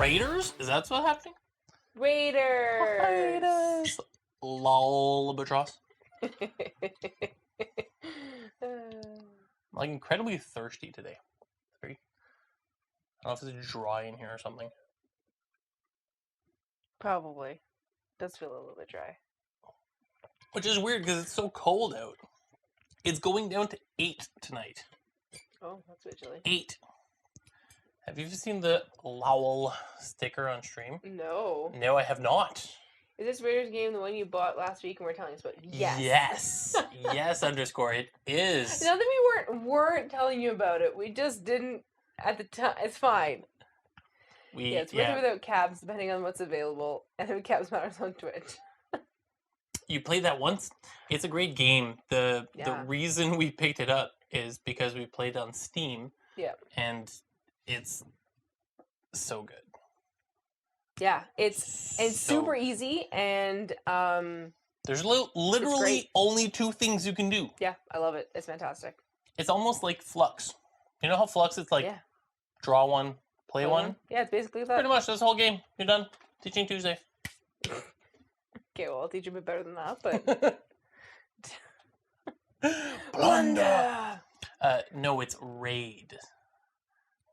Raiders? Is that what's happening? Raiders. Lol, albatross. I'm like incredibly thirsty today. I don't know if it's dry in here or something. Probably. Does feel a little bit dry. Which is weird because it's so cold out. It's going down to 8 tonight. Oh, that's a bit chilly. 8. Have you seen the Lowell sticker on stream? No. No, I have not. Is this Raiders game the one you bought last week and we're telling us about? Yes. Yes. Yes, underscore. It is. Not that we weren't telling you about it. We just didn't at the time. It's fine. It's with or without cabs, depending on what's available. And then cabs matters on Twitch. You played that once. It's a great game. The reason we picked it up is because we played on Steam. Yeah. And it's so good. Yeah, it's super easy, and there's literally only 2 things you can do. Yeah, I love it. It's fantastic. It's almost like Flux. You know how Flux it's like draw one, play one? Yeah, it's basically that. Pretty much, that's the whole game. You're done. Teaching Tuesday. Okay, well, I'll teach you a bit better than that, but... Plunder! No, it's raid.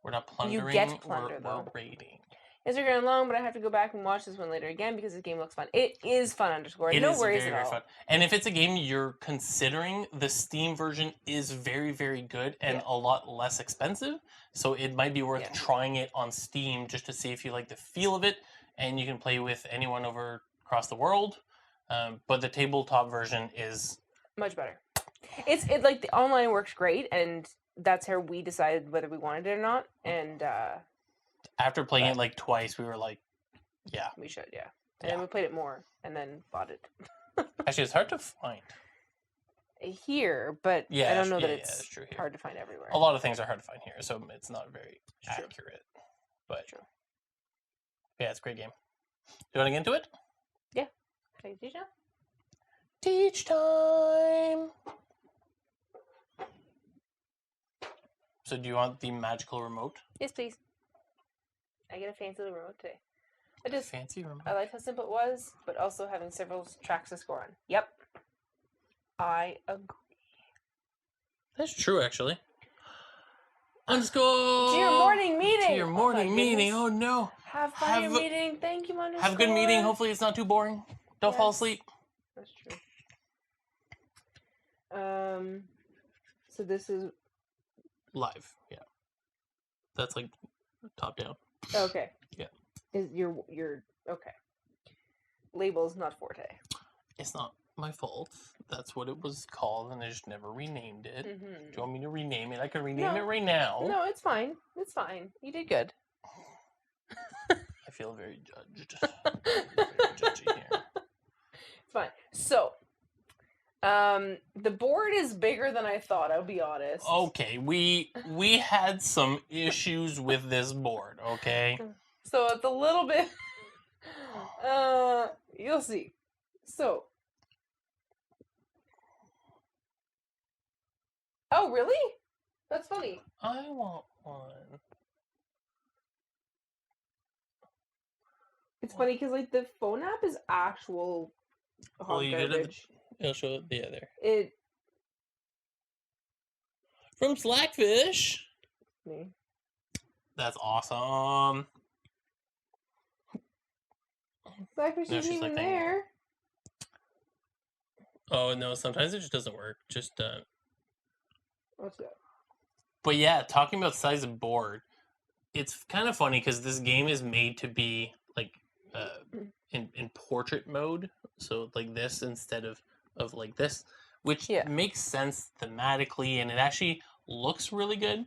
We're not plundering, you get plunder, we're raiding. It's going long, but I have to go back and watch this one later again because this game looks fun. It is fun, underscore. No worries at all. Fun. And if it's a game you're considering, the Steam version is very, very good and a lot less expensive. So it might be worth trying it on Steam just to see if you like the feel of it. And you can play with anyone across the world. But the tabletop version is much better. It's like the online works great, and that's how we decided whether we wanted it or not. And after playing it like twice, we were like, yeah. We should, yeah. And then we played it more and then bought it. Actually, it's hard to find. Here, but I don't know that it's true here. Hard to find everywhere. A lot of things are hard to find here, so it's not very accurate. But yeah, it's a great game. Do you want to get into it? Yeah. Can I teach now? Teach time! So do you want the magical remote? Yes, please. I get a fancy little remote today. Fancy remote? I liked how simple it was, but also having several tracks to score on. Yep. I agree. That's true, actually. Underscore! To your morning meeting! To your morning meeting, oh no. Have fun in your meeting, thank you, underscore. Have a good meeting, hopefully it's not too boring. Don't fall asleep. That's true. So this is... Live, yeah. That's like top down. Okay. Yeah. Is your okay. Label's not forte. It's not my fault. That's what it was called, and I just never renamed it. Mm-hmm. Do you want me to rename it? I can rename it right now. No, it's fine. It's fine. You did good. I feel very judged. Very judgy here. It's fine. So, the board is bigger than I thought, I'll be honest. Okay, we had some issues with this board, okay? So it's a little bit you'll see. So oh, really? That's funny. I want one. It's funny because like the phone app is actual hot garbage. It'll show it. Yeah, there. It from Slackfish. Me. That's awesome. Slackfish isn't even there. Oh no! Sometimes it just doesn't work. Just What's that? But yeah, talking about size of board, it's kind of funny because this game is made to be like in portrait mode, so like this instead of like this, which makes sense thematically, and it actually looks really good.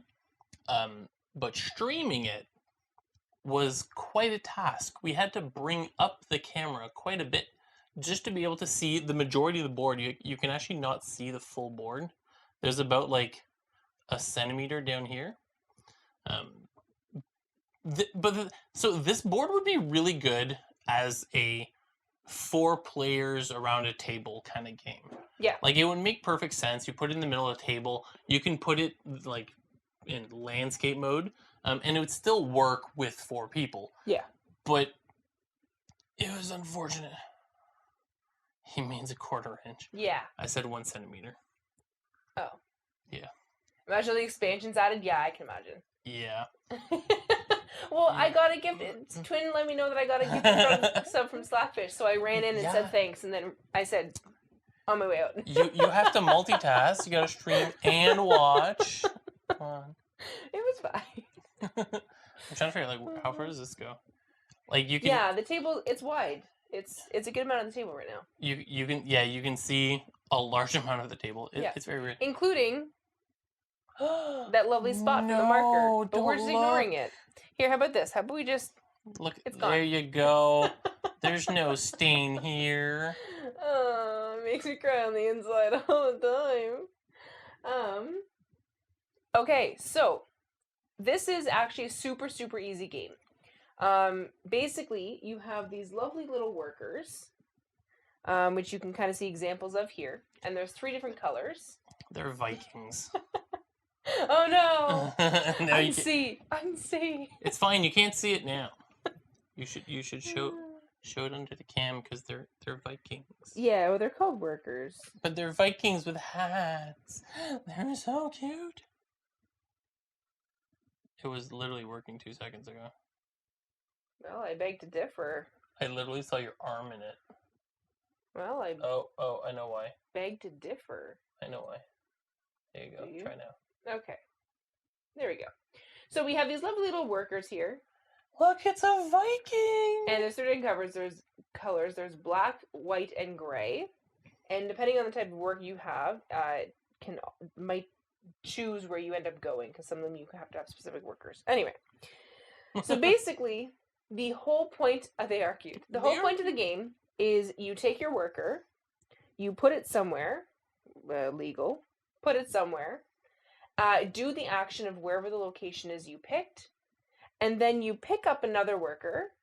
But streaming it was quite a task. We had to bring up the camera quite a bit just to be able to see the majority of the board. You can actually not see the full board. There's about like a centimeter down here. So this board would be really good as a 4 players around a table kind of game. Yeah. Like it would make perfect sense. You put it in the middle of the table. You can put it like in landscape mode, and it would still work with 4 people. Yeah. But it was unfortunate. He means a 1/4 inch. Yeah. I said 1 centimeter. Oh. Yeah. Imagine the expansions added? Yeah, I can imagine. Yeah. Well, I got a gift. Twin let me know that I got a gift sub from Slapfish, so I ran in and said thanks, and then I said, on my way out. You have to multitask. You gotta stream and watch. Come on. It was fine. I'm trying to figure out, like, how far does this go? Like, you can... Yeah, the table, it's wide. It's a good amount of the table right now. You can see a large amount of the table. It's very weird. Including that lovely spot from the marker. But we're just ignoring it. Here, how about this? How about we just... Look, it's gone. there you go. There's no stain here. Oh, it makes me cry on the inside all the time. Okay, so this is actually a super, super easy game. Basically, you have these lovely little workers, which you can kind of see examples of here. And there's 3 different colors. They're Vikings. Oh no! No, Unsee! It's fine. You can't see it now. You should show it under the cam because they're Vikings. Yeah, well, they're called workers. But they're Vikings with hats. They're so cute. It was literally working 2 seconds ago. Well, I beg to differ. I literally saw your arm in it. Well, Oh, I know why. Beg to differ. I know why. There you go. Try now. Okay. There we go. So we have these lovely little workers here. Look, it's a Viking! And there's certain there's colors. There's black, white, and gray. And depending on the type of work you have, might choose where you end up going, because some of them you have to have specific workers. Anyway. So basically, the whole point... they are cute. The whole point of the game is you take your worker, you put it somewhere, legal, put it somewhere, do the action of wherever the location is you picked, and then you pick up another worker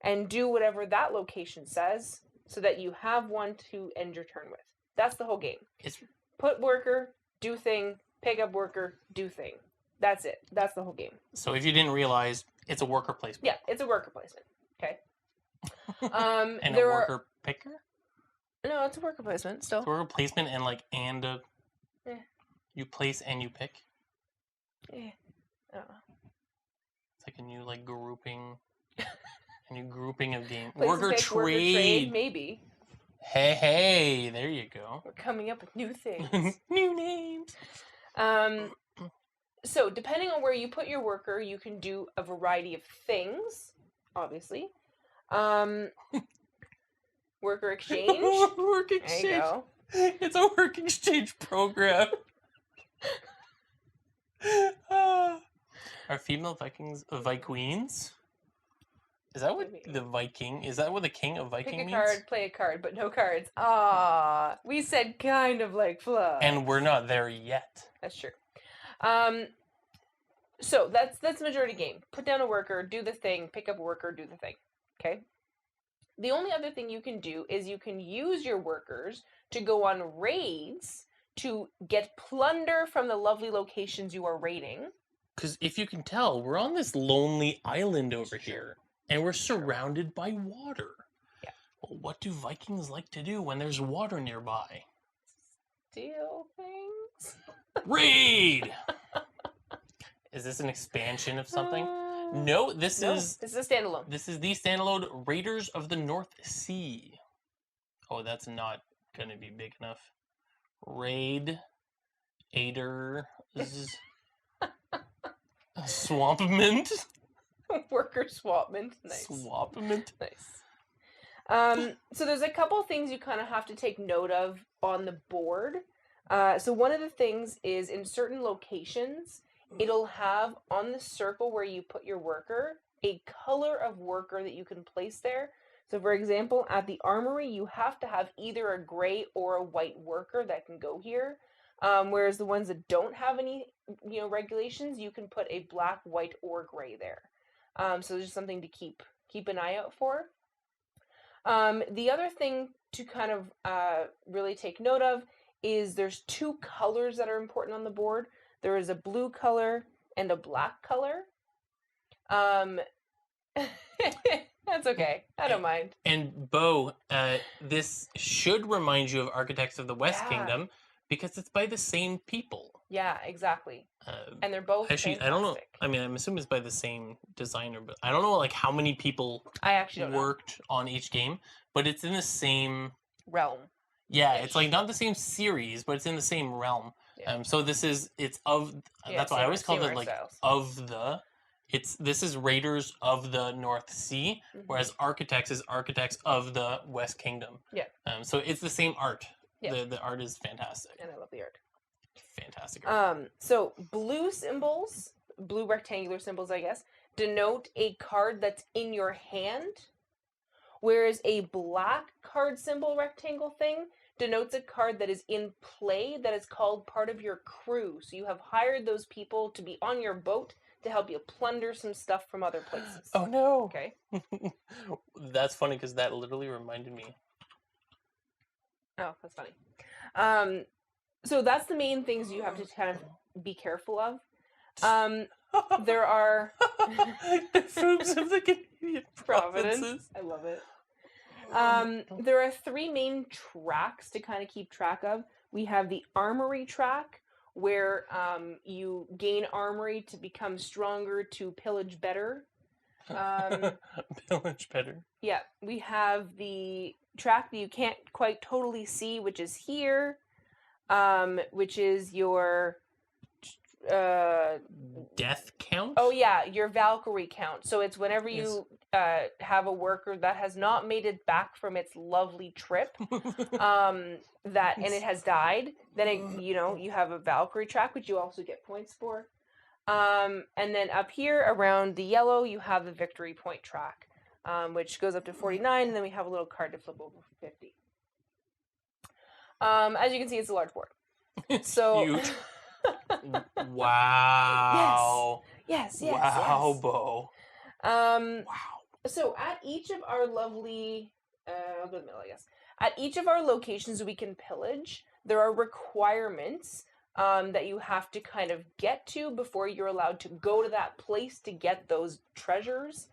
and do whatever that location says so that you have one to end your turn with. That's the whole game. Put worker, do thing, pick up worker, do thing. That's it. That's the whole game. So if you didn't realize, it's a worker placement. Yeah, it's a worker placement. Okay. And a worker picker? No, it's a worker placement still. It's a worker placement and a... Yeah. You place and you pick? Yeah. I don't know. It's like a new grouping... a new grouping of game. Worker trade, maybe. Hey, there you go. We're coming up with new things. New names. So, depending on where you put your worker, you can do a variety of things, obviously. Worker exchange. Work exchange. There you go. It's a work exchange program. Are female Vikings Vikings? Is that what the Viking? Is that what the king of Viking means? Pick a card, play a card, but no cards. Ah, we said kind of like fluff. And we're not there yet. That's true. So that's the majority game. Put down a worker, do the thing, pick up a worker, do the thing. Okay? The only other thing you can do is you can use your workers to go on raids to get plunder from the lovely locations you are raiding. Because if you can tell, we're on this lonely island over here. And we're surrounded by water. Yeah. Well, what do Vikings like to do when there's water nearby? Steal things? Raid! Is this an expansion of something? No, this is a standalone. This is the standalone Raiders of the North Sea. Oh, that's not going to be big enough. Raid. Aiders. Swampment. Worker swapment. Nice. Swapment. Nice. So there's a couple things you kind of have to take note of on the board. So one of the things is in certain locations, it'll have on the circle where you put your worker, a color of worker that you can place there. So for example, at the armory, you have to have either a gray or a white worker that can go here. Whereas the ones that don't have any, regulations, you can put a black, white, or gray there. So there's just something to keep an eye out for. The other thing to kind of really take note of is there's 2 colors that are important on the board. There is a blue color and a black color. That's okay. I don't mind. And Bo, this should remind you of Architects of the West Yeah. Kingdom because it's by the same people. Yeah, exactly. Uh, And they're both actually, fantastic. I don't know. I mean, I'm assuming it's by the same designer, but I don't know like how many people I actually don't know. worked on each game. But it's in the same Realm. Yeah, it's like not the same series, but it's in the same realm. Yeah. So it's of Yeah, that's why I always called it samurai like styles. of the. This is Raiders of the North Sea, whereas Architects is Architects of the West Kingdom. Yeah. So it's the same art. Yeah. The art is fantastic. And I love the art. Fantastic art. So blue symbols, blue rectangular symbols, I guess, denote a card that's in your hand, whereas a black card symbol rectangle thing denotes a card that is in play that is called part of your crew. So you have hired those people to be on your boat to help you plunder some stuff from other places. Oh no. Okay. That's funny because that literally reminded me. Oh, that's funny. So that's the main things you have to kind of be careful of. There are Fruits of the Canadian provinces. I love it. There are 3 main tracks to kind of keep track of. We have the armory track, where you gain armory to become stronger to pillage better. Pillage better. Yeah, we have the track that you can't quite totally see, which is here, which is your death count. Oh yeah, your Valkyrie count. So it's whenever you have a worker that has not made it back from its lovely trip, and it has died, then you have a Valkyrie track, which you also get points for. And then up here around the yellow, you have the victory point track, which goes up to 49, and then we have a little card to flip over for 50. As you can see, it's a large board. It's so huge. Wow. Yes. Wow, Bo. Wow. Wow. So at each of our lovely, I'll go to the middle, I guess. At each of our locations we can pillage, there are requirements that you have to kind of get to before you're allowed to go to that place to get those treasures.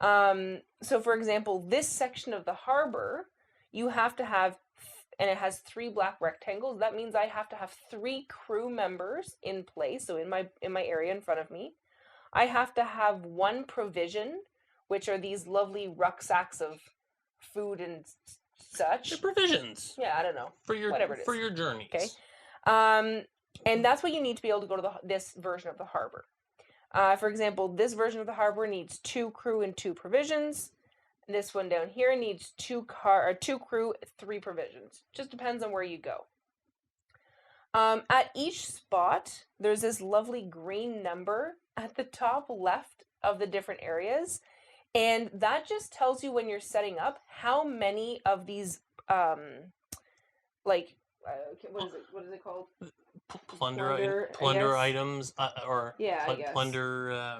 So for example, this section of the harbor, you have to have, and it has 3 black rectangles. That means I have to have 3 crew members in place. So in my area in front of me, I have to have 1 provision, which are these lovely rucksacks of food and such. They're provisions. Yeah, I don't know. For your whatever it is. For your journeys. Okay. And that's what you need to be able to go to this version of the harbor. For example, this version of the harbor needs 2 crew and 2 provisions. This one down here needs 2 crew, 3 provisions. Just depends on where you go. At each spot, there's this lovely green number at the top left of the different areas. And that just tells you when you're setting up how many of these, what is it called? Plunder items, or plunder.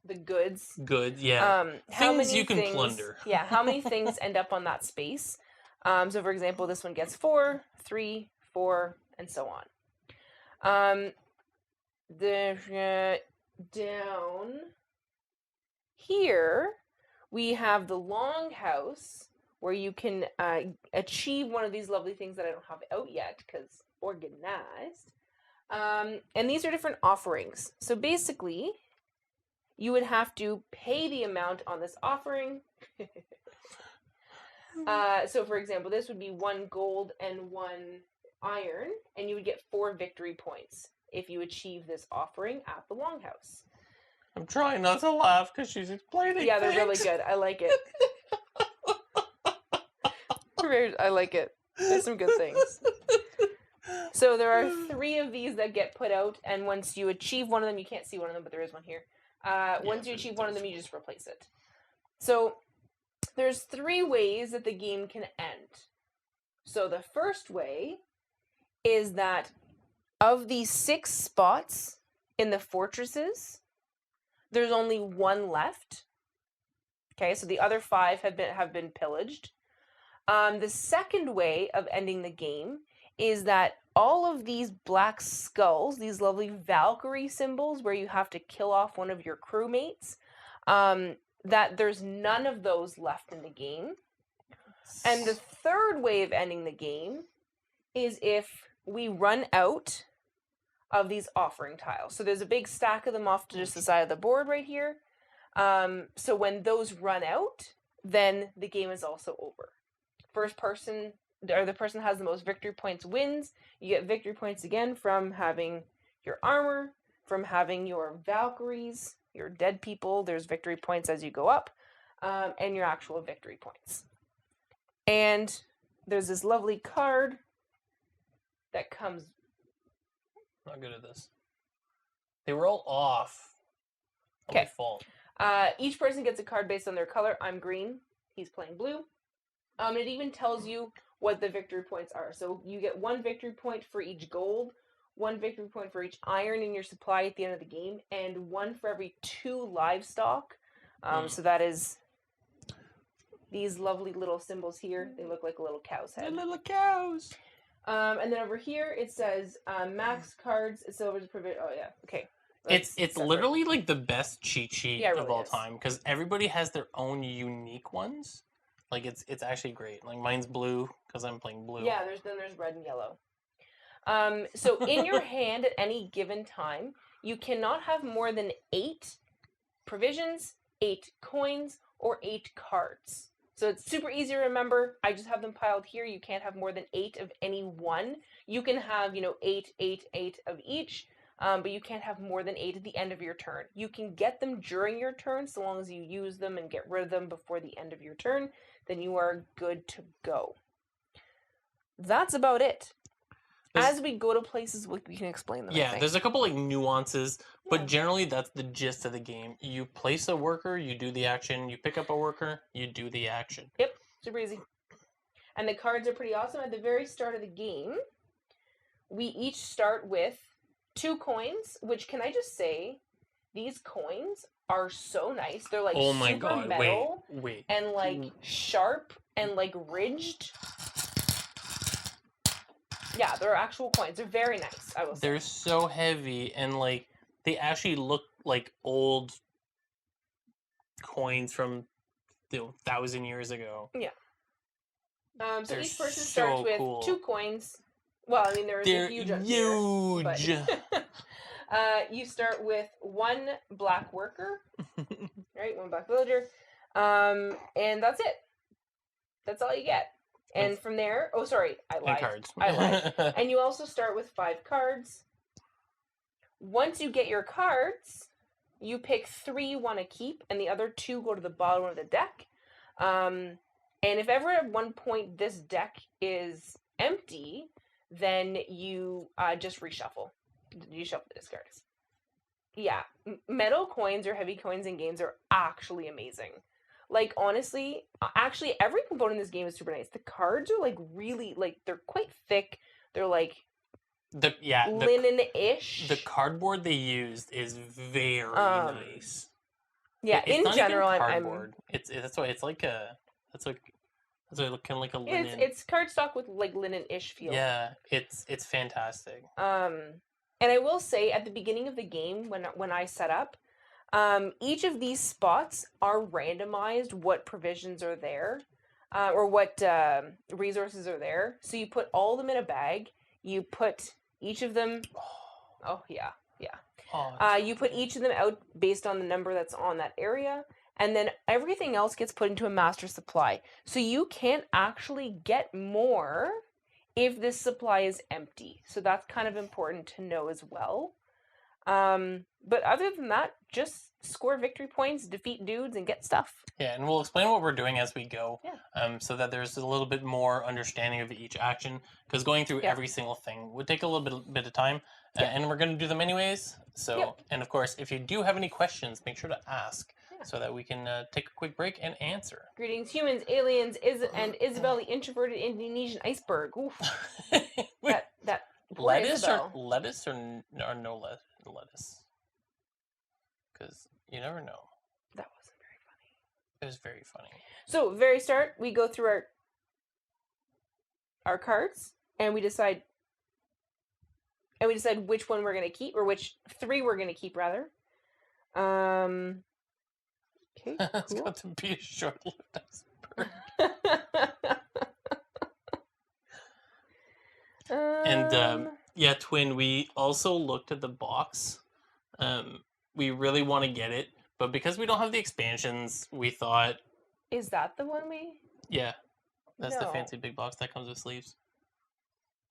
The goods. Goods, yeah. Things you can plunder. Yeah, how many things end up on that space? So, for example, this one gets 4, 3, 4, and so on. Down here, we have the longhouse, where you can achieve one of these lovely things that I don't have out yet, because organized. And these are different offerings. So basically, you would have to pay the amount on this offering. So for example, this would be 1 gold and 1 iron, and you would get 4 victory points if you achieve this offering at the longhouse. I'm trying not to laugh because she's explaining. Yeah, they're really good. I like it. I like it. There's some good things. So there are 3 of these that get put out, and once you achieve one of them, you can't see one of them, but there is one here. Once you achieve one of them, you just replace it. So there's 3 ways that the game can end. So the first way is that of these 6 spots in the fortresses, there's only 1 left. Okay, so the other 5 have been pillaged. The second way of ending the game is that all of these black skulls, these lovely Valkyrie symbols where you have to kill off one of your crewmates, that there's none of those left in the game. And the third way of ending the game is if we run out of these offering tiles. So there's a big stack of them off to just the side of the board right here. So when those run out, then the game is also over. First person, or the person that has the most victory points wins. You get victory points again from having your armor, from having your Valkyries, your dead people. There's victory points as you go up, and your actual victory points. And there's this lovely card that comes. Not good at this. They were all off. Okay. Fault. Each person gets a card based on their color. I'm green. He's playing blue. It even tells you what the victory points are. So you get 1 victory point for each gold, 1 victory point for each iron in your supply at the end of the game, and 1 for every 2 livestock. So that is these lovely little symbols here. They look like a little cow's head. They're little cows. And then over here it says max cards. So it's oh yeah, okay. It's literally like the best cheat sheet really of all is. time because everybody has their own unique ones. Like it's actually great. Like mine's blue because I'm playing blue. Yeah, there's red and yellow. So in your hand at any given time, you cannot have more than 8 provisions, 8 coins, or 8 cards. So it's super easy to remember. I just have them piled here. You can't have more than 8 of any one. You can have, 8, 8, 8 of each, but you can't have more than 8 at the end of your turn. You can get them during your turn, so long as you use them and get rid of them before the end of your turn, then you are good to go. That's about it. As we go to places, we can explain them. Yeah, there's a couple like nuances, but generally that's the gist of the game. You place a worker, you do the action. You pick up a worker, you do the action. Yep, super easy. And the cards are pretty awesome. At the very start of the game, we each start with 2 coins, which, can I just say, these coins are so nice. They're like super metal wait. And like sharp and like ridged. Yeah, they're actual coins. They're very nice, I will say. They're so heavy and like they actually look like old coins from 1,000 years ago. Yeah. So each person starts with 2 coins. Well, I mean, they're huge. Here, but you start with 1 black worker, right? 1 black villager, and that's it. That's all you get. And from there, I lied. Cards. I lied. And you also start with 5 cards. Once you get your cards, you pick 3 you want to keep, and the other 2 go to the bottom of the deck. And if ever at one point this deck is empty, then you just reshuffle. You shuffle the discards. Yeah, metal coins or heavy coins in games are actually amazing. Like, honestly, actually, every component in this game is super nice. The cards are, like, really, like, they're quite thick. They're, like, linen-ish. The cardboard they used is very nice. Yeah, it's in not general, even cardboard. That's why it's like a... That's kind of like a linen. It's cardstock with, like, linen-ish feel. Yeah, it's fantastic. And I will say, at the beginning of the game, when I set up, each of these spots are randomized what provisions are there, or what resources are there. So you put all of them in a bag. You put each of them... Oh, yeah. You put each of them out based on the number that's on that area, and then everything else gets put into a master supply. So you can't actually get more if this supply is empty. So that's kind of important to know as well. But other than that, just score victory points, defeat dudes, and get stuff. Yeah, and we'll explain what we're doing as we go, so that there's a little bit more understanding of each action, because going through every single thing would take a little bit of time, and we're going to do them anyways. So, and of course, if you do have any questions, make sure to ask, so that we can take a quick break and answer. Greetings, humans, aliens, and Isabel, the introverted Indonesian iceberg. Oof. that lettuce or no lettuce? Because you never know. That wasn't very funny. It was very funny. So, very start, we go through our cards, and we decide which one we're going to keep, or which 3 we're going to keep, rather. Okay, It's cool. got to be a short-lived iceberg. And yeah, Twin, we also looked at the box. We really want to get it, but because we don't have the expansions, we thought, Is that the one we? yeah, that's the No. fancy big box that comes with sleeves.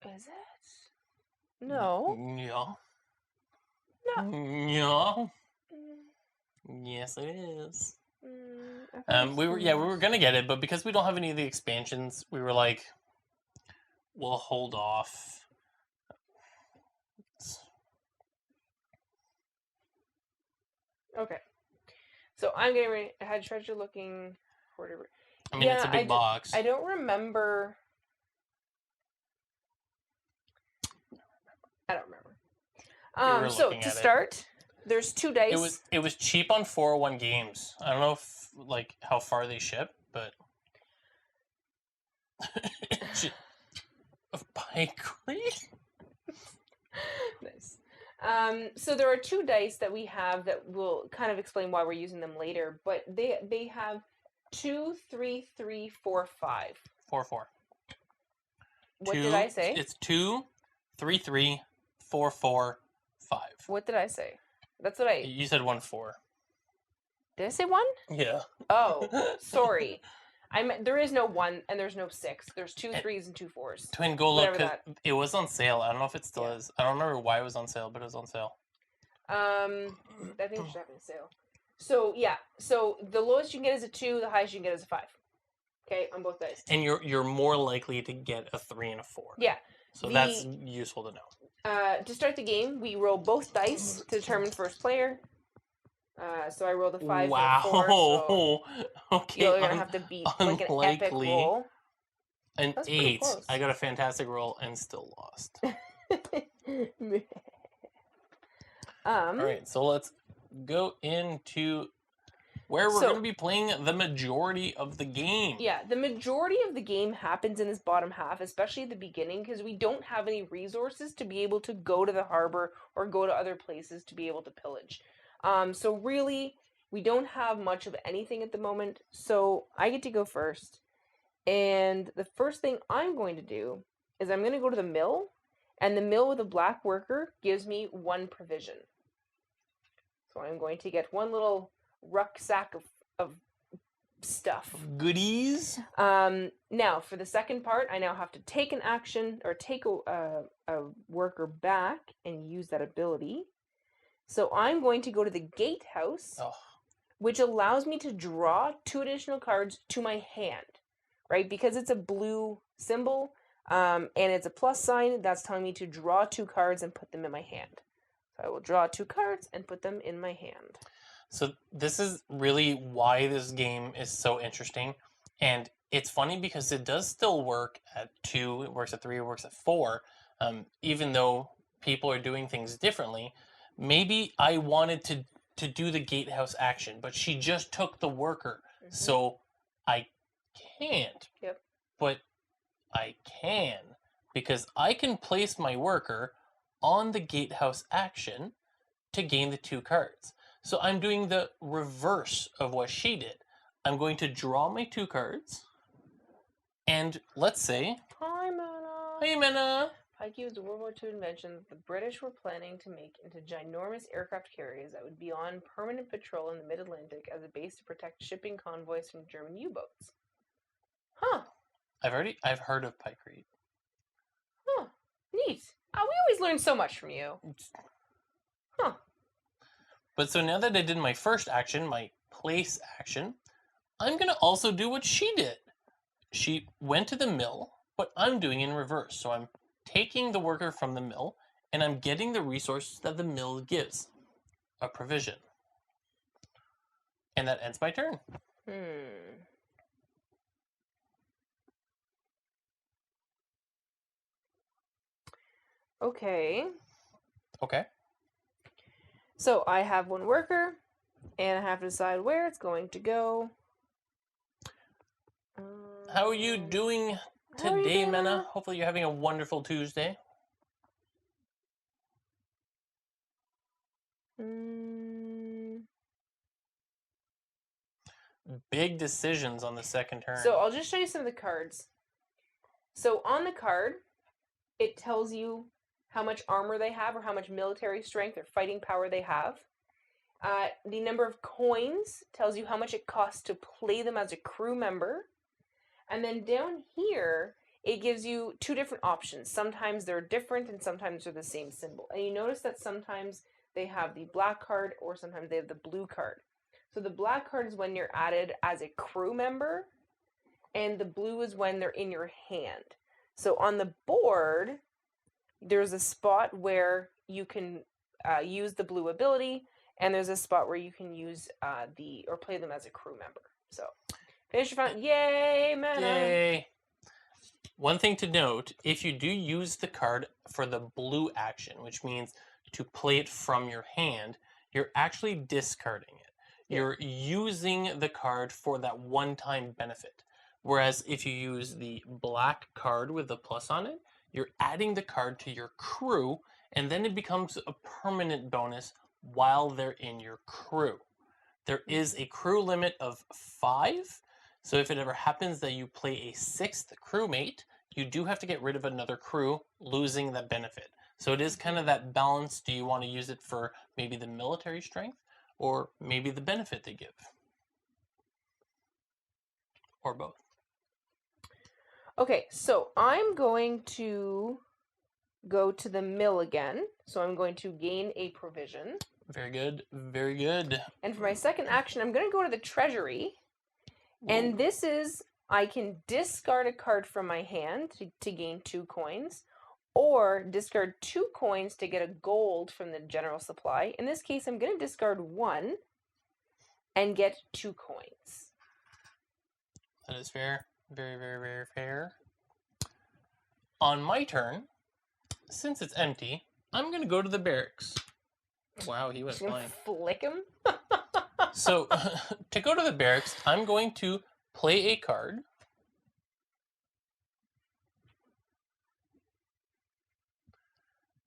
Is it? No. Yeah. No. Yeah. Mm, Yes, it is. I thought I've We seen were this. gonna get it, but because we don't have any of the expansions, we were like, we'll hold off. Okay. So I'm getting ready. I had treasure looking for it. I mean, it's a big box. I don't remember. I don't remember. So to start, there's 2 dice. It was cheap on 401 Games. I don't know if like how far they ship, but Pikery. Nice. So there are 2 dice that we have that will kind of explain why we're using them later, but they have 2, 3, 3, 4, 5. 4, 4. What did I say? It's 2, 3, 3, 4, 4, 5. What did I say? That's what I. You said 1, 4. Did I say 1? Yeah. Oh, sorry. There is no 1 and there's no 6. There's 2 3s and 2 4s. Twin, go look. It was on sale. I don't know if it still is. I don't remember why it was on sale, but it was on sale. I think it should have been a sale. So yeah. So the lowest you can get is a 2. The highest you can get is a 5. Okay, on both dice. And you're more likely to get a 3 and a 4. Yeah. So that's useful to know. To start the game, we roll both dice to determine first player. So I rolled a 5 and a 4. So okay. You're gonna have to beat like an epic roll. An 8. I got a fantastic roll and still lost. All right, so let's go into where we're going to be playing the majority of the game. Yeah, the majority of the game happens in this bottom half, especially at the beginning, because we don't have any resources to be able to go to the harbor or go to other places to be able to pillage. So really, we don't have much of anything at the moment, so I get to go first. And the first thing I'm going to do is I'm going to go to the mill, and the mill with a black worker gives me 1 provision. So I'm going to get 1 little rucksack of stuff. Goodies. Now, for the second part, I now have to take an action, or take a worker back and use that ability. So I'm going to go to the gatehouse, which allows me to draw 2 additional cards to my hand, right? Because it's a blue symbol, and it's a plus sign, that's telling me to draw 2 cards and put them in my hand. So I will draw 2 cards and put them in my hand. So this is really why this game is so interesting. And it's funny because it does still work at 2, it works at 3, it works at 4, even though people are doing things differently. Maybe I wanted to do the gatehouse action, but she just took the worker. Mm-hmm. So I can't. Yep. But I can, because I can place my worker on the gatehouse action to gain the 2 cards. So I'm doing the reverse of what she did. I'm going to draw my 2 cards, and let's say... Hi, Mana. Hey, Mana. Pikey was a World War II invention that the British were planning to make into ginormous aircraft carriers that would be on permanent patrol in the mid-Atlantic as a base to protect shipping convoys from German U-boats. Huh. I've heard of Pikery. Huh. Neat. We always learn so much from you. Huh. But so now that I did my first action, my place action, I'm going to also do what she did. She went to the mill, but I'm doing in reverse. So I'm taking the worker from the mill, and I'm getting the resources that the mill gives. A provision. And that ends my turn. Okay. Okay. So I have 1 worker, and I have to decide where it's going to go. How are you doing today, Mena? Hopefully you're having a wonderful Tuesday. big decisions on the second turn. So I'll just show you some of the cards. So on the card, it tells you how much armor they have or how much military strength or fighting power they have. The number of coins tells you how much it costs to play them as a crew member. And then down here, it gives you two different options. Sometimes they're different and sometimes they're the same symbol. And you notice that sometimes they have the black card or sometimes they have the blue card. So the black card is when you're added as a crew member, and the blue is when they're in your hand. So on the board, there's a spot where you can use the blue ability, and there's a spot where you can use or play them as a crew member. So finish your fun. Yay, mana! Yay! One thing to note, if you do use the card for the blue action, which means to play it from your hand, you're actually discarding it. Yeah. You're using the card for that one-time benefit. Whereas if you use the black card with the plus on it, you're adding the card to your crew, and then it becomes a permanent bonus while they're in your crew. There is a crew limit of 5, so if it ever happens that you play a 6th crewmate, you do have to get rid of another crew, losing that benefit. So it is kind of that balance. Do you want to use it for maybe the military strength or maybe the benefit they give? Or both. Okay, so I'm going to go to the mill again. So I'm going to gain a provision. Very good. Very good. And for my second action, I'm going to go to the treasury. And this is, I can discard a card from my hand to gain 2 coins, or discard 2 coins to get a gold from the general supply. In this case, I'm going to discard 1 and get 2 coins. That is fair. Very, very, very fair. On my turn, since it's empty, I'm going to go to the barracks. Wow, he went Just gonna flying. flick him. So, to go to the barracks, I'm going to play a card.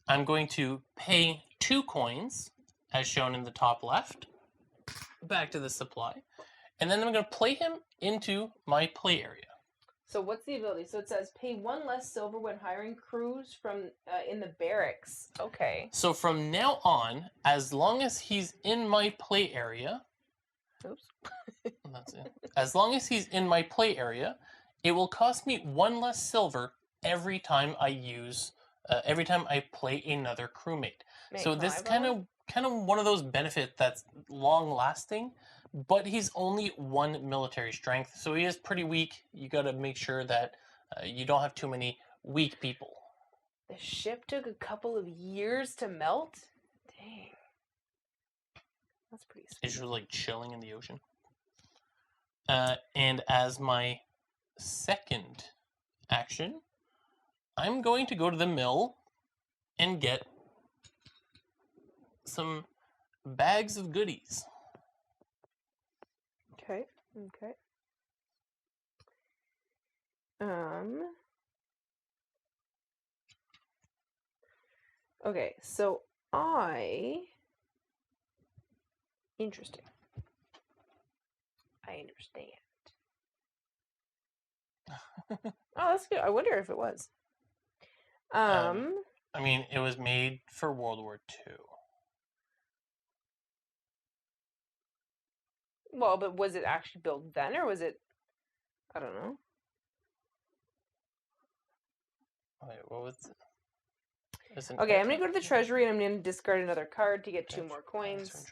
I'm going to pay 2 coins, as shown in the top left, back to the supply. And then I'm going to play him into my play area. So what's the ability? So it says pay 1 less silver when hiring crews from in the barracks. Okay. So from now on, as long as he's in my play area, Oops. that's it. As long as he's in my play area, it will cost me 1 less silver every time I every time I play another crewmate. So this kind of one of those benefits that's long lasting, but he's only 1 military strength, so he is pretty weak. You got to make sure that you don't have too many weak people. The ship took a couple of years to melt? Dang. That's pretty sweet. It's just like chilling in the ocean. And as my second action, I'm going to go to the mill and get some bags of goodies. Okay. Okay. Okay, so interesting. I understand. Oh, that's good. I wonder if it was. I mean, it was made for World War II. Well, but was it actually built then, or was it? I don't know. Wait, what was it? Okay, I'm gonna go to the treasury and I'm gonna discard another card to get 2 more coins.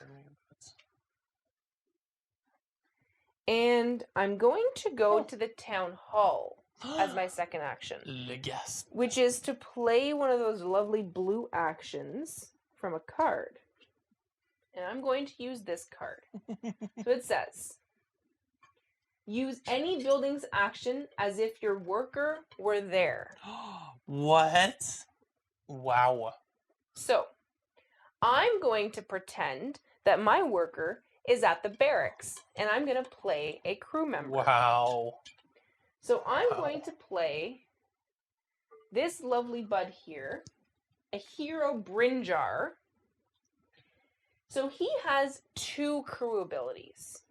And I'm going to go to the town hall as my second action, which is to play one of those lovely blue actions from a card. And I'm going to use this card. So it says, use any building's action as if your worker were there. What? Wow. So, I'm going to pretend that my worker is at the barracks, and I'm going to play a crew member. Wow. So I'm going to play this lovely bud here, a hero Brinjar. So he has 2 crew abilities.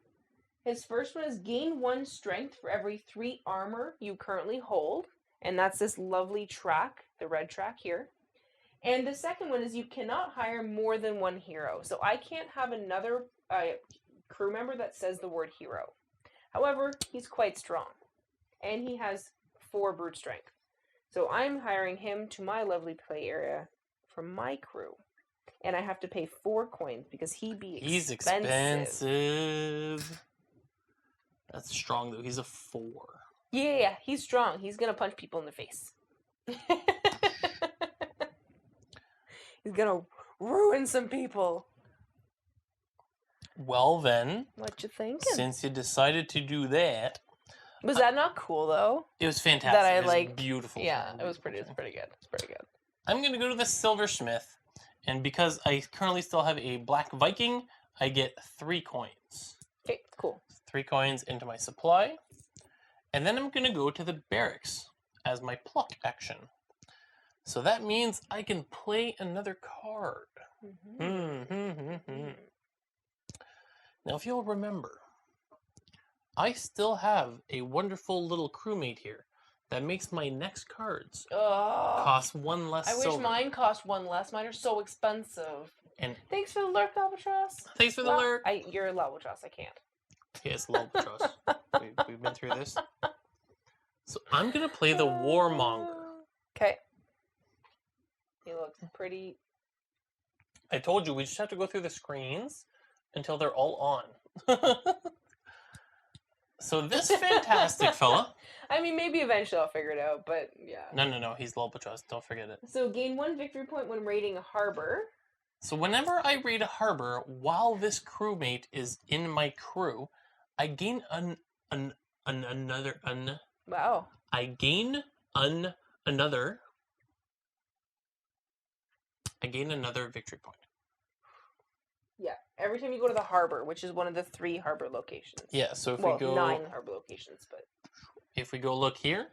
His first one is gain 1 strength for every 3 armor you currently hold. And that's this lovely track, the red track here. And the second one is you cannot hire more than 1 hero. So I can't have another crew member that says the word hero. However, he's quite strong. And he has 4 brute strength. So I'm hiring him to my lovely play area from my crew. And I have to pay 4 coins because he's expensive. That's strong, though. He's a 4. Yeah, he's strong. He's going to punch people in the face. He's going to ruin some people. Well, then. What you thinking? Since you decided to do that. Was that not cool, though? It was fantastic. That I it was like. Beautiful. Yeah, it was pretty good. It's pretty good. I'm going to go to the silversmith. And because I currently still have a black Viking, I get 3 coins. Okay, cool. 3 coins into my supply. And then I'm going to go to the barracks as my pluck action. So that means I can play another card. Now, if you'll remember, I still have a wonderful little crewmate here that makes my next cards cost 1 less silver. I wish mine cost 1 less. Mine are so expensive. And thanks for the lurk, Albatross. Thanks for the lurk. You're a Albatross. I can't. Yes, Albatross. We've been through this. So I'm going to play the Warmonger. Okay. He looks pretty... I told you, we just have to go through the screens until they're all on. So this fantastic fella... I mean, maybe eventually I'll figure it out, but yeah. No, he's Albatross. Don't forget it. So gain 1 victory point when raiding a harbor. So whenever I raid a harbor, while this crewmate is in my crew, I gain another... Wow. I gain another victory point. Yeah, every time you go to the harbor, which is one of the 3 harbor locations. Yeah, so if we go... 9 harbor locations, but... If we go look here,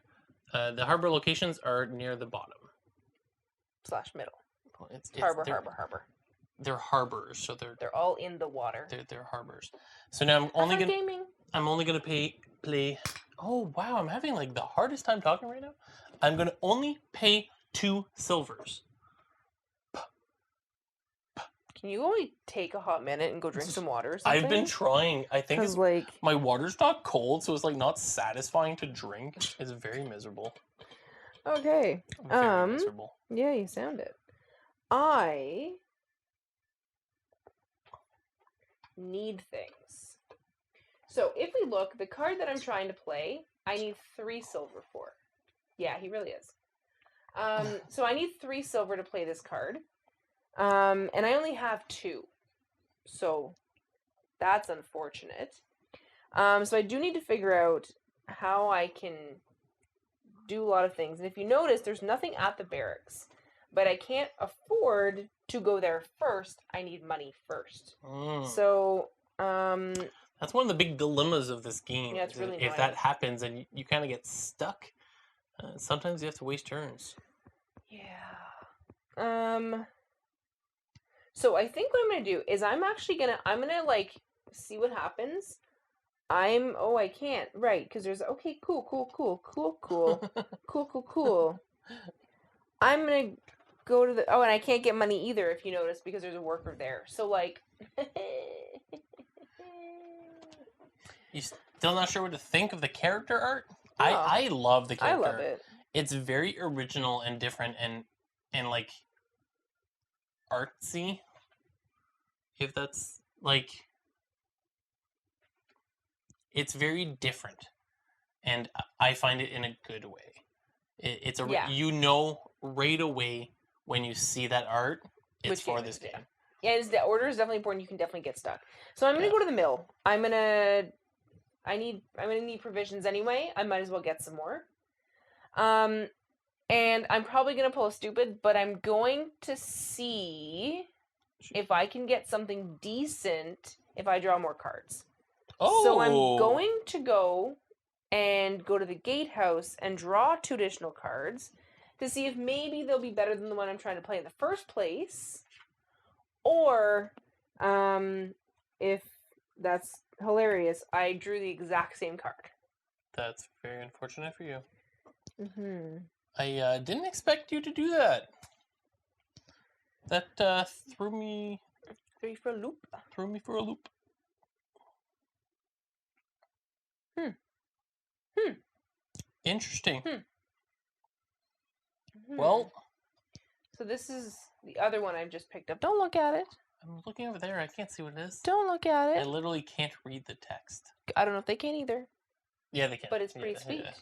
the harbor locations are near the bottom. / middle. Well, it's harbor. They're harbors, so they're all in the water. They're harbors. So now I'm only gonna play. Oh wow, I'm having like the hardest time talking right now. I'm gonna only pay 2 silvers. Can you only take a hot minute and go drink some water or something? I've been trying. I think it's like my water's not cold, so it's like not satisfying to drink. It's very miserable. Okay. Very miserable. Yeah, you sound it. I need things. So if we look, the card that I'm trying to play, I need 3 silver for. Yeah, he really is. So I need 3 silver to play this card. And I only have 2. So that's unfortunate. So I do need to figure out how I can do a lot of things. And if you notice, there's nothing at the barracks. But I can't afford to go there first. I need money first. So, that's one of the big dilemmas of this game. Yeah, it's really if that happens and you kind of get stuck, sometimes you have to waste turns. Yeah. So I think what I'm going to do is I'm going to like see what happens. I can't. Right, because there's, okay, cool. I'm going to go to the, and I can't get money either, if you notice, because there's a worker there. So, like... You still not sure what to think of the character art? No. I love the character art. I love it. It's very original and different and like artsy. If that's like, it's very different, and I find it in a good way. It's you know right away when you see that art, it's for this game. Yeah, the order is definitely important. You can definitely get stuck. So I'm gonna go to the mill. I'm gonna need provisions anyway. I might as well get some more. And I'm probably gonna pull a stupid, but I'm going to see if I can get something decent if I draw more cards. Oh. So I'm going to go to the gatehouse and draw 2 additional cards to see if maybe they'll be better than the one I'm trying to play in the first place, or if That's hilarious. I drew the exact same card. That's very unfortunate for you. Mm-hmm. I didn't expect you to do that. That threw me For a loop. for a loop. Interesting. Well, so this is the other one I've just picked up. Don't look at it. I'm looking over there. I can't see what it is. Don't look at I it. literally can't read the text. I don't know if they can either. Yeah, they can. But it's pretty sweet. Yeah.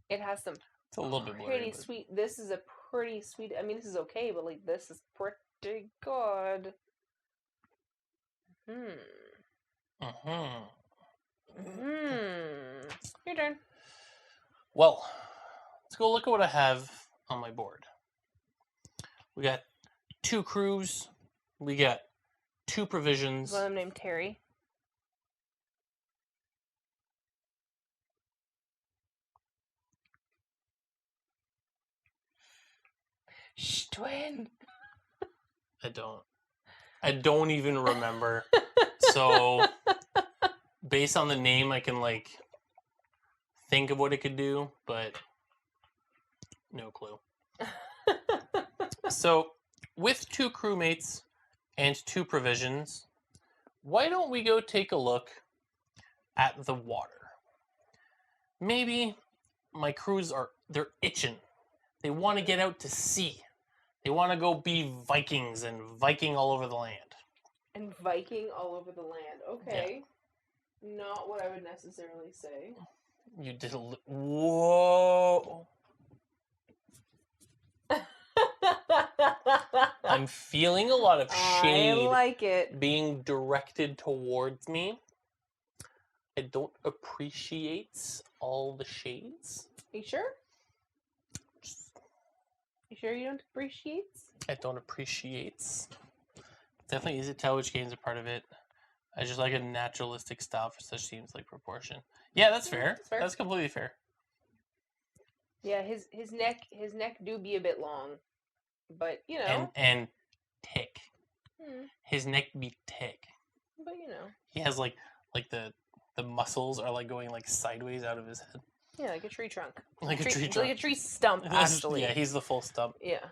It has some It's a little bit blurry. pretty sweet. This is a pretty sweet. I mean, this is okay, but like this is pretty good. Your turn. Well, let's go look at what I have on my board. We got 2 crews. We got 2 provisions. One of them named Terry. Shh, twin. I don't even remember. So, based on the name, I can like think of what it could do, but no clue. So, with 2 crewmates and 2 provisions, why don't we go take a look at the water? Maybe my crews they're itching. They want to get out to sea. They want to go be Vikings and Viking all over the land. And Viking all over the land. Okay. Yeah. Not what I would necessarily say. You did whoa. I'm feeling a lot of shade I like it. being directed towards me. I don't appreciate all the shades. You sure? You sure you don't appreciate? I don't appreciate. Definitely easy to tell which games are part of it. I just like a naturalistic style for such themes like proportion. Yeah, that's fair. That's fair. That's completely fair. Yeah, his neck do be a bit long, but you know. And thick. His neck be thick. But you know. He has like the muscles are like going like sideways out of his head. Yeah, like a tree trunk. Like a tree trunk. Like a tree stump, actually. Yeah, he's the full stump. Yeah.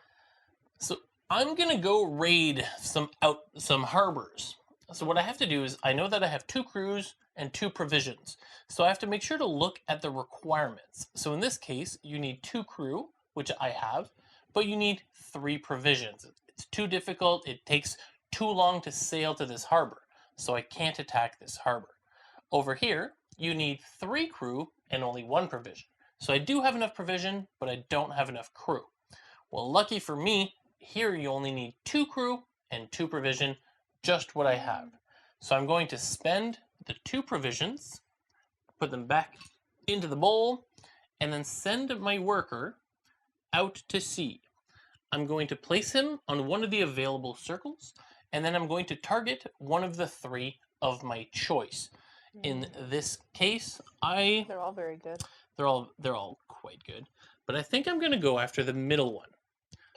So I'm gonna go raid some harbors. So what I have to do is I know that I have 2 crews and 2 provisions. So I have to make sure to look at the requirements. So in this case, you need 2 crew, which I have, but you need 3 provisions. It's too difficult. It takes too long to sail to this harbor. So I can't attack this harbor. Over here, you need 3 crew and only 1 provision. So I do have enough provision, but I don't have enough crew. Well, lucky for me, here you only need 2 crew and 2 provision, just what I have. So I'm going to spend the 2 provisions, put them back into the bowl, and then send my worker out to sea. I'm going to place him on one of the available circles, and then I'm going to target one of the 3 of my choice. In this case, they're all very good. They're all quite good. But I think I'm going to go after the middle one.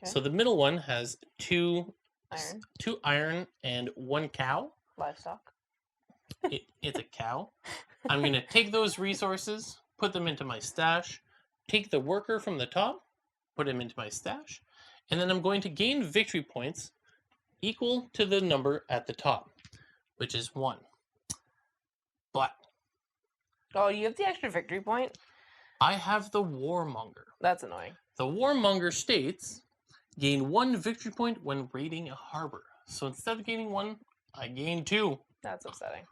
Okay. So the middle one has 2 iron and 1 cow. Livestock. It's a cow. I'm going to take those resources, put them into my stash, take the worker from the top, put him into my stash, and then I'm going to gain victory points equal to the number at the top, which is 1. But oh, you have the extra victory point? I have the warmonger. That's annoying. The warmonger states, gain 1 victory point when raiding a harbor. So instead of gaining 1, I gain 2. That's upsetting.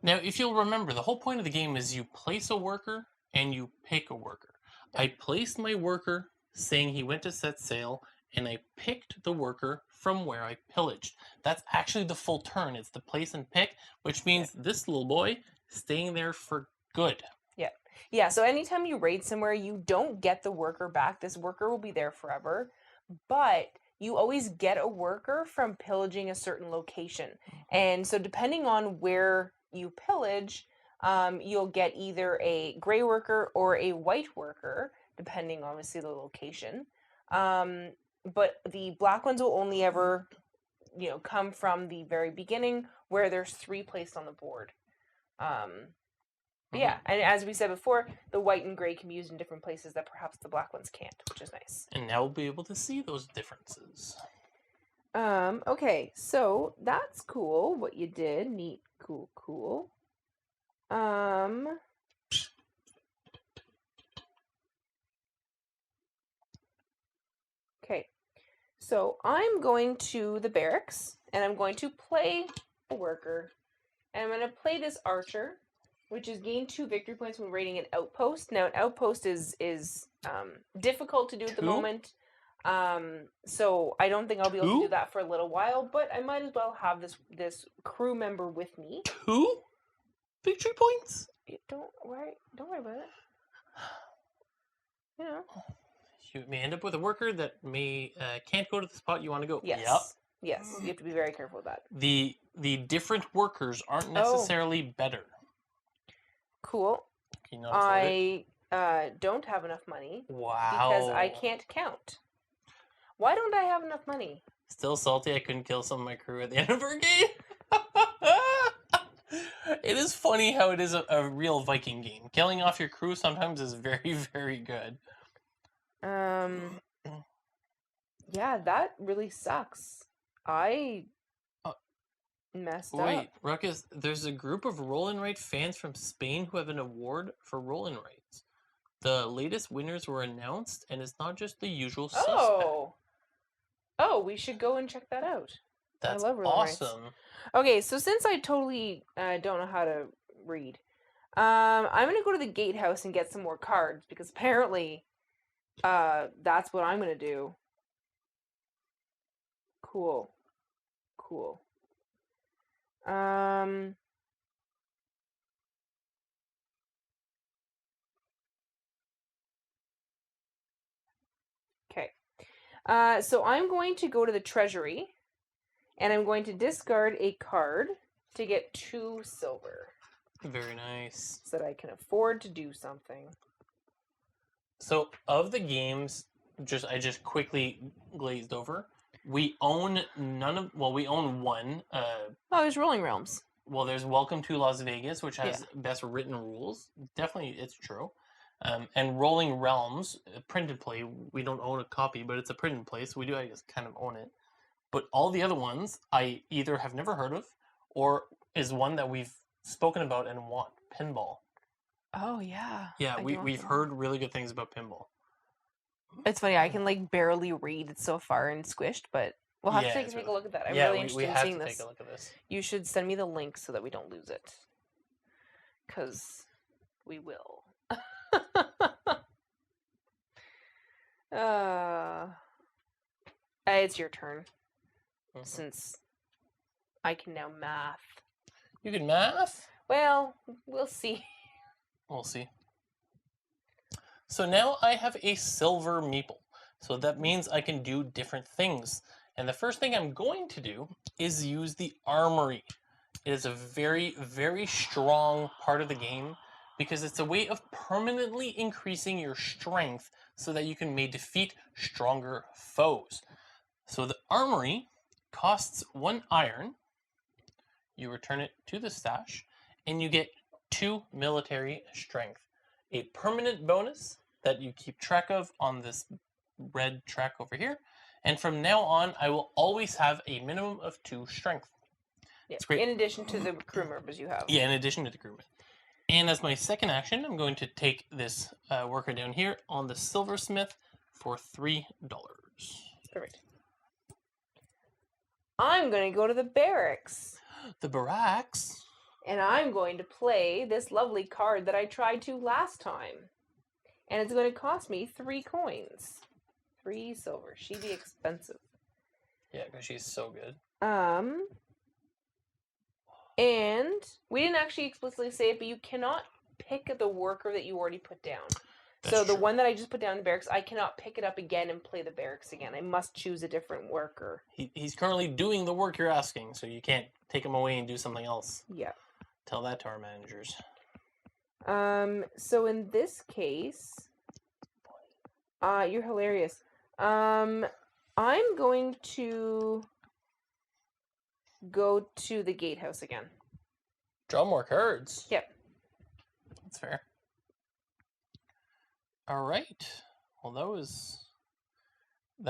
Now, if you'll remember, the whole point of the game is you place a worker and you pick a worker. Yeah. I placed my worker saying he went to set sail, and I picked the worker from where I pillaged. That's actually the full turn. It's the place and pick, which means this little boy staying there for good. Yeah. Yeah, so anytime you raid somewhere, you don't get the worker back. This worker will be there forever. But you always get a worker from pillaging a certain location. And so depending on where you pillage, you'll get either a gray worker or a white worker, depending obviously the location. But the black ones will only ever, come from the very beginning, where there's 3 placed on the board. But yeah, and as we said before, the white and gray can be used in different places that perhaps the black ones can't, which is nice. And now we'll be able to see those differences. Okay, so that's cool what you did. Neat, cool. Okay, so I'm going to the barracks, and I'm going to play a worker, and I'm going to play this archer, which is gain 2 victory points when raiding an outpost. Now, an outpost is difficult to do at the 2? moment, so I don't think I'll be able to 2? do that for a little while, but I might as well have this crew member with me. 2 victory points? Don't worry about it. You know. You may end up with a worker that can't go to the spot you want to go. Yes. Yep. Yes, you have to be very careful with that. The different workers aren't necessarily better. Cool. Can you not afford it? I don't have enough money. Wow. Because I can't count. Why don't I have enough money? Still salty I couldn't kill some of my crew at the end of our game. It is funny how it is a real Viking game. Killing off your crew sometimes is very, very good. Yeah, that really sucks. I messed up. Wait, Ruckus, there's a group of Roll and Write fans from Spain who have an award for Roll and Writes. The latest winners were announced, and it's not just the usual suspect. Oh, we should go and check that out. That's I love Roll and Writes. awesome. Okay, so since I totally don't know how to read, I'm gonna go to the gatehouse and get some more cards because apparently, that's what I'm gonna do. Cool. Okay. So I'm going to go to the treasury, and I'm going to discard a card to get 2 silver. Very nice. So that I can afford to do something. So, of the games, I just quickly glazed over. We own we own one. There's Rolling Realms. Well, there's Welcome to Las Vegas, which has best written rules. Definitely, it's true. And Rolling Realms, printed play. We don't own a copy, but it's a printed play, so we do, I guess, kind of own it. But all the other ones, I either have never heard of, or is one that we've spoken about and want. Pinball. Oh, yeah. Yeah, we've heard really good things about pinball. It's funny, I can barely read. It's so far and squished, but we'll have to take a look at that. I'm really interested in seeing this. Take a look at this. You should send me the link so that we don't lose it. Because we will. It's your turn. Mm-hmm. Since I can now math. You can math? Well, we'll see. We'll see. So now I have a silver meeple. So that means I can do different things. And the first thing I'm going to do is use the armory. It is a very, very strong part of the game because it's a way of permanently increasing your strength so that you can defeat stronger foes. So the armory costs 1 iron. You return it to the stash, and you get 2 military strength. A permanent bonus that you keep track of on this red track over here. And from now on, I will always have a minimum of 2 strength. Yeah, it's great. In addition to the crew members you have. Yeah, in addition to the crewmen. And as my second action, I'm going to take this worker down here on the silversmith for $3. Perfect. I'm going to go to the barracks. The barracks? And I'm going to play this lovely card that I tried to last time. And it's going to cost me 3 coins. 3 silver. She'd be expensive. Yeah, because she's so good. And we didn't actually explicitly say it, but you cannot pick the worker that you already put down. So the one that I just put down in the barracks, I cannot pick it up again and play the barracks again. I must choose a different worker. He's currently doing the work you're asking, so you can't take him away and do something else. Yeah. Tell that to our managers. So in this case, you're hilarious. I'm going to go to the gatehouse again. Draw more cards. Yep. That's fair. All right. Well, that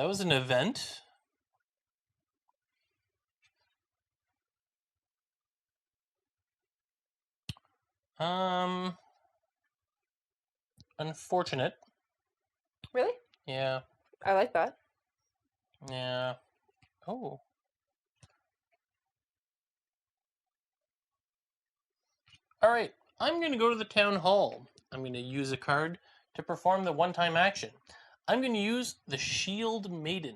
was an event. Unfortunate. Really? Yeah. I like that. Yeah. Oh. All right. I'm going to go to the town hall. I'm going to use a card to perform the one-time action. I'm going to use the Shield Maiden.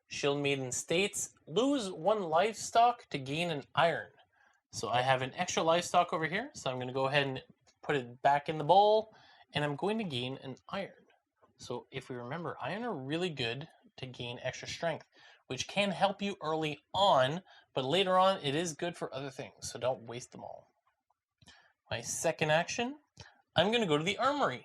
Shield Maiden states, lose 1 livestock to gain an iron. So I have an extra livestock over here, so I'm going to go ahead and put it back in the bowl, and I'm going to gain an iron. So if we remember, iron are really good to gain extra strength, which can help you early on, but later on it is good for other things, so don't waste them all. My second action, I'm going to go to the armory.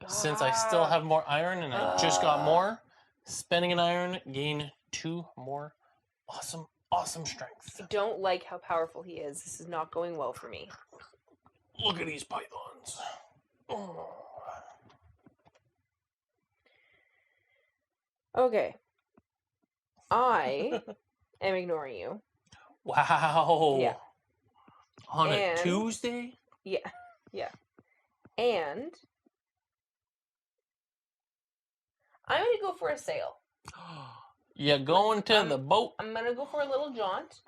Since I still have more iron and I just got more, spending an iron, gain 2 more awesome strength. I don't like how powerful he is. This is not going well for me. Look at these pythons. Oh. Okay. I am ignoring you. Wow. Yeah. On a Tuesday? Yeah. Yeah. And I'm going to go for a sail. You going to the boat? I'm going to go for a little jaunt.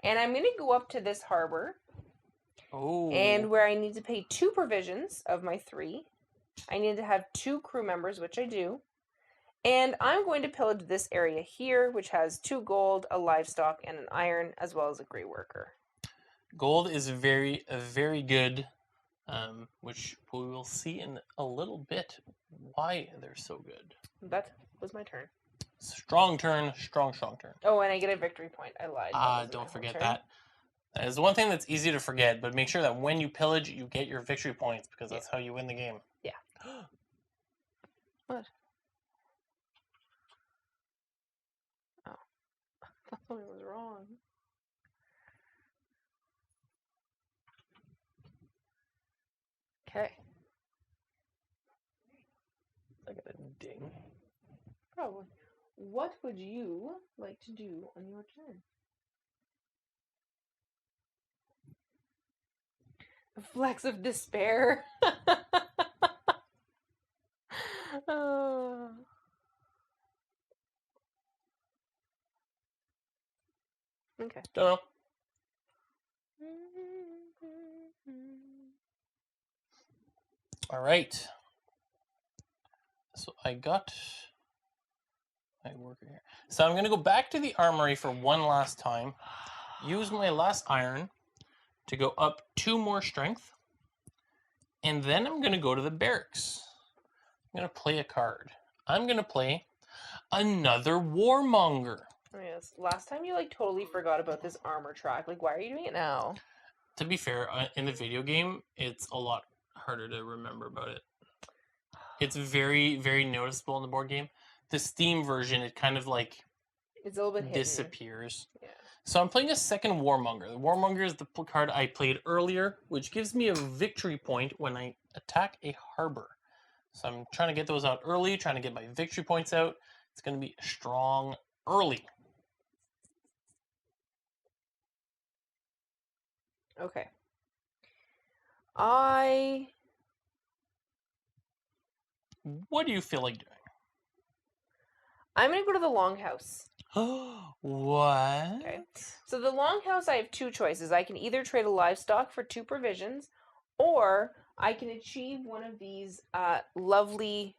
And I'm going to go up to this harbor. Oh. And where I need to pay 2 provisions of my 3. I need to have 2 crew members, which I do. And I'm going to pillage this area here, which has 2 gold, a livestock, and an iron, as well as a grey worker. Gold is very good, which we will see in a little bit why they're so good. That was my turn. Strong turn, strong turn. Oh, and I get a victory point. I lied. Don't forget that. That is the one thing that's easy to forget, but make sure that when you pillage, you get your victory points, because that's how you win the game. Yeah. What? Oh. I thought something was wrong. Okay. I got a ding. Probably. What would you like to do on your turn? A flex of despair. Oh. Okay. Don't know. All right. So I got my worker here. So I'm going to go back to the armory for one last time. Use my last iron to go up 2 more strength. And then I'm going to go to the barracks. I'm going to play a card. I'm going to play another Warmonger. Oh, yes. Last time you totally forgot about this armor track. Why are you doing it now? To be fair, in the video game, it's a lot harder to remember about it. It's very, very noticeable in the board game. The Steam version, it kind of it's a little bit disappears. Yeah. So I'm playing a second Warmonger. The Warmonger is the card I played earlier, which gives me a victory point when I attack a harbor. So I'm trying to get those out early, trying to get my victory points out. It's going to be strong early. Okay. What do you feel like doing? I'm going to go to the Longhouse. What? Okay. So the Longhouse, I have 2 choices. I can either trade a livestock for 2 provisions, or I can achieve one of these lovely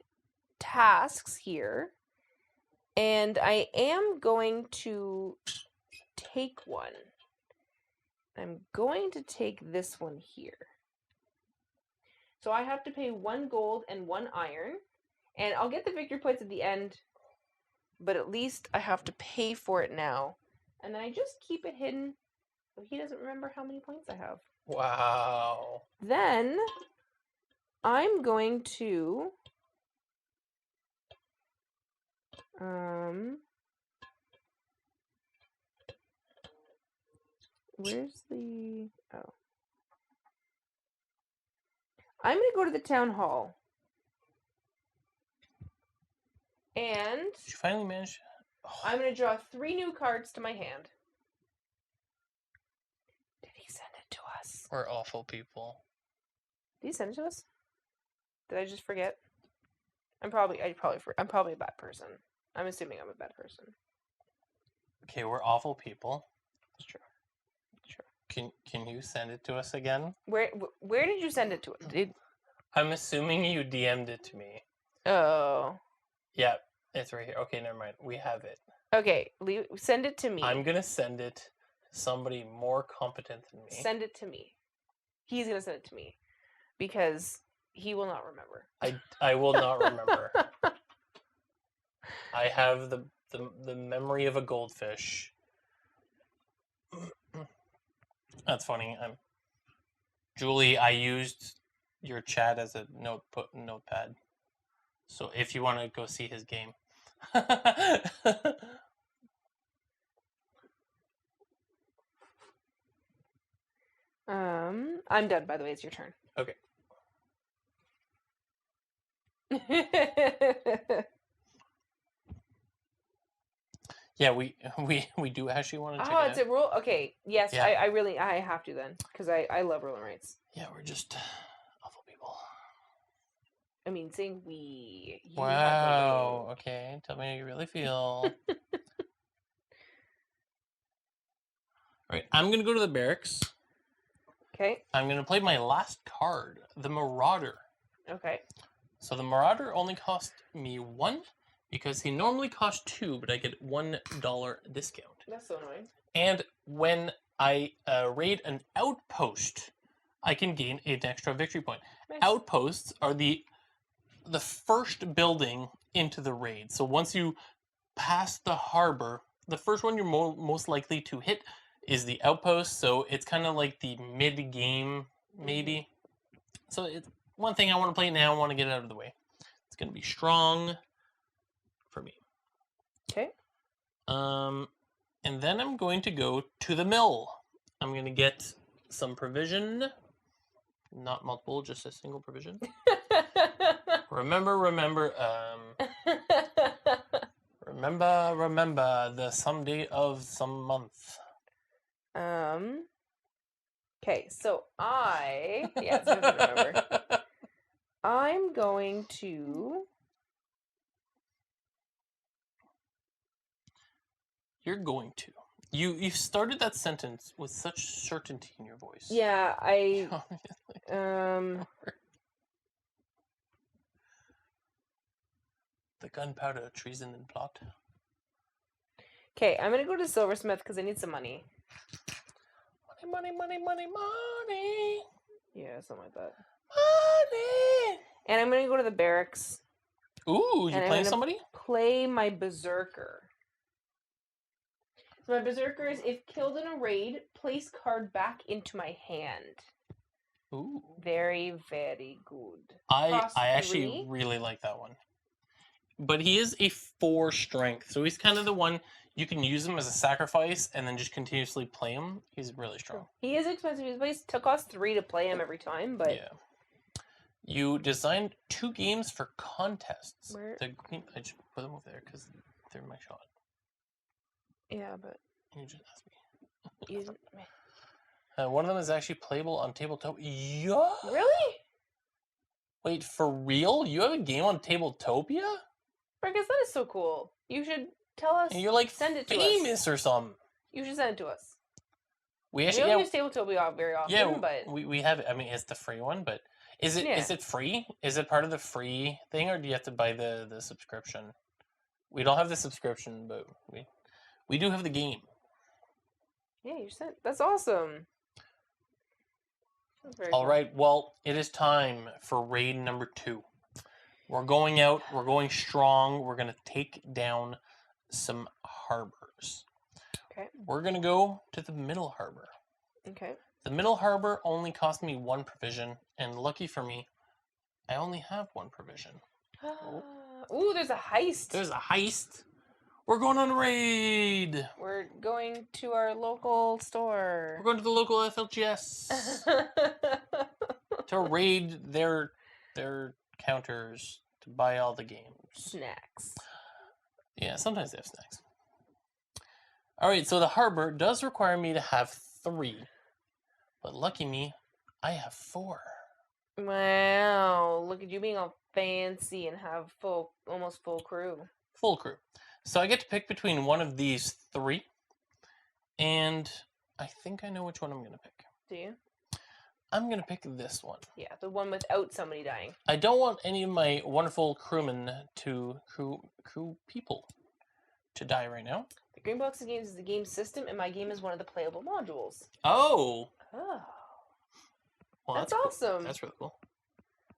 tasks here. And I am going to take one. I'm going to take this one here. So I have to pay 1 gold and 1 iron. And I'll get the victory points at the end, but at least I have to pay for it now. And then I just keep it hidden so he doesn't remember how many points I have. Wow. Then I'm going to Where's the... Oh. I'm going to go to the town hall. And Did you finally manage? Oh, I'm going to draw 3 new cards to my hand. Did he send it to us? we're awful people. Did he send it to us? Did I just forget? I'm probably a bad person. I'm assuming I'm a bad person. Okay, we're awful people. It's true. It's true. Can you send it to us again? Where did you send it to? I'm assuming you DM'd it to me. Oh. Yeah, it's right here. Okay, never mind. We have it. Okay, send it to me. I'm gonna send it to somebody more competent than me. Send it to me. He's gonna send it to me because he will not remember. I will not remember. I have the memory of a goldfish. That's funny. Julie, I used your chat as a notepad. So if you want to go see his game. I'm done, by the way. It's your turn. Okay. Yeah, we do actually want to check Oh, it it's out. a rule. Okay, yes, Yeah. I have to then because I love roll and rights. Yeah, we're just awful people. I mean, saying we. You Wow. Okay, tell me how you really feel. Alright, I'm gonna go to the barracks. Okay. I'm gonna play my last card, the Marauder. Okay. So the Marauder only cost me 1 because he normally costs 2, but I get $1 discount. That's so annoying. And when I raid an outpost, I can gain an extra victory point. Nice. Outposts are the first building into the raid. So once you pass the harbor, the first one you're most likely to hit is the outpost. So it's kind of like the mid-game, maybe. So it's one thing I want to play now. I want to get it out of the way. It's going to be strong for me. Okay. And then I'm going to go to the mill. I'm going to get some provision. Not multiple, just a single provision. Remember, the someday of some month. Okay, so it's good to remember. I'm going to. You're going to. You started that sentence with such certainty in your voice. Yeah, The gunpowder treason and plot. Okay, I'm gonna go to Silversmith because I need some money. Money. Yeah, something like that. Money. And I'm gonna go to the barracks. Ooh, you playing somebody? Play my berserker. So my berserker is, if killed in a raid, place card back into my hand. Ooh. Very, very good. I actually really like that one. But he is a 4 strength, so he's kind of the one you can use him as a sacrifice and then just continuously play him. He's really strong. He is expensive. It took us 3 to play him every time, but yeah. You designed 2 games for contests. Where? I just put them over there because they're my shot. Yeah, but You just asked me. you... One of them is actually playable on Tabletop. Yeah. Really? Wait, for real? You have a game on Tabletopia? Marcus, that is so cool. You should tell us. And you're like send it to famous us. or something. You should send it to us. We actually don't use Tabletopia very often, but we have it. I mean, it's the free one, but is it free? Is it part of the free thing, or do you have to buy the subscription? We don't have the subscription, but we do have the game. Yeah, you sent. That's awesome. That's All right, well, it is time for raid number 2. We're going out. We're going strong. We're going to take down some harbors. Okay. We're going to go to the middle harbor. Okay. The middle harbor only cost me 1 provision, and lucky for me, I only have 1 provision. Ooh, there's a heist. There's a heist. We're going on a raid. We're going to our local store. We're going to the local FLGS to raid their counters to buy all the games. Snacks. Yeah, sometimes they have snacks. All right, so the harbor does require me to have 3, but lucky me, I have 4. Wow, look at you being all fancy and have almost full crew. Full crew. So I get to pick between one of these 3, and I think I know which one I'm going to pick. Do you? I'm going to pick this one. Yeah, the one without somebody dying. I don't want any of my wonderful crewmen crew people to die right now. The Green Box of Games is the game system, and my game is one of the playable modules. Oh! Oh. Well, That's cool. awesome. That's really cool.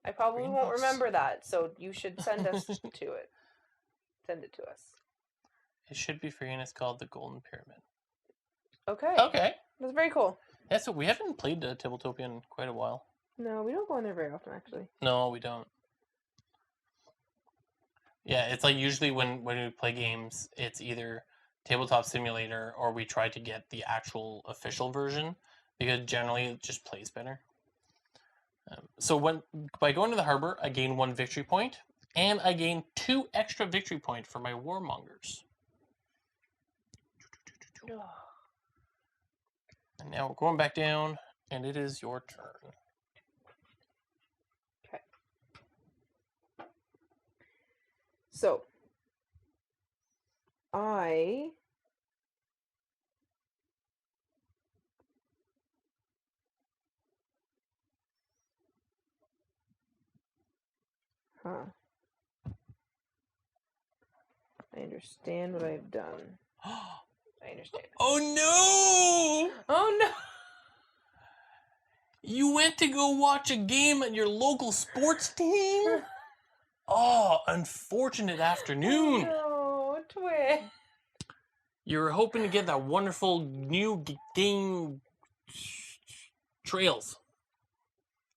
I probably Green won't Box. remember that, so you should send us to it. Send it to us. It should be free, and it's called the Golden Pyramid. Okay. Okay. That's very cool. Yeah, so we haven't played Tabletopia in quite a while. No, we don't go in there very often, actually. No, we don't. Yeah, it's like usually when we play games, it's either Tabletop Simulator or we try to get the actual official version because generally it just plays better. So by going to the harbor, I gain 1 victory point, and I gain 2 extra victory points for my warmongers. And now we're going back down, and it is your turn. Okay. So, I understand what I've done. I understand. Oh no! Oh no! You went to go watch a game at your local sports team? Oh, unfortunate afternoon. Oh, no, twin. You were hoping to get that wonderful new game Trails.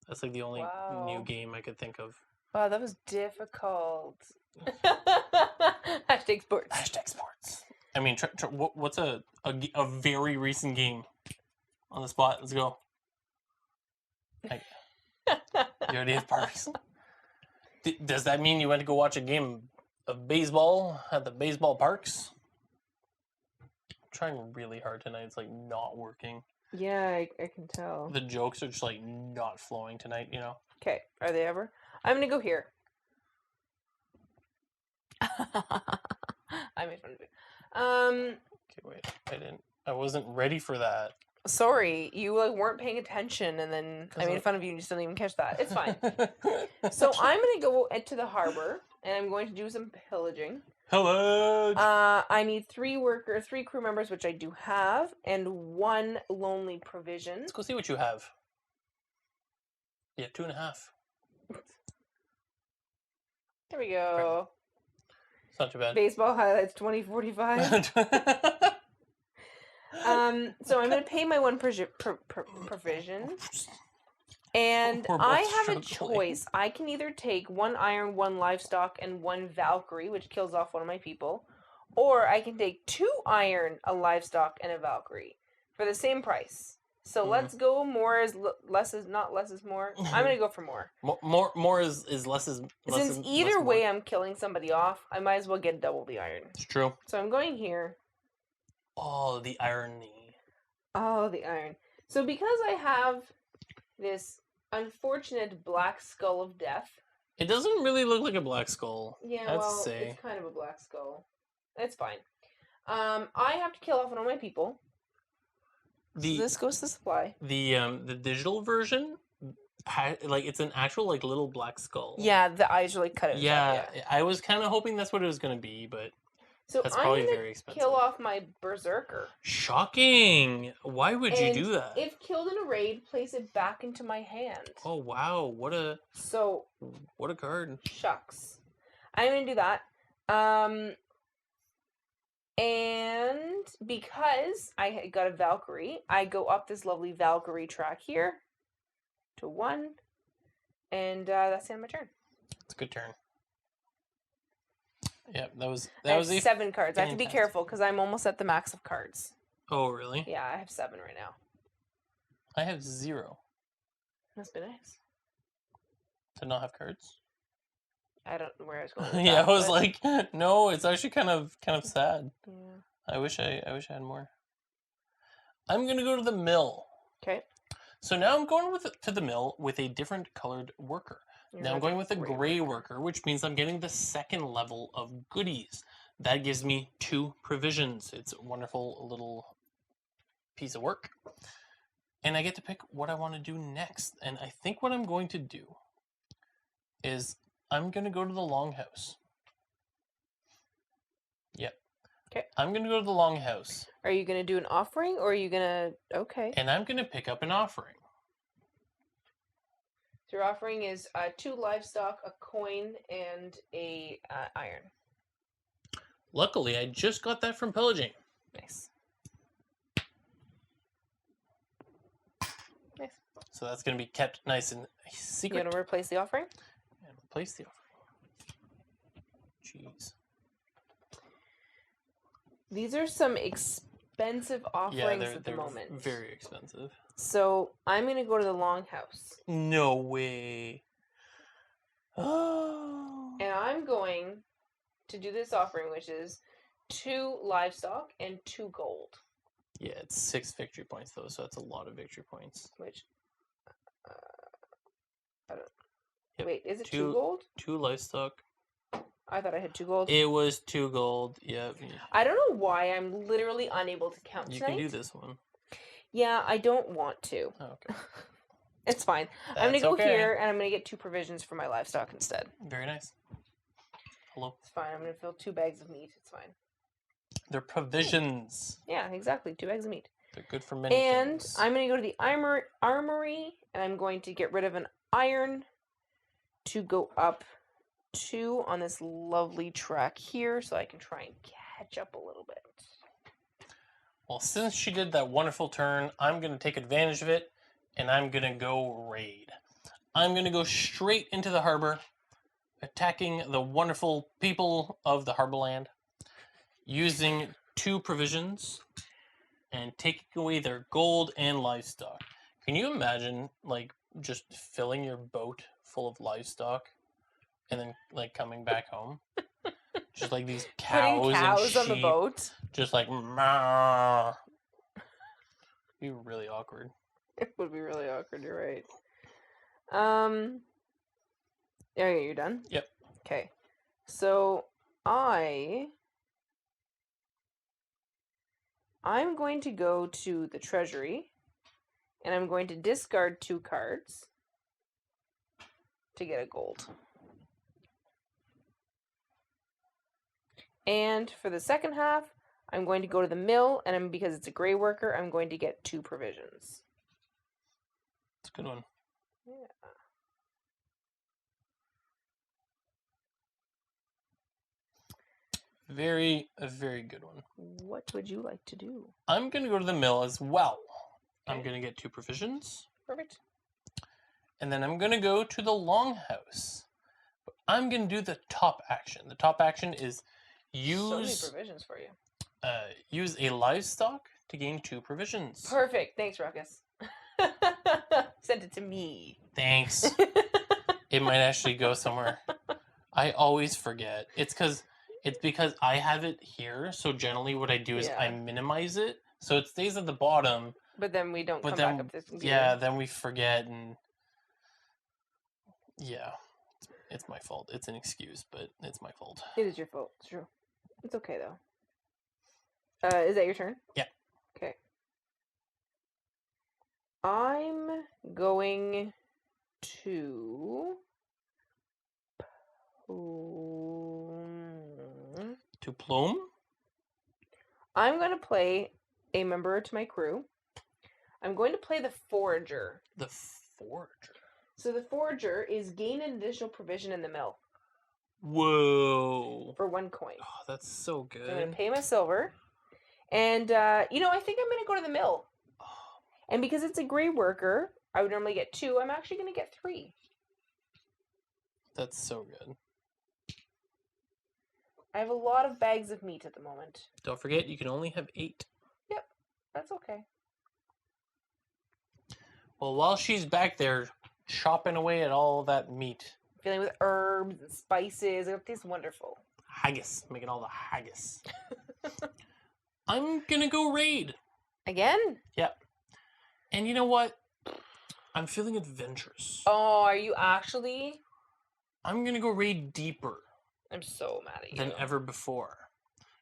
That's like the only new game I could think of. Wow, that was difficult. Hashtag sports. Hashtag sports. I mean, what's a very recent game on the spot? Let's go. You already have parties. Does that mean you went to go watch a game of baseball at the baseball parks? I'm trying really hard tonight. It's like not working. Yeah, I can tell. The jokes are just like not flowing tonight, you know? Okay, are they ever? I'm gonna go here. I made fun of it. Okay, wait. I wasn't ready for that. Sorry, you like weren't paying attention, and then I made fun of you, and you still didn't even catch that. It's fine. So I'm gonna go to the harbor, and I'm going to do some pillaging. Pillage. I need 3 crew members, which I do have, and 1 lonely provision. Let's go see what you have. Yeah, 2.5. There we go. It's not too bad. Baseball highlights 2045. So I'm going to pay my 1 provision. And I have a choice. I can either take 1 iron, 1 livestock, and 1 Valkyrie, which kills off one of my people. Or I can take 2 iron, a livestock, and a Valkyrie for the same price. So let's go more is less is not less is more. I'm going to go for more. More is less is less. Since either way I'm killing somebody off, I might as well get double the iron. It's true. So I'm going here. Oh, the irony. Oh, the iron. So because I have this unfortunate black skull of death. It doesn't really look like a black skull. Yeah, it's kind of a black skull. It's fine. I have to kill off one of my people. So this goes to supply. The digital version, it's an actual like little black skull. Yeah, the eyes are like cut out. Yeah, I was kind of hoping that's what it was going to be, but so that's probably very expensive. Kill off my berserker. Shocking! Why would you do that? If killed in a raid, place it back into my hand. Oh wow! What a card! Shucks. I'm gonna do that. And because I got a Valkyrie, I go up this lovely Valkyrie track here to 1, and that's the end of my turn. It's a good turn. Yeah, that was I have a 7 cards. I have to be fantastic careful because I'm almost at the max of cards. Oh, really? Yeah, I have 7 right now. I have 0. Must be nice. To not have cards? I don't know where I was going with Yeah, that, I was but- like, no, it's actually kind of sad. Yeah. I wish I had more. I'm gonna go to the mill. Okay. So now I'm going to the mill with a different colored worker. Now I'm going with a gray worker, which means I'm getting the 2nd level of goodies. That gives me 2 provisions. It's a wonderful little piece of work. And I get to pick what I want to do next. And I think what I'm going to do is I'm going to go to the longhouse. Yep. Okay. I'm going to go to the longhouse. Are you going to do an offering or are you going to... Okay. And I'm going to pick up an offering. So your offering is 2 livestock, a coin, and a iron. Luckily, I just got that from pillaging. Nice. Nice. So that's going to be kept nice and secret. You want to replace the offering? And replace the offering. Jeez. These are some expensive offerings at the they're moment. very expensive. So I'm going to go to the longhouse. No way. Oh. And I'm going to do this offering, which is 2 livestock and 2 gold. Yeah, it's 6 victory points though, so that's a lot of victory points. Which, I don't. Yep. Wait, is it 2 gold? 2 livestock. I thought I had 2 gold. It was 2 gold. Yep. I don't know why I'm literally unable to count You tonight. can do this one. Yeah, I don't want to. Oh, okay. It's fine. I'm going to go here and I'm going to get 2 provisions for my livestock instead. Very nice. Hello. It's fine. I'm going to fill 2 bags of meat. It's fine. They're provisions. Yeah, exactly. 2 bags of meat. They're good for many And things. I'm going to go to the armory and I'm going to get rid of an iron to go up 2 on this lovely track here so I can try and catch up a little bit. Well, since she did that wonderful turn, I'm going to take advantage of it, and I'm going to go raid. I'm going to go straight into the harbor, attacking the wonderful people of the Harborland, using 2 provisions, and taking away their gold and livestock. Can you imagine, like, just filling your boat full of livestock, and then, like, coming back home? Just like these cows, Putting cows and sheep, on the boat. just like, Mah. Be really awkward. It would be really awkward, you're right. Okay, you're done? Yep. Okay. So I'm going to go to the treasury and I'm going to discard 2 cards to get a gold. And for the second half, I'm going to go to the mill, and because it's a gray worker, I'm going to get 2 provisions. It's a good one. Yeah. A very good one. What would you like to do? I'm going to go to the mill as well. Okay. I'm going to get 2 provisions. Perfect. And then I'm going to go to the longhouse. But I'm going to do the top action. The top action is So many use provisions for you. use a livestock to gain 2 provisions. Perfect. Thanks, Ruckus. Send it to me. Thanks. It might actually go somewhere. I always forget. It's because I have it here. So generally what I do is I minimize it. So it stays at the bottom. But then we don't come back up this computer. Yeah, then we forget and... Yeah. It's my fault. It's an excuse, but it's my fault. It is your fault. It's true. It's okay, though. Is that your turn? Yeah. Okay. I'm going to... To plume? I'm going to play a member to my crew. I'm going to play the Forager. The Forager? So the Forager is gain an additional provision in the mill. Whoa. For 1 coin. Oh, that's so good. So I'm going to pay my silver. And, I think I'm going to go to the mill. And because it's a gray worker, I would normally get 2. I'm actually going to get 3. That's so good. I have a lot of bags of meat at the moment. Don't forget, you can only have 8. Yep, that's okay. Well, while she's back there chopping away at all that meat, Filling with herbs and spices. It tastes wonderful. haggis, making all the haggis. I'm gonna go raid. Again? Yep. And you know what? I'm feeling adventurous. Oh, are you actually? I'm gonna go raid deeper I'm so mad at you. than ever before.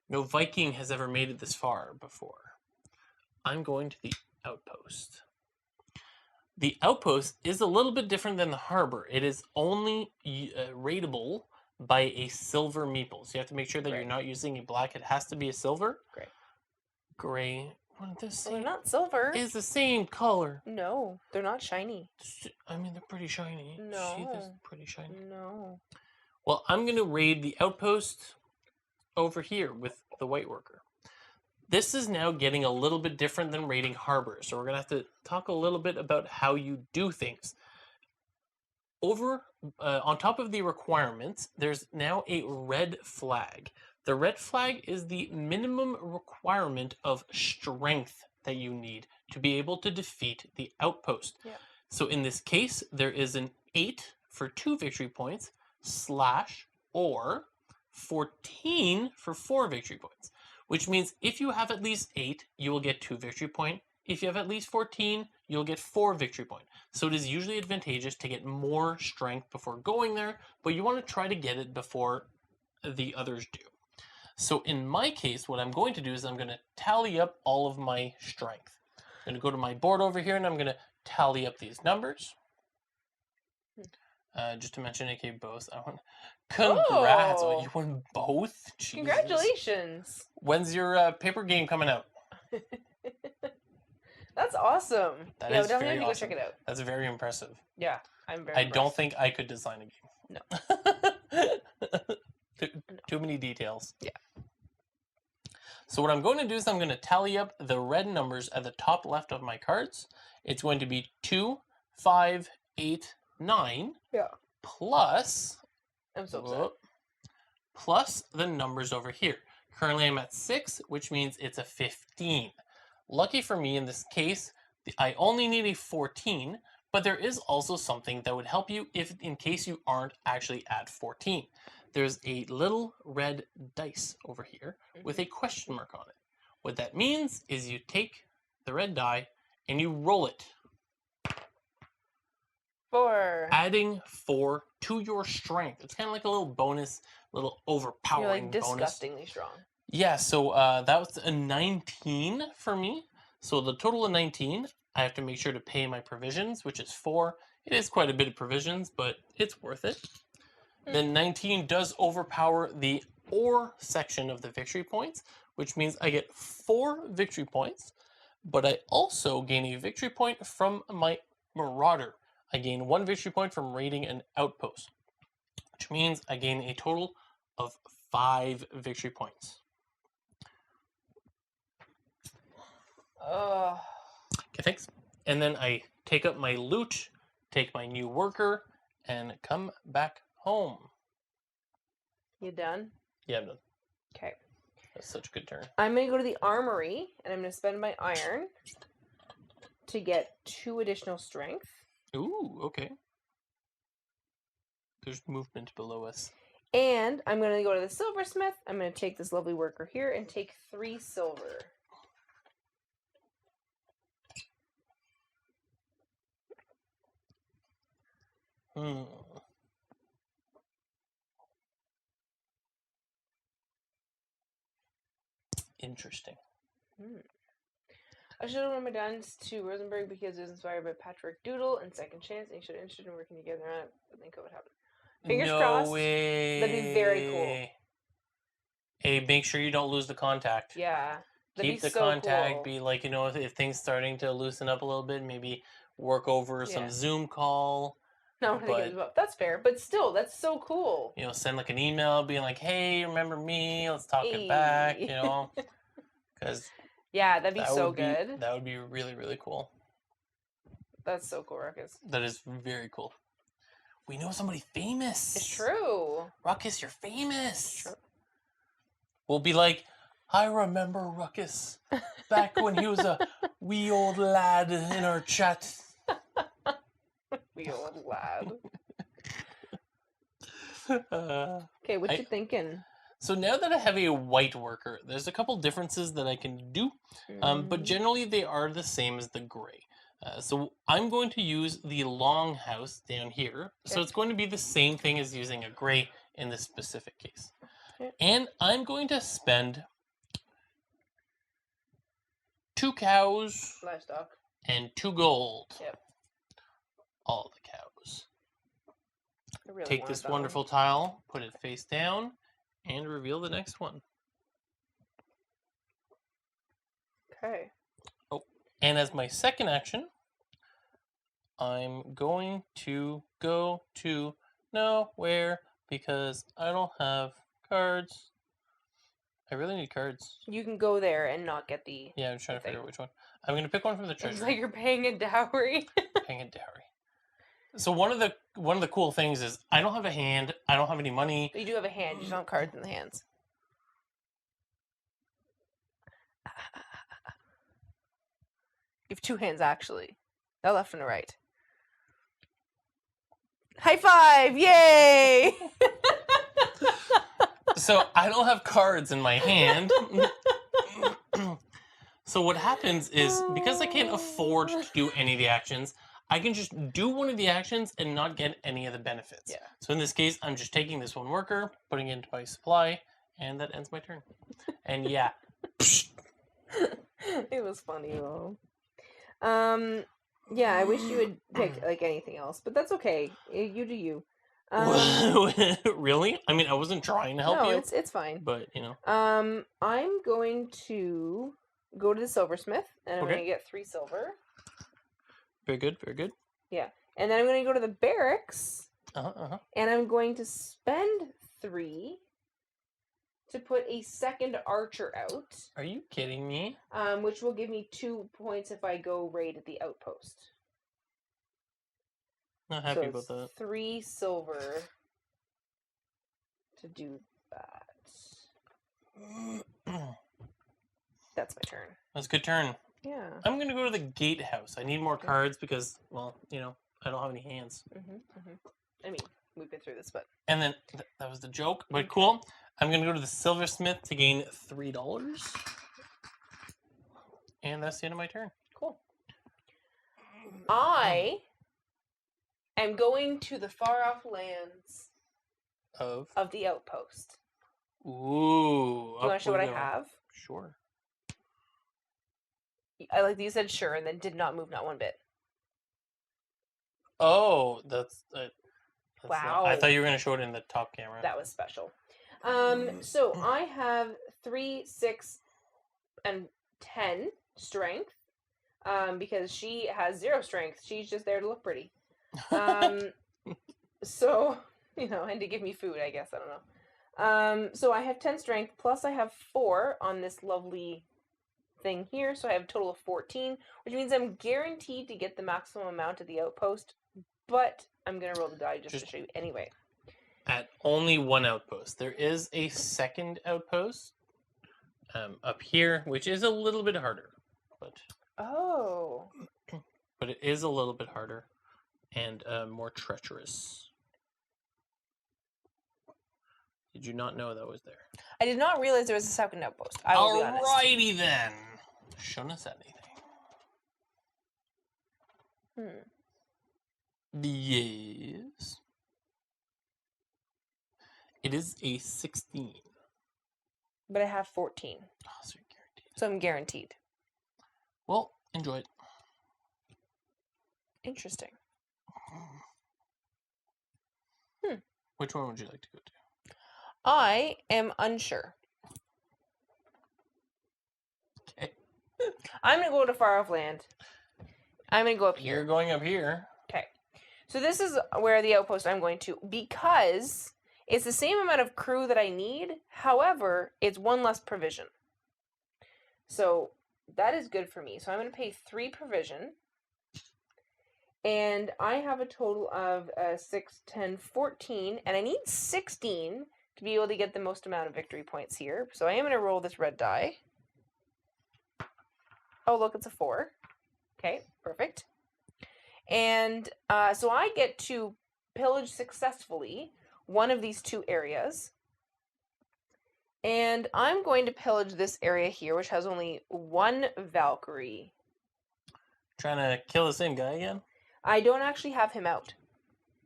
No Viking has ever made it this far before. I'm going to the Outpost. The Outpost is a little bit different than the harbor. It is only raidable by a silver meeple. So you have to make sure that Gray. you're not using a black. It has to be a silver. Gray. Gray. Well, Well, they're not silver. It's the same color. No, they're not shiny. I mean, they're pretty shiny. No. See, this pretty shiny. No. Well, I'm going to raid the Outpost over here with the White Worker. This is now getting a little bit different than raiding harbor, so we're going to have to talk a little bit about how you do things. Over, on top of the requirements, there's now a red flag. The red flag is the minimum requirement of strength that you need to be able to defeat the Outpost. Yeah. So in this case, there is an 8 for 2 victory points, / or 14 for 4 victory points. Which means if you have at least 8, you will get 2 victory points. If you have at least 14, you'll get 4 victory points. So it is usually advantageous to get more strength before going there, but you want to try to get it before the others do. So in my case, what I'm going to do is I'm going to tally up all of my strength. I'm going to go to my board over here and I'm going to tally up these numbers. Just to mention, AK both. Congrats! Oh, you won both. Jesus. Congratulations! When's your paper game coming out? That's awesome. That yeah, is definitely very have to go awesome. check it out. That's very impressive. Yeah, I'm very. I don't think I could design a game. No. Too many details. Yeah. So what I'm going to do is I'm going to tally up the red numbers at the top left of my cards. It's going to be 2, 5, 8, 9. Yeah. Plus. I'm so upset. Plus the numbers over here. Currently I'm at 6, which means it's a 15. Lucky for me in this case, I only need a 14, but there is also something that would help you if in case you aren't actually at 14. There's a little red dice over here with a question mark on it. What that means is you take the red die and you roll it. 4. Adding 4 to your strength. It's kind of like a little bonus, little overpowering You're like disgustingly bonus. strong. Yeah, so that was a 19 for me. So the total of 19, I have to make sure to pay my provisions, which is 4. It is quite a bit of provisions, but it's worth it. Then 19 does overpower the or section of the victory points, which means I get 4 victory points, but I also gain a victory point from my Marauder. I gain 1 victory point from raiding an outpost, which means I gain a total of 5 victory points. Oh. Okay, thanks. And then I take up my loot, take my new worker, and come back home. You done? Yeah, I'm done. Okay. That's such a good turn. I'm going to go to the armory, and I'm going to spend my iron to get 2 additional strength. Ooh, okay. There's movement below us. And I'm going to go to the silversmith. I'm going to take this lovely worker here and take 3 silver. Interesting. I should have run my dance to Rosenberg because it was inspired by Patrick Doodle and Second Chance, and you should have interested in working together on it, but then COVID happened. Fingers crossed. No way. That'd be very cool. Hey, make sure you don't lose the contact. Yeah. Keep the contact. Be like, if things starting to loosen up a little bit, maybe work over some Zoom call. No, that's fair, but still, that's so cool. Send like an email being like, hey, remember me? Let's talk it back, because yeah, that'd be so good. That would be really, really cool. That's so cool, Ruckus. That is very cool. We know somebody famous. It's true. Ruckus, you're famous. It's true. will be like, I remember Ruckus back when he was a wee old lad in our chat. Wee old lad. Uh, Okay, what you thinking? So now that I have a white worker, there's a couple differences that I can do, but generally they are the same as the gray. So I'm going to use the longhouse down here. So Okay. it's going to be the same thing as using a gray in this specific case. Okay. And I'm going to spend 2 cows Livestock. and 2 gold. Yep. All the cows. I really Take wanted this that wonderful tile, put it face down, and reveal the next one. Okay. Oh, and as my second action, I'm going to go to nowhere because I don't have cards. I really need cards. You can go there and not get the. Yeah, I'm trying to thing. figure out which one. I'm going to pick one from the It's treasury. like you're paying a dowry. Paying a dowry. So one of the cool things is I don't have a hand. I don't have any money. You do have a hand. You just don't have cards in the hands. You have 2 hands actually. A left and a right. High five! Yay! So I don't have cards in my hand. So what happens is, because I can't afford to do any of the actions, I can just do one of the actions and not get any of the benefits. Yeah. So in this case, I'm just taking this one worker, putting it into my supply, and that ends my turn. And yeah. It was funny though. Yeah, I wish you would pick like anything else, but that's okay. You do you. Really? I mean, I wasn't trying to help no, you. it's fine. But, you know. I'm going to go to the silversmith, and I'm Okay. going to get 3 silver. Very good, very good. Yeah, and then I'm going to go to the barracks, and I'm going to spend 3 to put a second archer out. Are you kidding me? Which will give me 2 points if I go raid at the outpost. Not happy about that. 3 silver to do that. That's my turn. That's a good turn. Yeah. I'm going to go to the gatehouse. I need more cards because, well, you know, I don't have any hands. I mean, we've been through this, but... And then, that was the joke, but cool. I'm going to go to the silversmith to gain $3. And that's the end of my turn. Cool. I am going to the far-off lands of the outpost. Ooh. Do you want to show what I have? Sure. I like that you said sure and then did not move not one bit. Oh, that's wow. I thought you were going to show it in the top camera. That was special. So I have 3, 6, and 10 strength. Because she has 0 strength. She's just there to look pretty. So, you know, and to give me food, I guess. I don't know. So I have 10 strength, plus I have 4 on this lovely thing here. So I have a total of 14, which means I'm guaranteed to get the maximum amount of the outpost. But I'm going to roll the die just to show you anyway. At only 1 outpost. There is a second outpost up here, which is a little bit harder. But But it is a little bit harder and more treacherous. Did you not know that was there? I did not realize there was a second outpost. I will be honest. Alrighty then. Shouldn't have said anything. Yes. It is a 16. But I have 14. Oh, so you're guaranteed. So I'm guaranteed. Well, enjoy it. Interesting. Which one would you like to go to? I am unsure. Okay. I'm going to go to far off land. I'm going to go up here. You're going up here. Okay. So this is where the outpost I'm going to, because it's the same amount of crew that I need. However, it's 1 less provision. So that is good for me. So I'm going to pay 3 provision. And I have a total of 6, 10, 14. And I need 16 to be able to get the most amount of victory points here. So I am going to roll this red die. Oh, look, it's a 4. Okay, perfect. And so I get to pillage successfully one of these 2 areas. And I'm going to pillage this area here, which has only 1 Valkyrie. Trying to kill the same guy again? I don't actually have him out.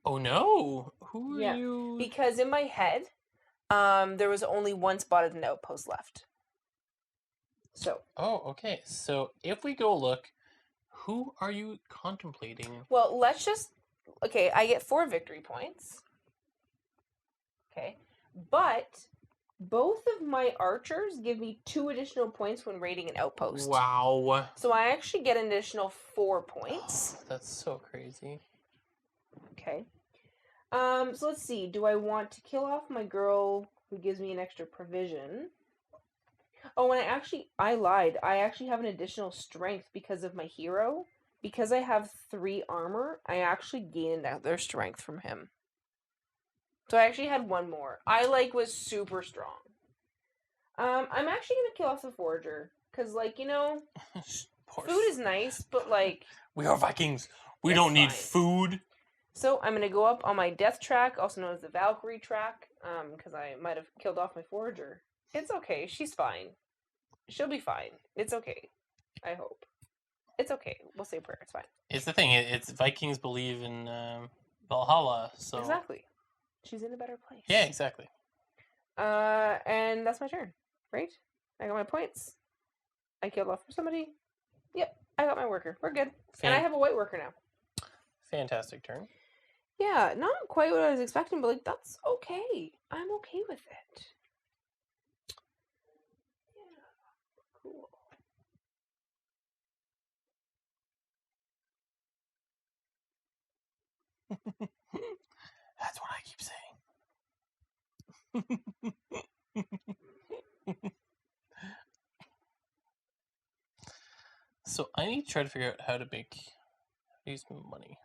Oh no! Who are Yeah, you? because in my head, there was only 1 spotted an outpost left. So. Oh, okay. So if we go look, who are you contemplating? Well, let's just. Okay, I get 4 victory points. Okay, but both of my archers give me 2 additional points when raiding an outpost. Wow. So I actually get an additional 4 points. That's so crazy. Okay. So let's see. Do I want to kill off my girl who gives me an extra provision? Oh, and I lied. I actually have an additional strength because of my hero. Because I have 3 armor, I actually gain another strength from him. So I actually had 1 more. I was super strong. I'm actually gonna kill off the forager. Cause food is nice, but we are Vikings. We it's don't need fine. food. So I'm gonna go up on my death track, also known as the Valkyrie track, because I might have killed off my forager. It's okay. She's fine. She'll be fine. It's okay. I hope. It's okay. We'll say a prayer. It's fine. It's the thing. It's Vikings believe in Valhalla, so Exactly. She's in a better place. yeah, exactly. And that's my turn, right? I got my points. I killed off somebody. Yep, I got my worker. We're good. And I have a white worker now. Fantastic turn. Yeah, not quite what I was expecting, but that's okay. I'm okay with it. Yeah, cool. That's what I keep saying. So I need to try to figure out how to use money.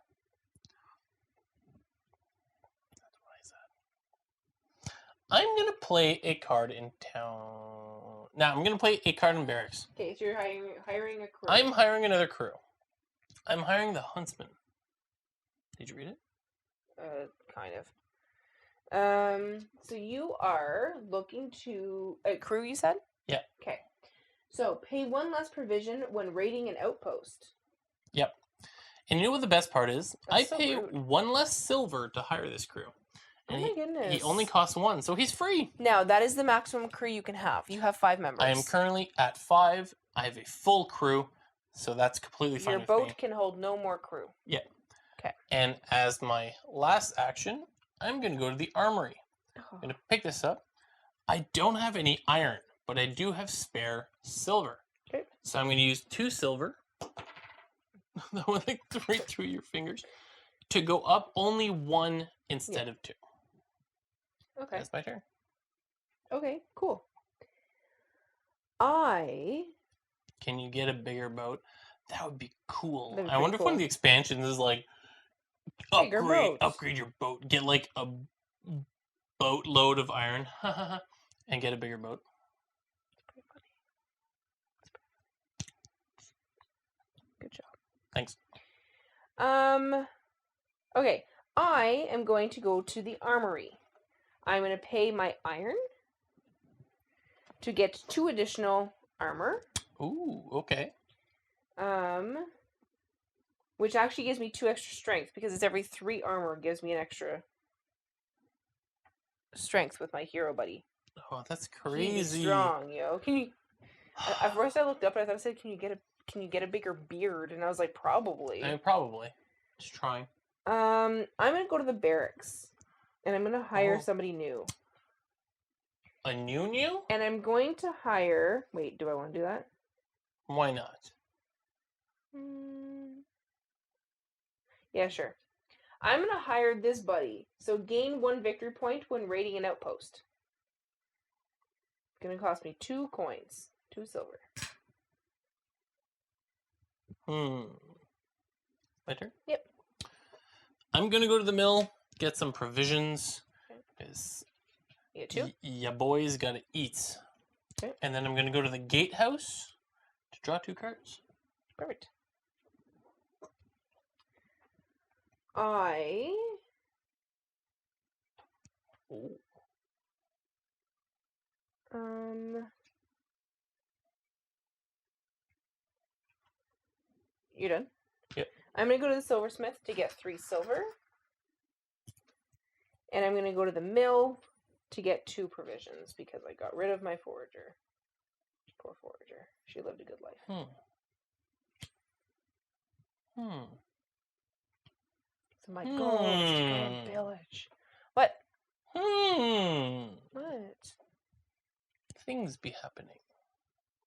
Why is that? I'm gonna play a card in town. Now I'm gonna play a card in barracks. Okay, so you're hiring a crew. I'm hiring another crew. I'm hiring the huntsman. Did you read it? Kind of. So you are looking to a crew, you said? Yeah. Okay. So pay 1 less provision when raiding an outpost. Yep. And you know what the best part is? That's I so pay rude. 1 less silver to hire this crew. Oh And my goodness. he only costs 1, so he's free. Now, that is the maximum crew you can have. You have 5 members. I am currently at 5. I have a full crew, so that's completely fine with me. Your boat can hold no more crew. Yeah. Okay. And as my last action, I'm going to go to the armory. Oh. I'm going to pick this up. I don't have any iron, but I do have spare silver. Okay. So I'm going to use 2 silver. That went right through your fingers. To go up only 1 instead of 2. Okay. That's my turn. Okay, cool. Can you get a bigger boat? That would be cool. That'd be I wonder cool. if one of the expansions is upgrade your boat. Get a boatload of iron and get a bigger boat. That's pretty funny. Good job. Thanks. Okay. I am going to go to the armory. I'm going to pay my iron to get 2 additional armor. Ooh, okay. Which actually gives me 2 extra strength because it's every 3 armor gives me an extra strength with my hero buddy. Oh, that's crazy. He's strong, yo. Can you? At first, I looked up and I thought it said, "Can you get a bigger beard?" And I was like, "Probably." Probably. Just trying. I'm gonna go to the barracks, and I'm gonna hire somebody new. A new? And I'm going to hire. Wait, do I want to do that? Why not? Yeah, sure. I'm gonna hire this buddy. So gain 1 victory point when raiding an outpost. It's gonna cost me 2 coins, 2 silver. My turn? Yep. I'm gonna go to the mill, get some provisions. You get 2. Ya boys gotta eat. Okay. And then I'm gonna go to the gatehouse to draw 2 cards. Perfect. I... Ooh. You're done? Yep. I'm going to go to the silversmith to get 3 silver. And I'm going to go to the mill to get 2 provisions because I got rid of my forager. Poor forager. She lived a good life. So my goal is to go and village. What? What? Things be happening.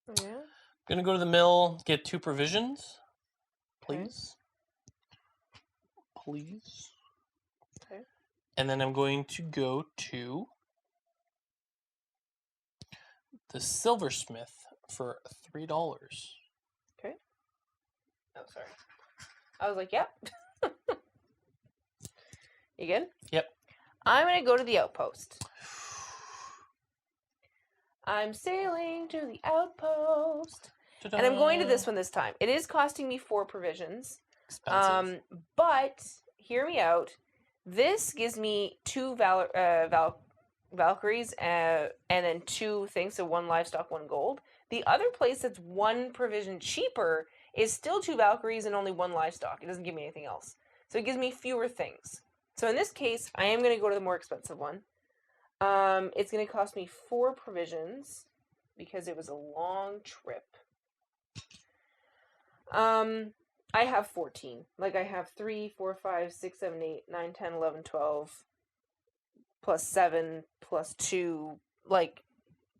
Oh, yeah? Gonna go to the mill, get 2 provisions. Please. Okay. Please. Okay. And then I'm going to go to the silversmith for $3. Okay. Oh, sorry. I was like, yep. You good? Yep. I'm going to go to the outpost. I'm sailing to the outpost. Ta-da. And I'm going to this one this time. It is costing me 4 provisions. Expensive. But, hear me out. This gives me 2 Valkyries and then 2 things, so 1 livestock, 1 gold. The other place that's 1 provision cheaper is still 2 Valkyries and only 1 livestock. It doesn't give me anything else. So it gives me fewer things. So in this case, I am going to go to the more expensive one. It's going to cost me 4 provisions because it was a long trip. I have 14. Like, I have 3, 4, 5, 6, 7, 8, 9, 10, 11, 12, plus 7, plus 2. Like,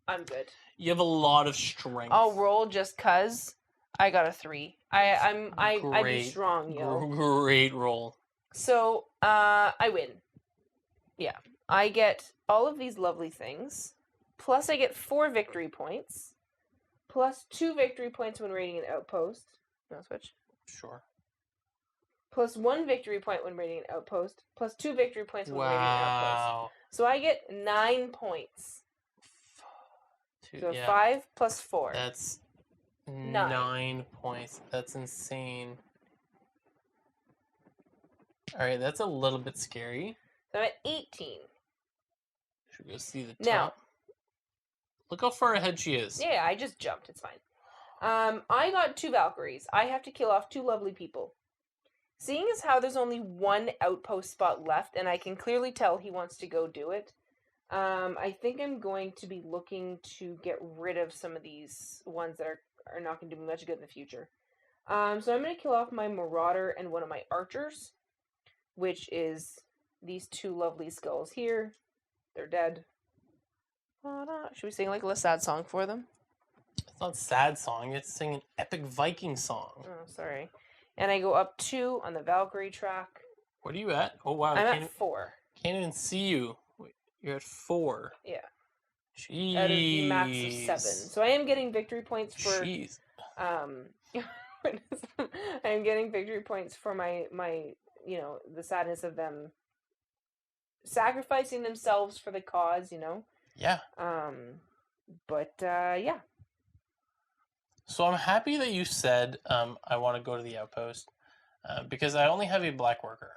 I'm good. You have a lot of strength. I'll roll just 'cause I got a 3. I be strong, yo. Great roll. So, I win. Yeah. I get all of these lovely things. Plus, I get 4 victory points. Plus 2 victory points when raiding an outpost. No switch. Sure. Plus 1 victory point when raiding an outpost. Plus 2 victory points when raiding an outpost. So I get 9 points. So 5 plus 4. That's 9 points. That's insane. Alright, that's a little bit scary. So I'm at 18. Should we go see the top? Now, look how far ahead she is. Yeah, I just jumped. It's fine. I got 2 Valkyries. I have to kill off 2 lovely people. Seeing as how there's only 1 outpost spot left, and I can clearly tell he wants to go do it, I think I'm going to be looking to get rid of some of these ones that are not going to do me much good in the future. So I'm going to kill off my Marauder and one of my Archers, which is these 2 lovely skulls here. They're dead. Should we sing like a sad song for them? It's not a sad song. It's singing an epic Viking song. Oh, sorry. And I go up 2 on the Valkyrie track. What are you at? Oh, wow. I'm at 4. Can't even see you. Wait, you're at 4. Yeah. Jeez. Out of the max of 7. So I am getting victory points for... Jeez. I am getting victory points for my the sadness of them sacrificing themselves for the cause, Yeah. Yeah. So I'm happy that you said I want to go to the outpost because I only have a black worker.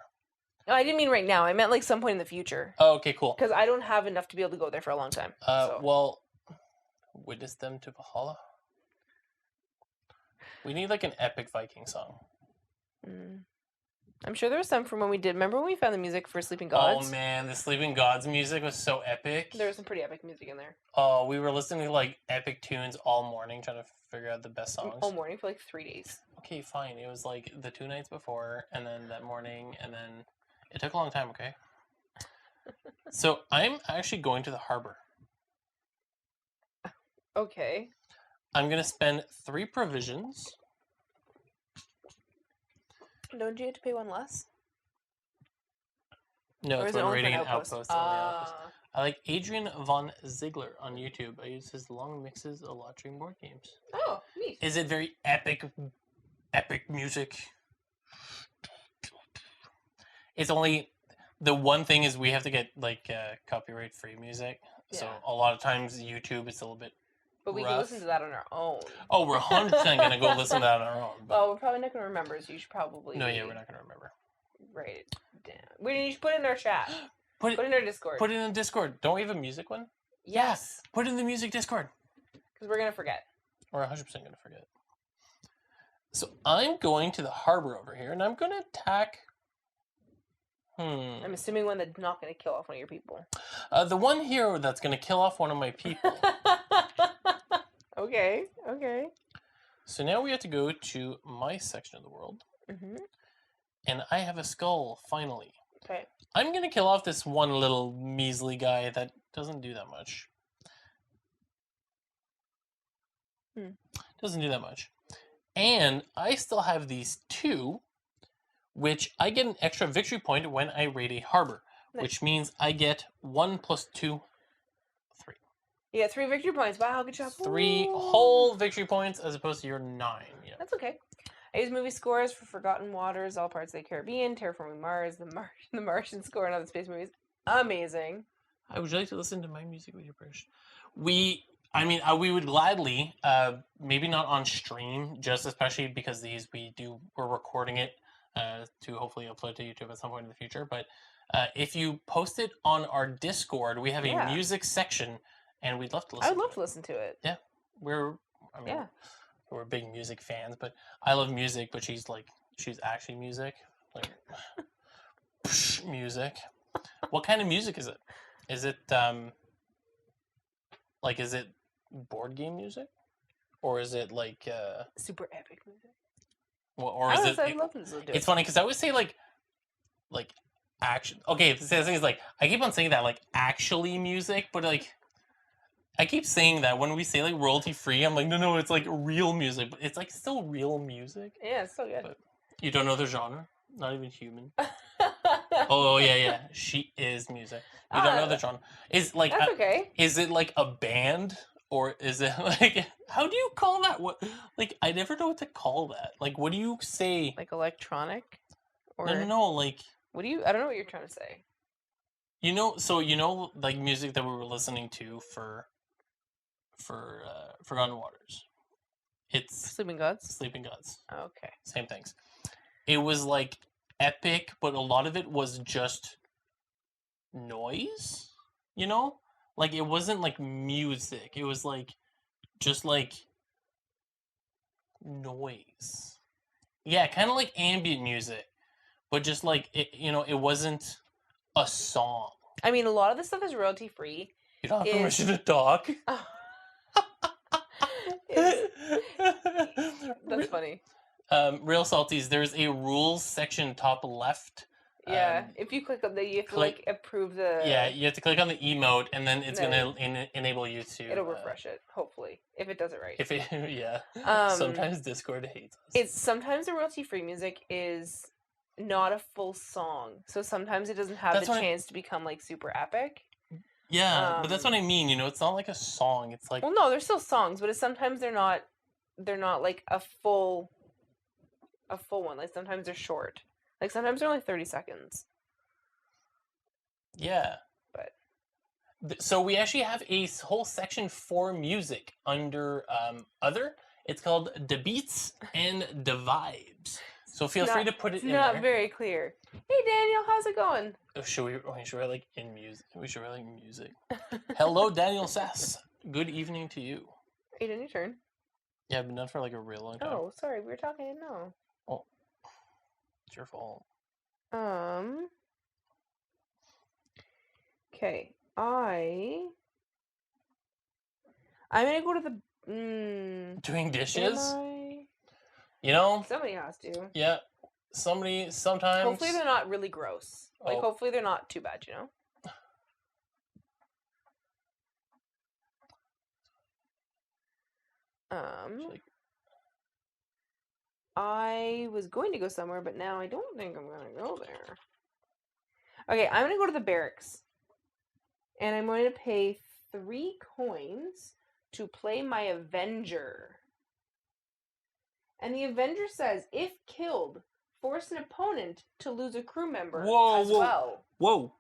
No, I didn't mean right now. I meant like some point in the future. Oh, okay, cool. Because I don't have enough to be able to go there for a long time. Well, witness them to Valhalla. We need like an epic Viking song. I'm sure there was some from when we did. Remember when we found the music for Sleeping Gods? Oh man, the Sleeping Gods music was so epic. There was some pretty epic music in there. Oh, we were listening to like epic tunes all morning trying to figure out the best songs. All morning for like 3 days. Okay, fine. It was like the 2 nights before, and then that morning, and then it took a long time, okay? So I'm actually going to the harbor. Okay. I'm going to spend 3 provisions. Don't you have to pay 1 less? No, it's when raiding an outpost. I like Adrian von Ziegler on YouTube. I use his long mixes a lot during board games. Oh, neat. Is it very epic music? It's only... The one thing is we have to get like copyright free music. So Yeah. a lot of times YouTube is a little bit But we can rough. listen to that on our own. Oh, we're 100% going to go listen to that on our own. But Well, we're probably not going to remember, so you should probably... no, yeah, we're not going to remember. Write it down. You should put it in our chat. Put it in our Discord. Put it in Discord. Don't we have a music one? Yes. Put it in the music Discord. Because we're going to forget. We're 100% going to forget. So I'm going to the harbor over here, and I'm going to attack... I'm assuming one that's not going to kill off one of your people. The one here that's going to kill off one of my people. Okay. So now we have to go to my section of the world. Mm-hmm. And I have a skull, finally. Okay. I'm going to kill off this one little measly guy that doesn't do that much. Doesn't do that much. And I still have these two, which I get an extra victory point when I raid a harbor. Nice. Which means I get 1 plus 2, 3. You get 3 victory points. Wow, good job. 3 whole victory points as opposed to your 9. Yeah. That's okay. I use movie scores for Forgotten Waters, All Parts of the Caribbean, Terraforming Mars, the Martian score, and other space movies. Amazing. Would you like to listen to my music with your British? We would gladly, maybe not on stream, just especially because we're recording it to hopefully upload to YouTube at some point in the future. But if you post it on our Discord, we have a music section, and we'd love to listen. I would love to listen to it. Yeah, we're big music fans, but I love music. But she's actually music, like music. What kind of music is it? Is it is it board game music, or is it like super epic music? Well, or is it? I'd love to do it. It's funny because I always say like action. Okay, the thing is like I keep on saying that like actually music, but like I keep saying that when we say like royalty free, I'm like no, it's like real music, but it's like still real music. Yeah, it's so good. But you don't know the genre, not even human. Oh yeah, she is music. You don't know the genre. Is like that's okay. Is it like a band? Or is it like, how do you call that? What, like, I never know what to call that. Like, what do you say? Like electronic? Or No, like. What do you, I don't know what you're trying to say. Like music that we were listening to for Forgotten Waters. It's Sleeping Gods? Sleeping Gods. Okay. Same things. It was like epic, but a lot of it was just noise, Like, it wasn't, like, music. It was, like, just, like, noise. Yeah, kind of like ambient music. But just, like, it wasn't a song. I mean, a lot of this stuff is royalty-free. You don't have permission to talk? That's funny. Real Salties, there's a rules section top left. Yeah, if you click on you have to like approve the. Yeah, you have to click on the emote, and then it's gonna enable you to. It'll refresh it, hopefully, if it does it right. If it, yeah. Sometimes Discord hates us. It's sometimes the royalty-free music is not a full song, so sometimes it doesn't have the chance to become like super epic. Yeah, but that's what I mean. It's not like a song. It's like. Well, no, they're still songs, but sometimes they're not. They're not like a full one. Like sometimes they're short. Like, sometimes they're only 30 seconds. Yeah. But. So, we actually have a whole section for music under Other. It's called The Beats and The Vibes. So, feel free to put it in there. It's not very clear. Hey, Daniel, how's it going? Should we like, in music? We should really like music. Hello, Daniel Sass. Good evening to you. Are you done your turn? Yeah, I've been done for, like, a real long time. Oh, sorry. We were talking. I didn't know. Oh. It's your fault. Okay. I'm gonna go to the doing dishes? Somebody has to. Yeah. Somebody sometimes. Hopefully they're not really gross. Like hopefully they're not too bad, I was going to go somewhere, but now I don't think I'm going to go there. Okay, I'm going to go to the barracks. And I'm going to pay 3 coins to play my Avenger. And the Avenger says, if killed, force an opponent to lose a crew member well. Whoa.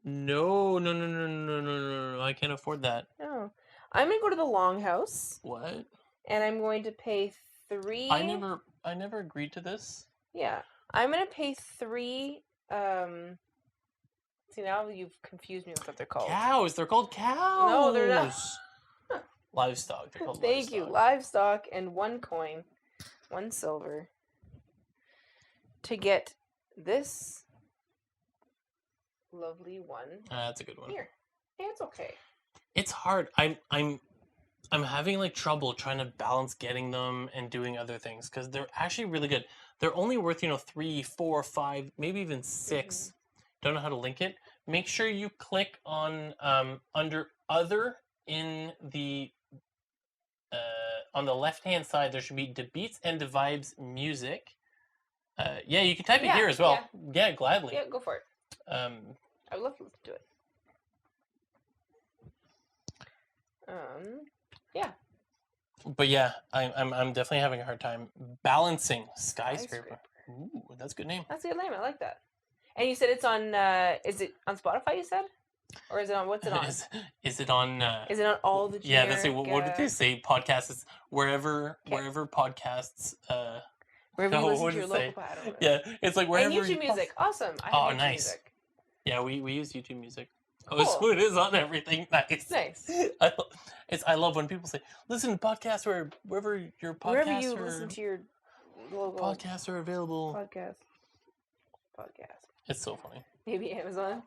No, no, no, no, no, no, no, no. I can't afford that. No. I'm going to go to the Longhouse, What? and I'm going to pay 3... I never agreed to this. Yeah. I'm going to pay 3... See, now you've confused me with what they're called. Cows. They're called cows. No, they're not. Livestock. They're called Thank you. Livestock and 1 coin. 1 silver. To get this lovely one. That's a good one. Here. It's okay. It's hard. I'm having like trouble trying to balance getting them and doing other things because they're actually really good. They're only worth 3, 4, 5, maybe even 6. Don't know how to link it. Make sure you click on under other in the on the left hand side. There should be the Beats and the Vibes music. Yeah, you can type it here as well. Yeah, gladly. Yeah, go for it. I would love to listen to it. Yeah. But yeah, I'm definitely having a hard time balancing Skyscraper. Ooh, that's a good name. That's a good name. I like that. And you said it's on. Is it on Spotify? You said, or is it on? What's it on? Is it on? Is it on all the? Yeah, that's it. What did they say? Podcasts. It's wherever podcasts. Wherever you listen to your local pod. Yeah, it's like wherever. And YouTube Music. Awesome. I have YouTube nice. Music. Yeah, we use YouTube Music. Oh, so it is on everything. Nice. Nice. I love when people say, listen to podcasts wherever your podcasts wherever you listen to your local podcasts are available. Podcast. It's so funny. Maybe Amazon.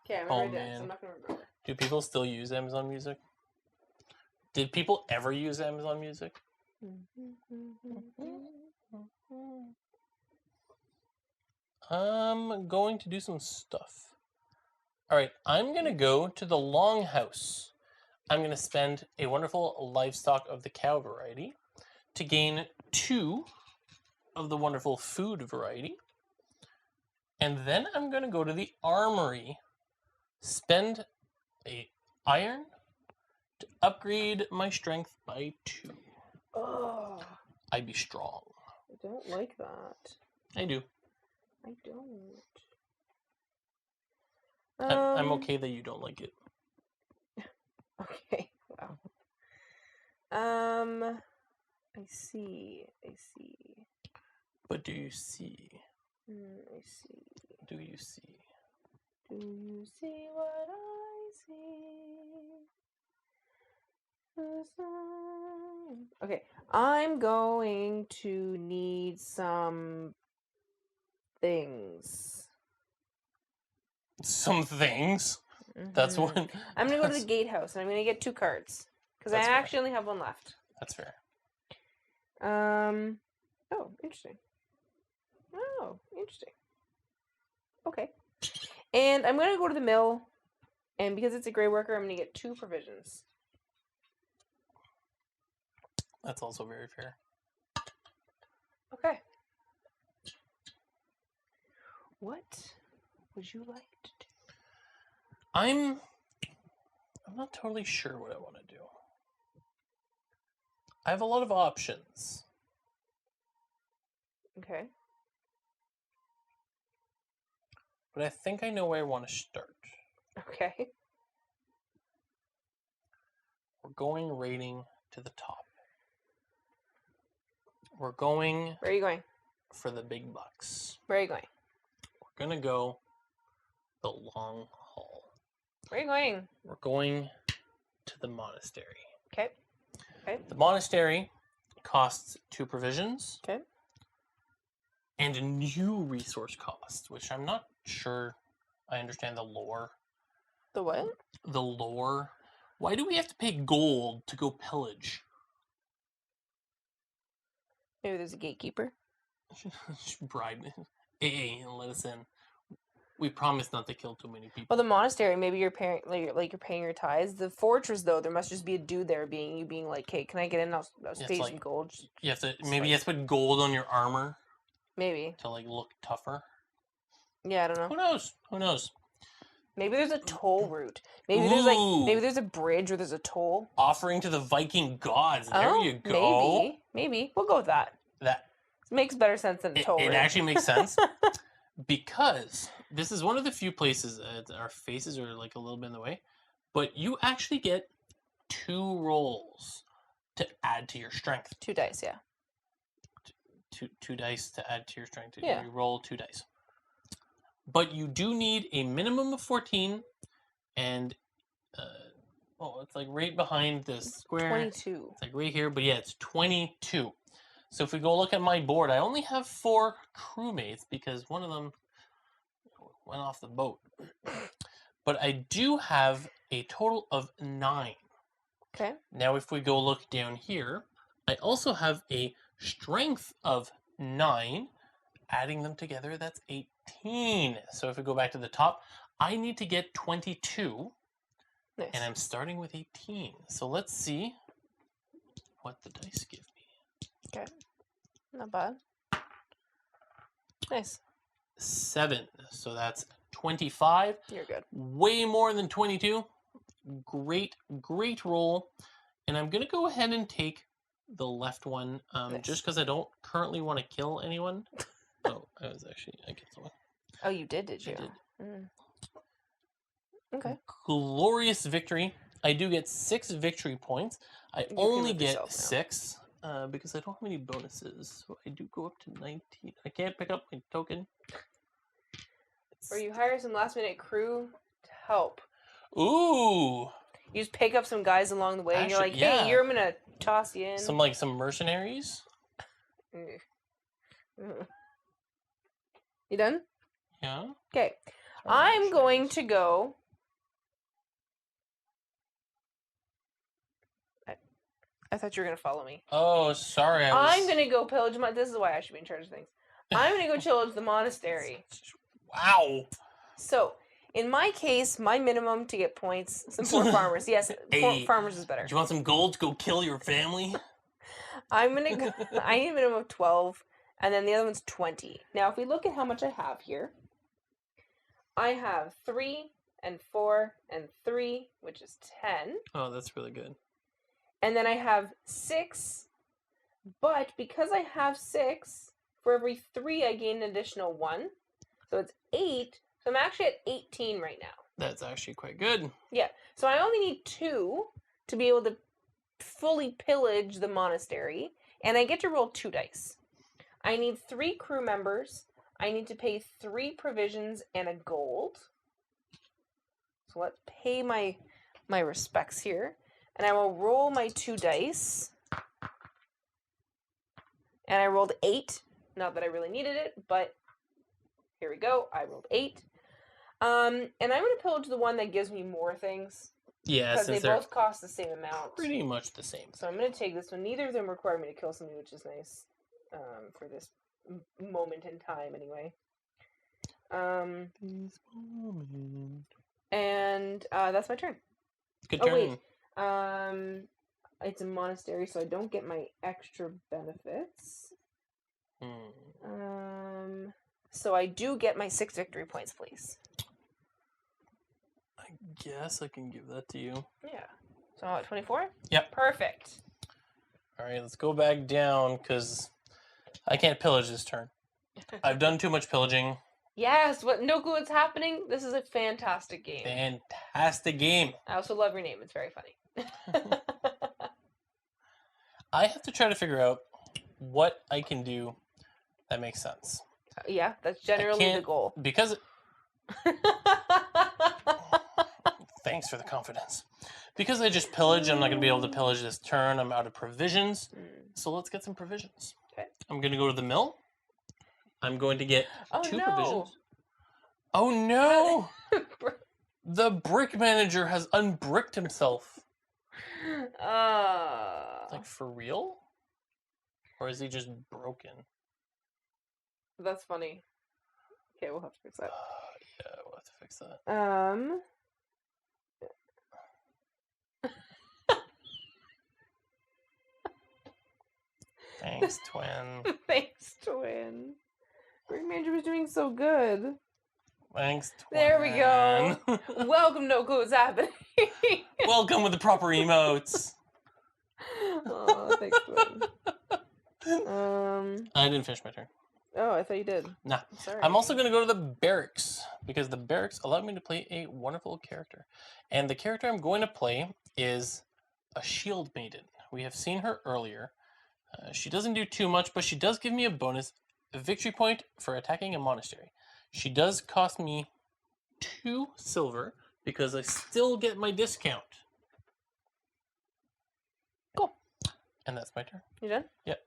Okay, I'm gonna write down, so I'm not gonna remember. Do people still use Amazon Music? Did people ever use Amazon Music? I'm going to do some stuff. All right, I'm going to go to the Longhouse. I'm going to spend a wonderful livestock of the cow variety to gain 2 of the wonderful food variety. And then I'm going to go to the Armory, spend a iron to upgrade my strength by 2. Oh. I be strong. I don't like that. I do. I don't. I'm okay that you don't like it. Okay. Wow. I see. But do you see? I see. Do you see? Do you see what I see? Okay, I'm going to need some things. Some things? Mm-hmm. That's one. I'm going to go to the gatehouse and I'm going to get 2 cards. Because I actually only have 1 left. That's fair. Oh, interesting. Okay. And I'm going to go to the mill. And because it's a gray worker, I'm going to get 2 provisions. That's also very fair. Okay. What would you like to do? I'm not totally sure what I want to do. I have a lot of options. Okay. But I think I know where I want to start. Okay. We're going rating to the top. We're going... Where are you going? For the big bucks. Where are you going? We're going to go the long haul. Where are you going? We're going to the monastery. Okay. The monastery costs 2 provisions. Okay. And a new resource cost, which I'm not sure I understand the lore. The what? The lore. Why do we have to pay gold to go pillage? Maybe there's a gatekeeper. Bribe. Hey, let us in. We promise not to kill too many people. Well, the monastery, maybe you're paying, like you're paying your tithes. The fortress, though, there must just be a dude there being like, "Hey, can I get in? I'll pay some gold." You have to you have to put gold on your armor. Maybe to look tougher. Yeah, I don't know. Who knows? Maybe there's a toll route. Maybe there's a bridge where there's a toll. Offering to the Viking gods. There you go. Maybe we'll go with that. That makes better sense than a toll route. It actually makes sense because This is one of the few places our faces are like a little bit in the way, but you actually get 2 rolls to add to your strength. 2 dice, yeah. Two dice to add to your strength. Yeah. You roll 2 dice. But you do need a minimum of 14, and it's like right behind this square. 22. It's like right here, but yeah, it's 22. So if we go look at my board, I only have 4 crewmates because one of them went off the boat. But I do have a total of 9. Okay. Now if we go look down here, I also have a strength of 9. Adding them together, that's 18. So if we go back to the top, I need to get 22. Nice. And I'm starting with 18. So let's see what the dice give me. Okay. Not bad. Nice. 7. So that's 25. You're good. Way more than 22. Great roll. And I'm going to go ahead and take the left one Nice. just because I don't currently want to kill anyone. Oh, I killed someone. Oh, you did you? I did. Mm. Okay. Glorious victory. I do get 6 victory points. I only get 6 because I don't have any bonuses. So I do go up to 19. I can't pick up my token. Or you hire some last minute crew to help. Ooh. You just pick up some guys along the way and you're like, hey, yeah. I'm going to toss you in. Some mercenaries. You done? Yeah. Okay. I'm going to go. I thought you were going to follow me. Oh, sorry. I'm going to go pillage this is why I should be in charge of things. I'm going to go pillage the monastery. Wow. So, in my case, my minimum to get points, some 4 farmers. Yes, 4 farmers is better. Do you want some gold to go kill your family? I need a minimum of 12, and then the other one's 20. Now, if we look at how much I have here, I have 3 and 4 and 3, which is 10. Oh, that's really good. And then I have 6, but because I have 6, for every 3 I gain an additional 1. So it's 8. So I'm actually at 18 right now. That's actually quite good. Yeah. So I only need 2 to be able to fully pillage the monastery, and I get to roll 2 dice. I need 3 crew members. I need to pay 3 provisions and a gold. So let's pay my respects here. And I will roll my 2 dice. And I rolled 8. Not that I really needed it, but here we go. I rolled 8. And I'm going to pillage the one that gives me more things. Yeah, because they both cost the same amount. Pretty much the same. So I'm going to take this one. Neither of them require me to kill somebody, which is nice for this moment in time, anyway. This moment. And that's my turn. Good turn. Wait. It's a monastery, so I don't get my extra benefits. So I do get my 6 victory points, please. I guess I can give that to you. Yeah. So I'm at 24? Yep. Perfect. All right, let's go back down, because I can't pillage this turn. I've done too much pillaging. Yes, no clue what's happening. This is a fantastic game. Fantastic game. I also love your name. It's very funny. I have to try to figure out what I can do that makes sense. Yeah, that's generally the goal. Because... Thanks for the confidence. Because I just pillage, I'm not going to be able to pillage this turn. I'm out of provisions. So let's get some provisions. Okay. I'm going to go to the mill. I'm going to get 2 provisions. Oh no! The brick manager has unbricked himself. Like, for real? Or is he just broken? That's funny. Okay, we'll have to fix that. Yeah, we'll have to fix that. Thanks, twin. Thanks, twin. Brick manager was doing so good. Thanks, twin. There we go. Welcome, no clue what's happening. Welcome with the proper emotes. Oh, thanks, twin. I didn't finish my turn. Oh, I thought you did. Nah. Sorry. I'm also going to go to the barracks because the barracks allowed me to play a wonderful character. And the character I'm going to play is a shield maiden. We have seen her earlier. She doesn't do too much, but she does give me a bonus victory point for attacking a monastery. She does cost me 2 silver because I still get my discount. Cool. And that's my turn. You done? Yep.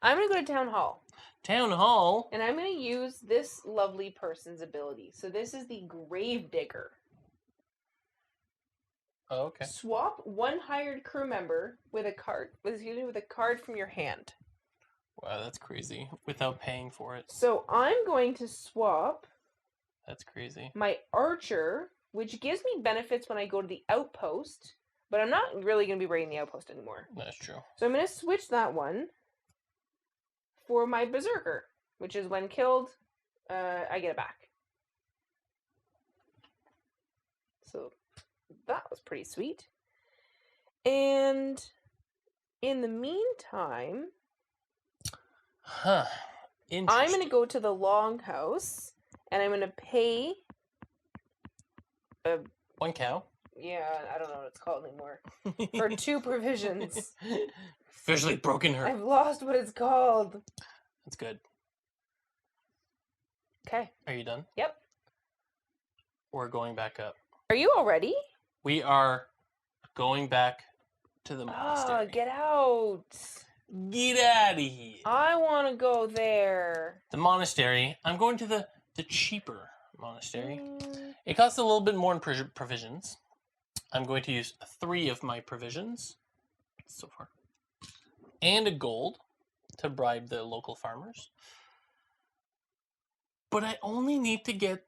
I'm going to go to Town Hall. Town Hall. And I'm going to use this lovely person's ability. So this is the Gravedigger. Oh, okay. Swap one hired crew member with a card from your hand. Wow, that's crazy. Without paying for it. So I'm going to swap. That's crazy. My archer, which gives me benefits when I go to the Outpost, but I'm not really going to be raiding the Outpost anymore. That's true. So I'm going to switch that one for my Berserker, which is when killed, I get it back. So that was pretty sweet. And in the meantime, Huh. I'm going to go to the Longhouse, and I'm going to pay... 1 cow. Yeah, I don't know what it's called anymore. For 2 provisions. Officially broken her. I've lost what it's called. That's good. Okay. Are you done? Yep. We're going back up. Are you all ready? We are going back to the monastery. Oh, get out. Get out of here. I want to go there. The monastery. I'm going to the cheaper monastery. It costs a little bit more in provisions. I'm going to use 3 of my provisions so far. And a gold to bribe the local farmers. But I only need to get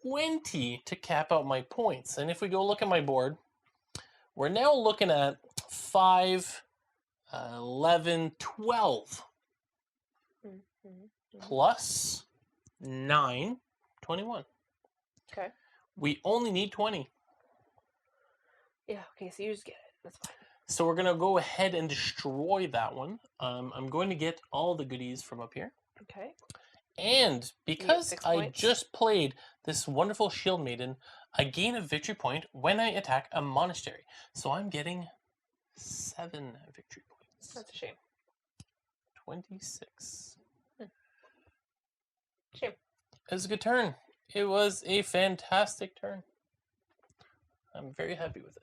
20 to cap out my points. And if we go look at my board, we're now looking at 5, 11, 12. Plus 9, 21. Okay. We only need 20. Yeah, okay, so you just get it. That's fine. So we're going to go ahead and destroy that one. I'm going to get all the goodies from up here. Okay. And because 6 I points. just played this wonderful shield maiden, I gain a victory point when I attack a monastery. So I'm getting 7 victory points. That's a shame. 26. Shame. It was a good turn. It was a fantastic turn. I'm very happy with it.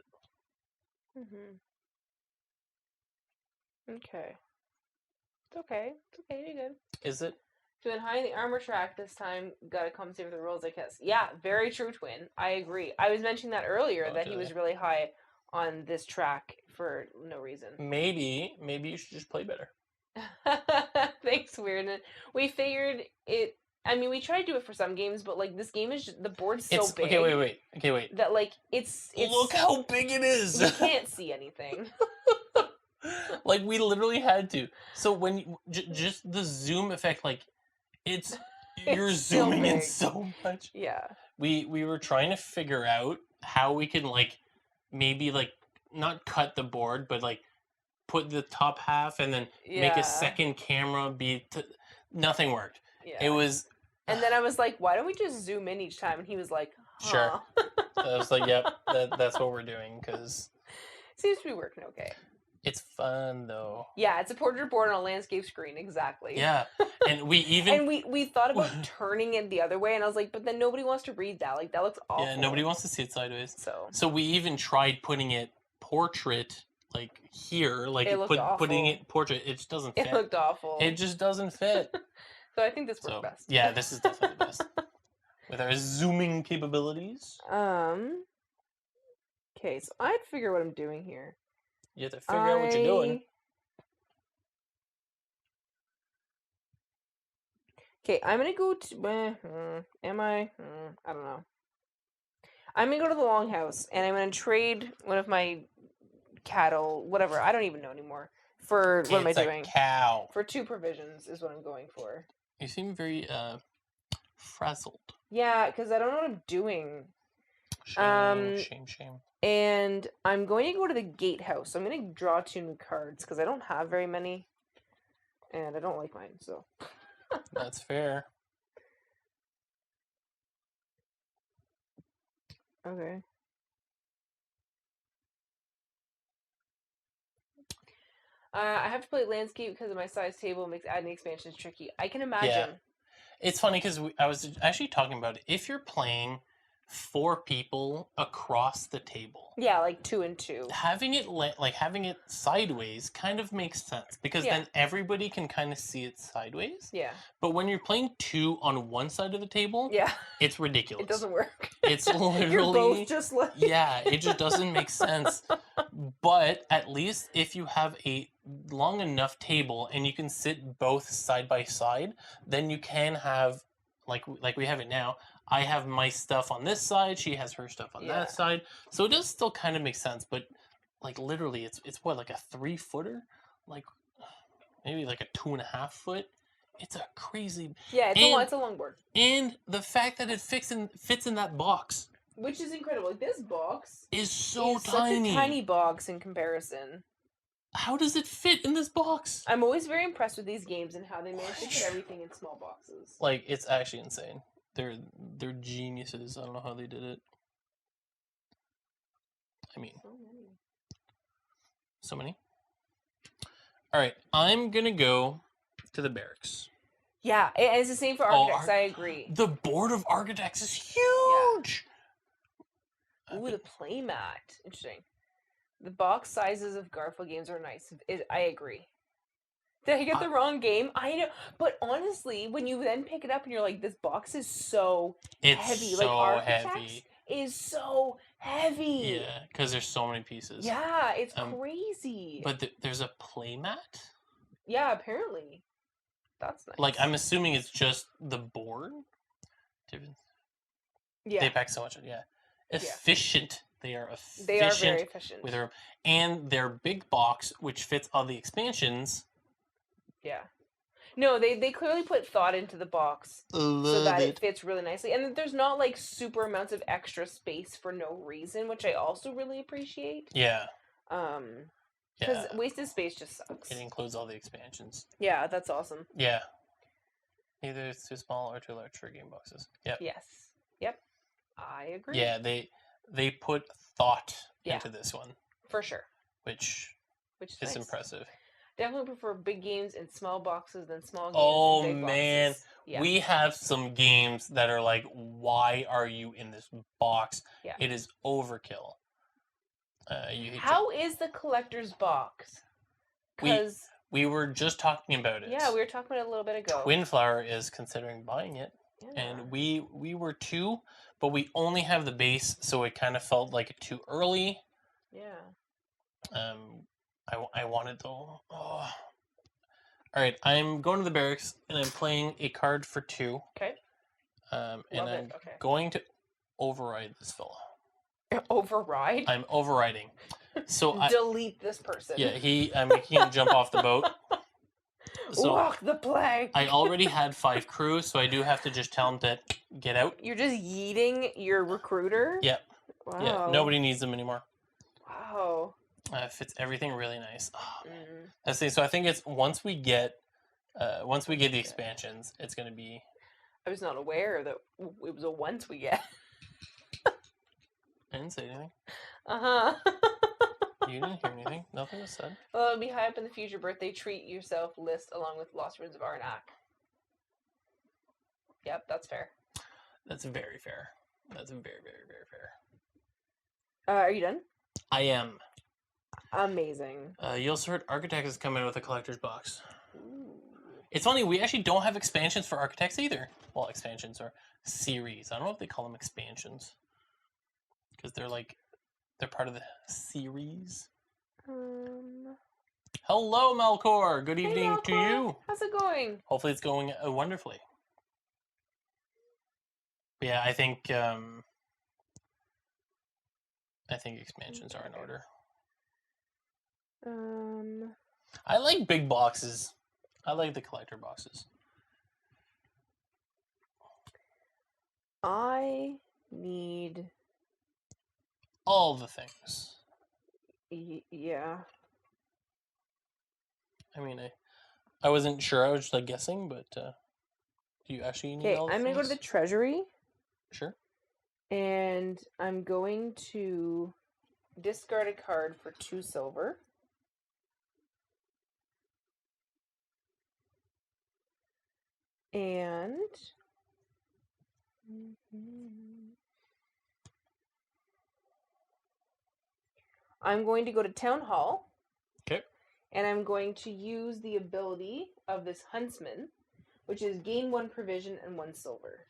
Okay. It's okay. It's okay. You're good. Is it? Twin, high in the armor track this time. Gotta compensate for the rolls, I guess. Yeah, very true, Twin. I agree. I was mentioning that earlier, that he was really high on this track for no reason. Maybe you should just play better. Thanks, Weird. We figured it. I mean, we tried to do it for some games, but like this game is just, the board's so big. Okay, wait. That like it's look how big it is. You can't see anything. Like we literally had to. So when you, just the zoom effect, like you're zooming in so much. Yeah. We were trying to figure out how we could like maybe like not cut the board, but like put the top half and then make a second camera be. Nothing worked. Yeah. It was. And then I was like, "Why don't we just zoom in each time?" And he was like, "Huh." Sure. I was like, "Yep, that's what we're doing." Because seems to be working okay. It's fun though. Yeah, it's a portrait board on a landscape screen, exactly. Yeah, and we even we thought about turning it the other way, and I was like, but then nobody wants to read that. Like that looks awful. Yeah, nobody wants to see it sideways. So we even tried putting it portrait like here, like putting it portrait. It just doesn't fit. It looked awful. It just doesn't fit. So I think this worked best. Yeah, this is definitely the best with our zooming capabilities. Okay, so I have to figure what I'm doing here. You have to figure out what you're doing. Okay, I'm gonna go to. Am I? I don't know. I'm gonna go to the Longhouse, and I'm gonna trade one of my cattle, whatever. I don't even know anymore. For what am I doing? Cow. For 2 provisions is what I'm going for. You seem very frazzled. Yeah, because I don't know what I'm doing. Shame. And I'm going to go to the gatehouse. So I'm going to draw 2 new cards because I don't have very many. And I don't like mine, so. That's fair. Okay. I have to play landscape because of my size table makes adding expansions tricky. I can imagine. It's funny because I was actually talking about it. If you're playing 4 people across the table, Yeah, like 2 and 2. having it having it sideways kind of makes sense because Yeah. then everybody can kind of see it sideways. Yeah. But when you're playing 2 on one side of the table, Yeah. it's ridiculous. It doesn't work. It's literally You're both just like yeah, it just doesn't make sense. But at least if you have a long enough table and you can sit both side by side, then you can have like we have it now. I have my stuff on this side, she has her stuff on Yeah. that side. So it does still kind of make sense, but like literally it's what, like a 3-footer? Like maybe like a 2.5 foot. It's a crazy Yeah, it's a long board. and the fact that it fits in that box Which is incredible. Like, this box is so is tiny. such a tiny box in comparison. How does it fit in this box? I'm always very impressed with these games and how they manage to put everything in small boxes. Like, it's actually insane. They're geniuses. I don't know how they did it. I mean, so many. All right, I'm gonna go to the barracks. Yeah, it's the same for architects. I agree. The board of architects is huge. Yeah. Ooh, the playmat. Interesting. The box sizes of Garfield games are nice. I agree. Did I get the wrong game? I know, but honestly, when you then pick it up and you're like, "This box is so heavy." So like Architects heavy. is so heavy. Yeah, because there's so many pieces. Yeah, it's crazy. But there's a playmat. Yeah, apparently. That's nice. Like, I'm assuming it's just the board. Yeah. They pack so much. Yeah. Efficient. They are efficient. They are very efficient. With and their big box, which fits all the expansions. Yeah. No, they clearly put thought into the box so that it fits really nicely. And there's not like super amounts of extra space for no reason, which I also really appreciate. Yeah. Because wasted space just sucks. It includes all the expansions. Yeah, that's awesome. Yeah. Either it's too small or too large for game boxes. Yep. Yes. Yep. I agree. Yeah, they put thought into this one. For sure. Which is nice. impressive. Definitely prefer big games in small boxes than small games in big man. boxes. Yeah. We have some games that are like, why are you in this box? Yeah. It is overkill. How is the collector's box? Because we were just talking about it. Yeah, we were talking about it a little bit ago. Twinflower is considering buying it. Yeah. And we were too, but we only have the base, so it kind of felt like too early. Yeah. I wanted though. Oh. All right, I'm going to the barracks and I'm playing a card for 2. Okay. And I'm going to override this fella. Override? I'm overriding. So delete this person. Yeah, I'm making him jump off the boat. So walk the plank. I already had 5 crew, so I do have to just tell him to get out. You're just yeeting your recruiter? Yeah. Wow. Yeah, nobody needs them anymore. Wow. Fits everything really nice. Oh, man. So I think it's once we get the expansions, it's gonna be. I was not aware that it was a once we get. I didn't say anything. You didn't hear anything. Nothing was said. Well, it'll be high up in the future birthday treat yourself list along with Lost Ruins of Arnak. Yep, that's fair. That's very fair. That's very, very, very fair. Are you done? I am. Amazing. You also heard Architects is coming with a collector's box. Ooh. It's funny, we actually don't have expansions for Architects either. Well, expansions or series. I don't know if they call them expansions. Because they're part of the series. Hello, Malcor. Good evening to you. How's it going? Hopefully it's going wonderfully. But yeah, I think expansions are in order. I like big boxes. I like the collector boxes. I need all the things. Yeah. I mean, I wasn't sure. I was just guessing, but do you actually need all the things? I'm going to go to the treasury. Sure. And I'm going to discard a card for 2 silver. And I'm going to go to Town Hall. Okay. And I'm going to use the ability of this Huntsman, which is gain 1 provision and 1 silver.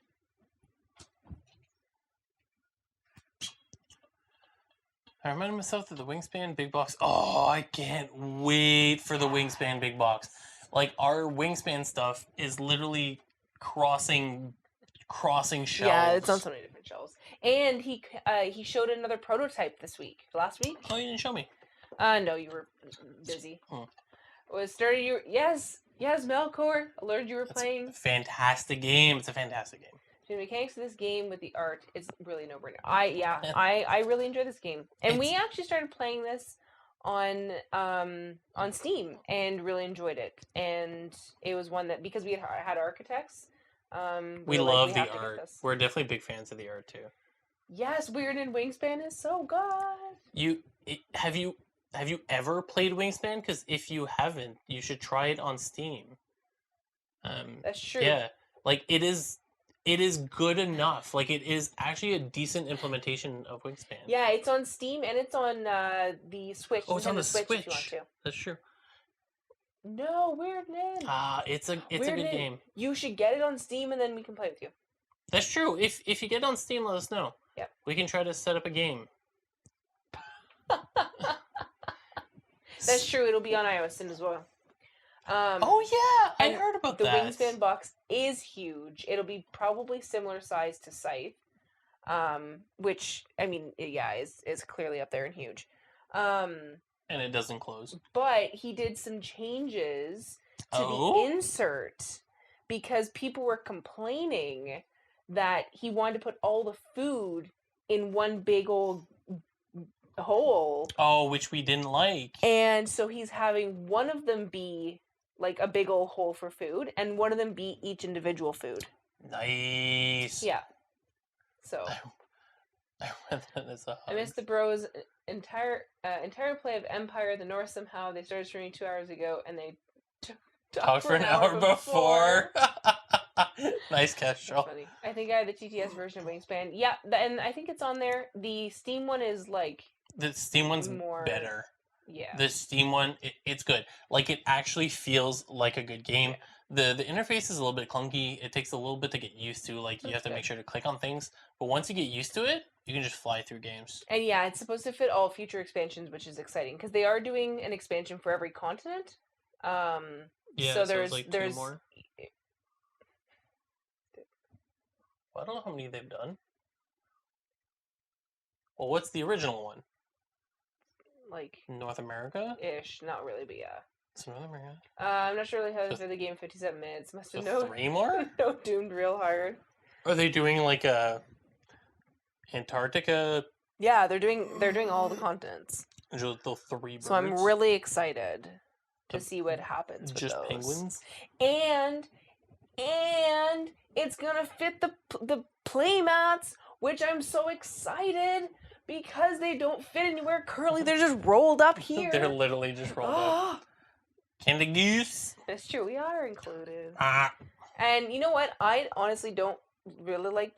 I reminded myself that the Wingspan Big Box... Oh, I can't wait for the Wingspan Big Box. Like, our Wingspan stuff is literally crossing shelves. Yeah, it's on so many different shelves. And he showed another prototype last week. Oh, you didn't show me. No, you were busy. Yes, Melkor. Alerted you were playing. Fantastic game. It's a fantastic game. The mechanics of this game with the art is really no-brainer. I really enjoy this game, and we actually started playing this on Steam and really enjoyed it. And it was one that, because we had architects, we love the art. We're definitely big fans of the art too. Yes, Weird and Wingspan is so good. Have you ever played Wingspan? Because if you haven't, you should try it on Steam. That's true. Yeah, like it is good enough. Like, it is actually a decent implementation of Wingspan. Yeah, it's on Steam and it's on the Switch. Oh, it's on the Switch if you want Switch. to. That's true. No, Weird Nin. It's a good game. You should get it on Steam and then we can play with you. That's true. If you get it on Steam, let us know. Yeah. We can try to set up a game. That's true. It'll be on iOS soon as well. Oh yeah, I heard about that. The Wingspan box is huge. It'll be probably similar size to Scythe, which, I mean, yeah, is clearly up there and huge. And it doesn't close. But he did some changes to the insert because people were complaining that he wanted to put all the food in one big old hole. Oh, which we didn't like. And so he's having one of them be like a big old hole for food, and one of them be each individual food. Nice. Yeah. So I missed the bros entire play of Empire the North. Somehow they started streaming 2 hours ago, and they talked for an hour before. Nice Kestrel. Funny. I think I had the TTS version of Wingspan. Yeah, and I think it's on there. The Steam one is like... The Steam one's more better. Yeah. The Steam one, it's good. Like, it actually feels like a good game. The interface is a little bit clunky. It takes a little bit to get used to. Like, you have to make sure to click on things. But once you get used to it, you can just fly through games. And yeah, it's supposed to fit all future expansions, which is exciting. Because they are doing an expansion for every continent. So there's like 2 more. I don't know how many they've done. Well, what's the original one? Like North America? Ish, not really, but yeah. It's North America. I'm not sure really how to play the game 57 minutes. Must have known. 3 more? No, doomed real hard. Are they doing like a Antarctica? Yeah, they're doing all the continents. Just the 3 birds. So I'm really excited to see what happens with just those. Penguins? And it's gonna fit the playmats, which I'm so excited because they don't fit anywhere currently. They're just rolled up here. They're literally just rolled up. Candy Goose. That's true. We are included. Ah. And you know what? I honestly don't really like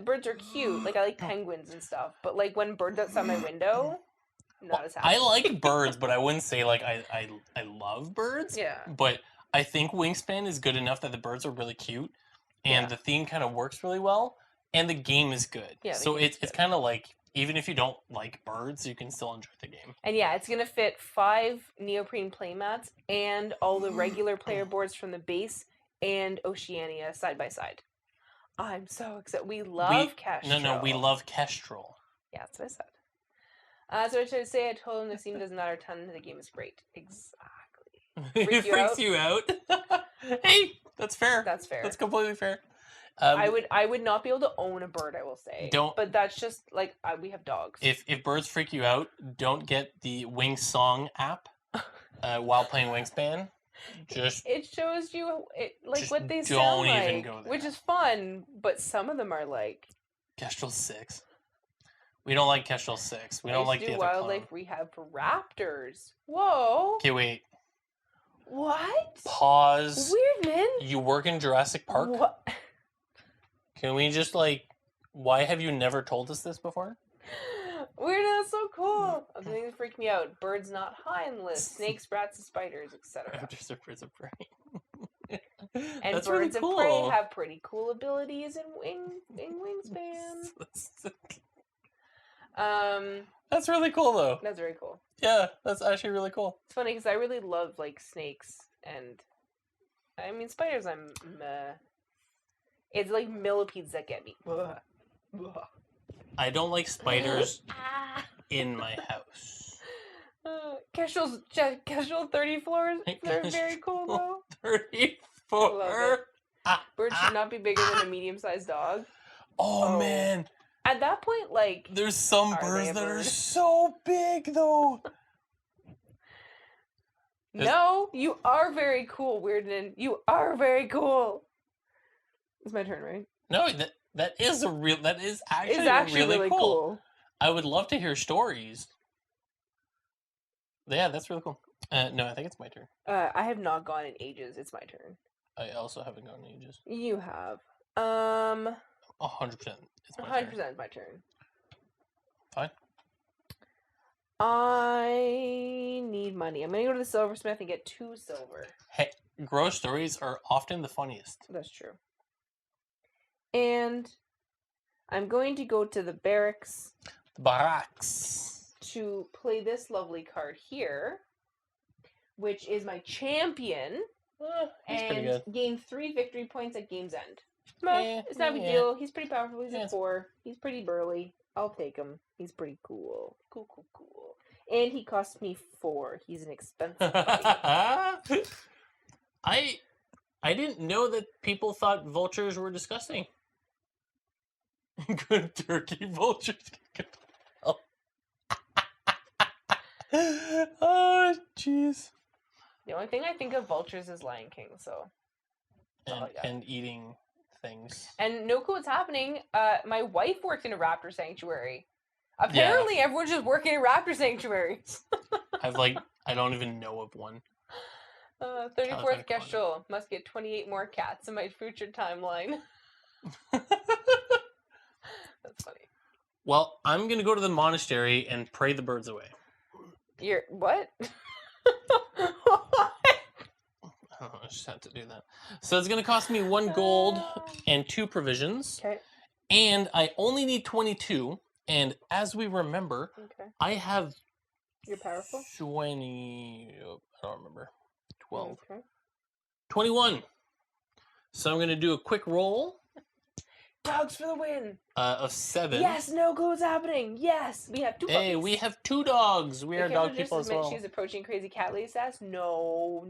birds are cute. Like, I like penguins and stuff. But like when birds outside my window, not as happy. I like birds, but I wouldn't say like I love birds. Yeah. But I think Wingspan is good enough that the birds are really cute, and the theme kind of works really well, and the game is good. Yeah. So it's kind of like, even if you don't like birds, you can still enjoy the game. And yeah, it's going to fit 5 neoprene playmats and all the regular player boards from the base and Oceania side by side. I'm so excited. We love Kestrel. No, we love Kestrel. Yeah, that's what I said. So I tried to say, I told him the theme doesn't matter a ton, the game is great. Exactly. It freaks you out? Hey, that's fair. That's fair. That's completely fair. I would not be able to own a bird, I will say. But that's just like we have dogs. If birds freak you out, don't get the Wing Song app while playing Wingspan. It shows you what they sound like, don't even go there. which is fun. But some of them are like Kestrel 6. We don't like Kestrel 6. We I don't used like to the do other clone. wildlife rehab for raptors. Whoa. Okay, wait. What? Pause. Weird, man. You work in Jurassic Park? What? Can we just, like... Why have you never told us this before? Weird, that's so cool. Other things freak me out. Birds not high on the list. Snakes, rats, and spiders, etc. Raptors are birds of prey. And That's birds really cool. of prey have pretty cool abilities in wingspan. That's really cool, though. That's very cool. Yeah, that's actually really cool. It's funny because I really love like snakes and I mean spiders. I'm meh. It's like millipedes that get me. Ugh. Ugh. I don't like spiders in my house. Kestrel 30 floors. They're very cool though. 34. Birds should not be bigger than a medium-sized dog. Oh man, At that point, like there's some Are they birds a that are bird? so big though. no, you are very cool, Weirdman. You are very cool. It's my turn, right? No, that is actually It's actually really cool. I would love to hear stories. Yeah, that's really cool. No, I think it's my turn. I have not gone in ages. It's my turn. I also haven't gone in ages. You have. 100%. It's my 100% turn. my turn. Fine. I need money. I'm gonna go to the silversmith and get 2 silver. Hey, gross stories are often the funniest. That's true. And I'm going to go to the barracks. The barracks. To play this lovely card here, which is my champion. He's and pretty good. gain 3 victory points at game's end. It's not a big yeah. deal. He's pretty powerful. He's Yeah, a 4. He's pretty burly. I'll take him. He's pretty cool. Cool. And he costs me 4. He's an expensive buddy. I didn't know that people thought vultures were disgusting. Good turkey vultures. Oh, jeez. The only thing I think of vultures is Lion King, so. And eating things. And no clue what's happening. My wife worked in a raptor sanctuary. Apparently, everyone's just working in raptor sanctuaries. I don't even know of one. 34th Kestrel must get 28 more cats in my future timeline. That's funny. Well, I'm gonna go to the monastery and pray the birds away. You're what? I just had to do that. So it's going to cost me 1 gold and 2 provisions. Okay. And I only need 22. And as we remember, I have... You're powerful? 20... I don't remember. 12. Okay. 21. So I'm going to do a quick roll. Dogs for the win! Of 7. Yes, no clue what's happening. Yes, we have 2 puppies. Hey, we have 2 dogs. We are dog people as well. She's approaching crazy cat lady sass. No.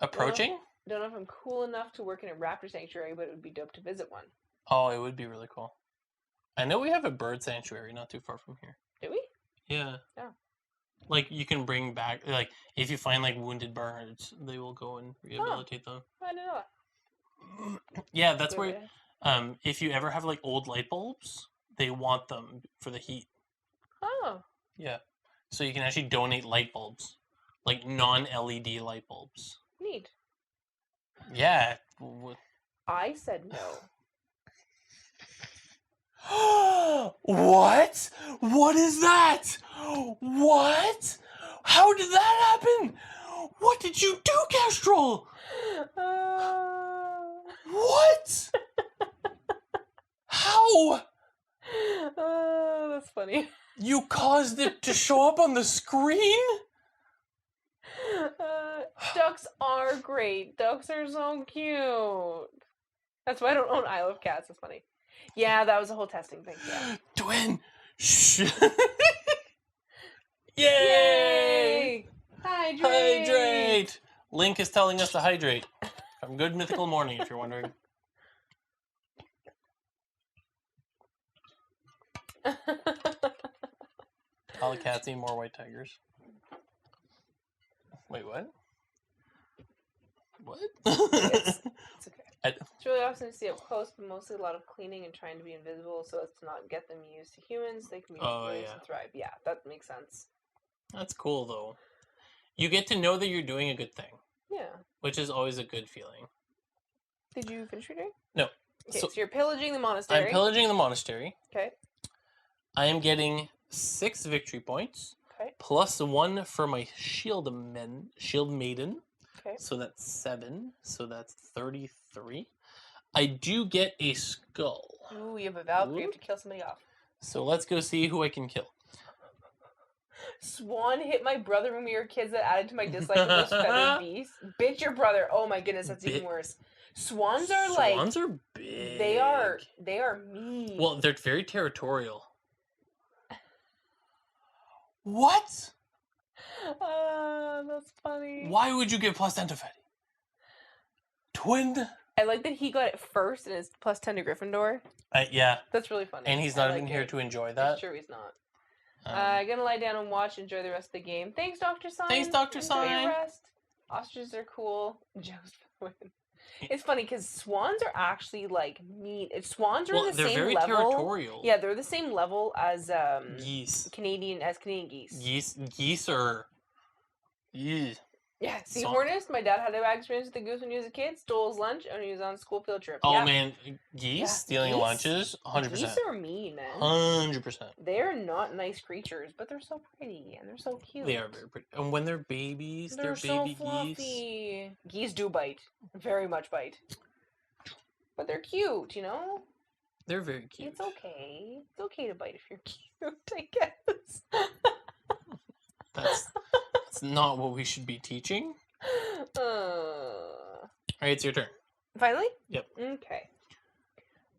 Approaching? Don't know if I'm cool enough to work in a raptor sanctuary, but it would be dope to visit one. Oh, it would be really cool. I know we have a bird sanctuary not too far from here. Do we? Yeah. Oh. Like, you can bring back, like, if you find, like, wounded birds, they will go and rehabilitate them. I didn't know that. Yeah, that's where, if you ever have, like, old light bulbs, they want them for the heat. Oh. Yeah. So you can actually donate light bulbs. Like, non-LED light bulbs. Neat. Yeah. I said no. What? What is that? What? How did that happen? What did you do, Kestrel? What? How? That's funny. You caused it to show up on the screen? Ducks are great. Ducks are so cute. That's why I don't own Isle of Cats. That's funny. Yeah, that was a whole testing thing. Yeah. Twin. Shh. Yay! Yay! Hydrate! Hydrate! Link is telling us to hydrate. From Good Mythical Morning, if you're wondering. All the cats eat more white tigers. Wait, what? What? It's okay. It's really awesome to see up close, but mostly a lot of cleaning and trying to be invisible so as to not get them used to humans. They can be used to thrive. Yeah, that makes sense. That's cool, though. You get to know that you're doing a good thing. Yeah. Which is always a good feeling. Did you finish your drink? No. Okay, so you're pillaging the monastery. I'm pillaging the monastery. Okay. I am getting 6 victory points. Okay. Plus 1 for my shield maiden. Okay. So that's 7. So that's 33. I do get a skull. Ooh, you have a Valkyrie. You have to kill somebody off. So let's go see who I can kill. Swan hit my brother when we were kids. That added to my dislike of those feathered beasts. Bitch your brother. Oh my goodness, that's even worse. Swans are big. They are mean. Well, they're very territorial. What? That's funny. Why would you give plus 10 to Fetty? Twin? I like that he got it first and it's plus 10 to Gryffindor. Yeah. That's really funny. And he's not even here to enjoy that. It's true, he's not. Gonna lie down and watch. Enjoy the rest of the game. Thanks, Dr. Sign. Thanks, Dr. Enjoy Sign. your rest. Ostriches are cool. Joe's win. It's funny because swans are actually like mean. Swans are the same level. They're very territorial. Yeah, they're the same level as geese. Canadian geese. Geese are. Yeah, see, Hornist, my dad had a bad experience with the goose when he was a kid. Stole his lunch when he was on a school field trip. Oh, man. Geese stealing lunches? 100%. Geese are mean, man. 100%. They're not nice creatures, but they're so pretty and they're so cute. They are very pretty. And when they're babies, they're so baby fluffy. Geese do bite. Very much bite. But they're cute, you know? They're very cute. It's okay. It's okay to bite if you're cute, I guess. That's not what we should be teaching. Alright, it's your turn. Finally? Yep. Okay.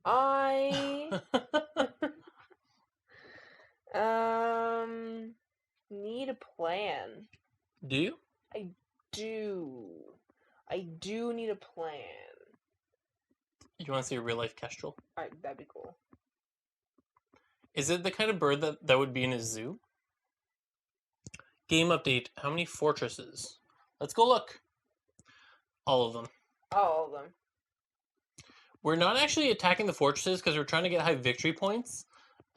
I need a plan. Do you? I do need a plan. You want to see a real life kestrel? Alright, that'd be cool. Is it the kind of bird that would be in a zoo? Game update. How many fortresses? Let's go look. All of them. All of them. We're not actually attacking the fortresses because we're trying to get high victory points,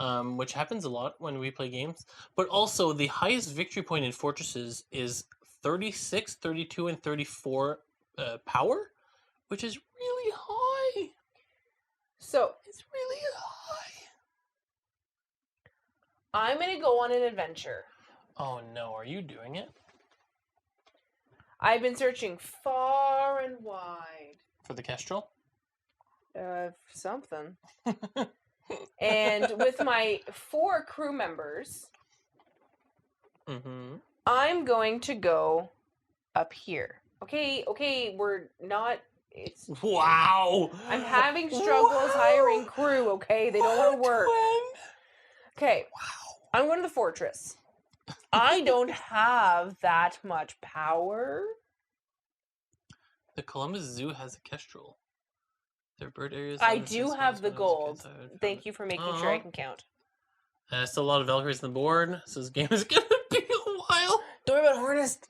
which happens a lot when we play games. But also, the highest victory point in fortresses is 36, 32, and 34 power, which is really high. So, it's really high. I'm going to go on an adventure. Oh no, are you doing it? I've been searching far and wide. For the kestrel? Something. And with my 4 crew members, I'm going to go up here. Okay, we're not... Wow! I'm having struggles hiring crew, okay? They don't want to work. Okay, wow. I'm going to the fortress. I don't have that much power. The Columbus Zoo has a kestrel. Their bird areas. I do have the gold. Thank you for making sure I can count. Still a lot of Valkyries on the board, so this game is gonna be a while. Don't worry about Hornist.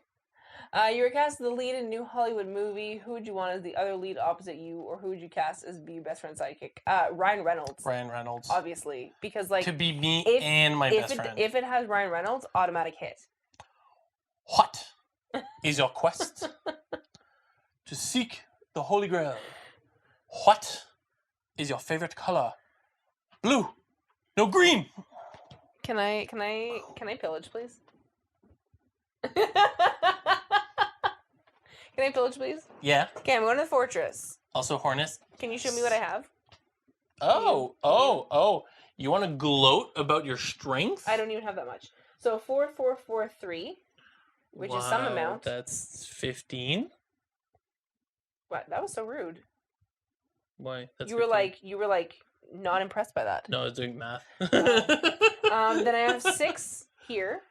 You were cast as the lead in a new Hollywood movie. Who would you want as the other lead opposite you, or who would you cast as be your best friend sidekick? Ryan Reynolds. Ryan Reynolds. Obviously, because like could be me and my best friend. If it has Ryan Reynolds, automatic hit. What is your quest? To seek the Holy Grail. What is your favorite color? Blue. No, green. Can I pillage, please? Can I pillage, please? Yeah. Okay, I'm going to the fortress. Also, Hornist. Can you show me what I have? Oh. You want to gloat about your strength? I don't even have that much. So 4, 4, 4, 3, which is some amount. That's 15. What? That was so rude. Why? That's you were like not impressed by that. No, I was doing math. Then I have 6 here.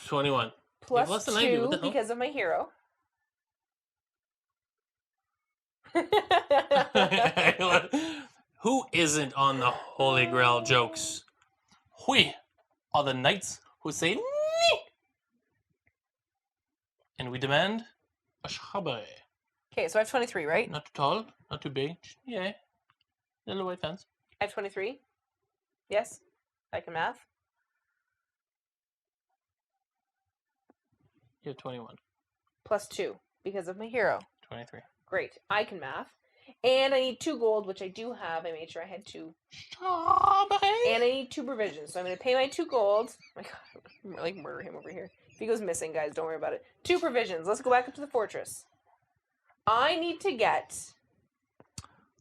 21. Plus 2 because of my hero. Who isn't on the Holy Grail jokes? We are the knights who say nee! And we demand a strawberry. Okay, so I have 23, right? Not too tall, not too big. Yeah. Little white fence. I have 23. Yes? I can math. You have 21. Plus 2 because of my hero. 23. Great. I can math. And I need 2 gold, which I do have. I made sure I had 2. Strawberry. And I need 2 provisions. So I'm going to pay my 2 gold. Oh my god, I'm like murder him over here. If he goes missing, guys, don't worry about it. 2 provisions. Let's go back up to the fortress. I need to get...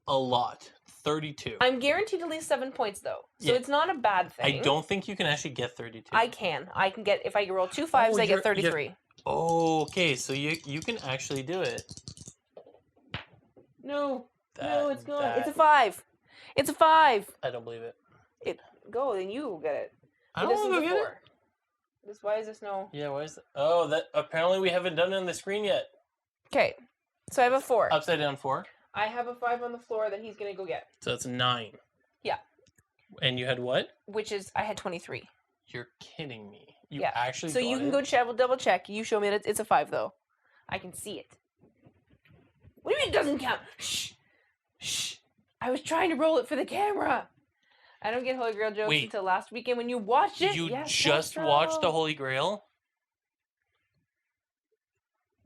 A lot. 32. I'm guaranteed at least 7 points, though. So Yeah. it's not a bad thing. I don't think you can actually get 32. I can. I can get... If I roll 2 5s, I get 33. Oh, okay. So you can actually do it. No. No, it's gone. It's a 5. It's a 5. I don't believe it. Go, then you get it. I don't want to This is get a it. 4. Why is this no... Yeah, why is that? Oh, that apparently we haven't done it on the screen yet. Okay. So I have a 4. Upside down 4. I have a 5 on the floor that he's going to go get. So that's 9. Yeah. And you had what? Which is... I had 23. You're kidding me. You Yeah. actually So got you can it? go double check. You show me that it's a 5, though. I can see it. What do you mean it doesn't count? Shh. Shh. I was trying to roll it for the camera. I don't get Holy Grail jokes Wait. until last weekend when you watched it. You Yes, just that's watched the right. Holy Grail?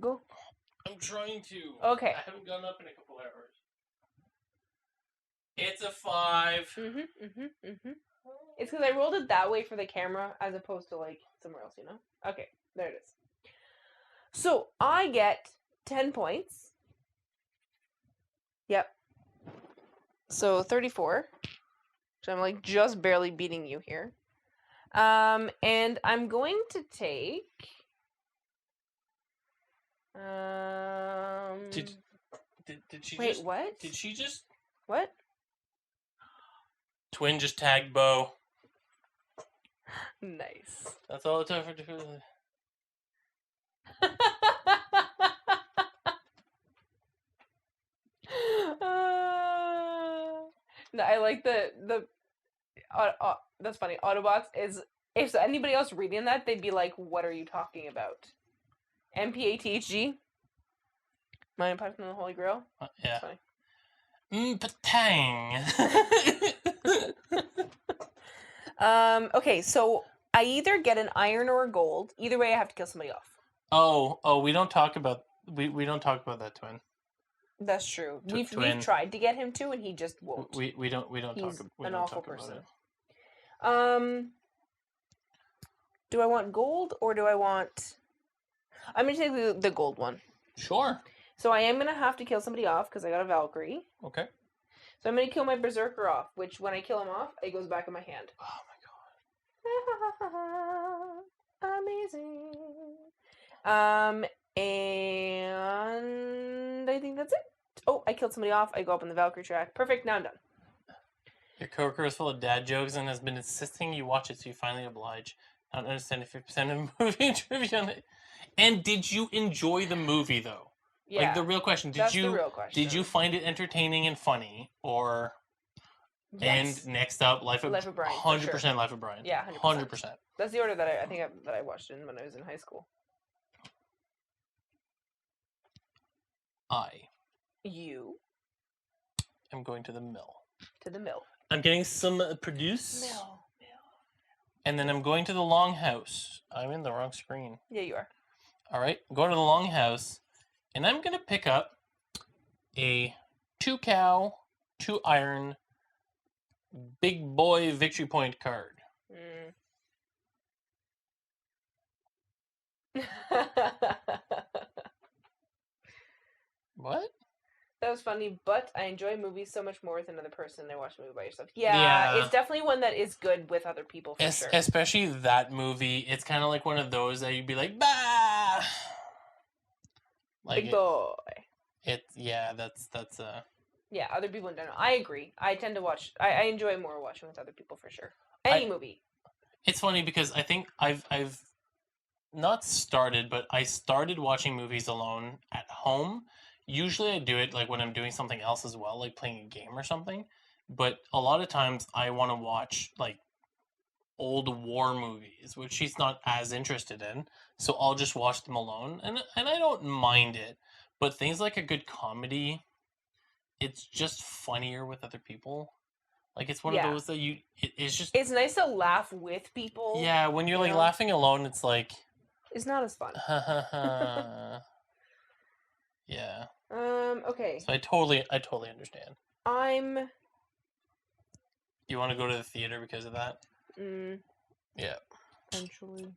Go. I'm trying to. Okay. I haven't gone up in a couple hours. It's a 5. It's because I rolled it that way for the camera as opposed to, like, somewhere else, you know? Okay, there it is. So, I get 10 points. Yep. So, 34. So, I'm, like, just barely beating you here. And I'm going to take... Did she Wait, just... what? Did she just... What? Twin just tagged Bo. Nice. That's all it took for... No, I like the that's funny. Autobots is, if anybody else reading that, they'd be like, "What are you talking about?" MPATHG. Mine Python and the Holy Grail. Yeah. That's Patang. funny. Okay, so I either get an iron or a gold. Either way, I have to kill somebody off. Oh, we don't talk about we don't talk about that, Twin. That's true. We've Twin. tried to get him to, and he just won't. We don't He's talk. We an don't awful talk person. About it. Do I want gold or do I want... I'm going to take the gold one. Sure. So I am going to have to kill somebody off because I got a Valkyrie. Okay. So I'm going to kill my Berserker off, which when I kill him off, it goes back in my hand. Oh my god. Amazing. And I think that's it. Oh, I killed somebody off. I go up on the Valkyrie track. Perfect. Now I'm done. Your coworker is full of dad jokes and has been insisting you watch it, so you finally oblige. I don't understand 50% of movie trivia on it. And did you enjoy the movie though? Yeah. Like the real question. That's the real question. Did you find it entertaining and funny? Or Yes. and next up, Life of Brian. 100% Sure. Life of Brian. Yeah, 100%. That's the order that I think that I watched in when I was in high school. You am going to the mill. To the mill. I'm getting some produce. Mill. And then I'm going to the longhouse. I'm in the wrong screen. Yeah, you are. All right, I'm going to the longhouse, and I'm going to pick up a 2 cow, 2 iron, big boy victory point card. What? That was funny, but I enjoy movies so much more with another person than watch a movie by yourself. Yeah, it's definitely one that is good with other people for sure. Especially that movie. It's kind of like one of those that you'd be like, bah! Like big boy. That's Yeah, other people in general. I agree. I tend to watch... I enjoy more watching with other people for sure. Any movie. It's funny because I think I've not started, but I started watching movies alone at home. Usually I do it like when I'm doing something else as well, like playing a game or something. But a lot of times I want to watch like old war movies, which she's not as interested in. So I'll just watch them alone, and I don't mind it. But things like a good comedy, it's just funnier with other people. Like, it's one of Yeah. those that it's just, It's nice to laugh with people. yeah, when you're, you like, know? laughing alone, it's like, It's not as fun. ha ha ha. Yeah. Okay. So I totally understand. I'm... You want to go to the theater because of that? Yeah. Eventually.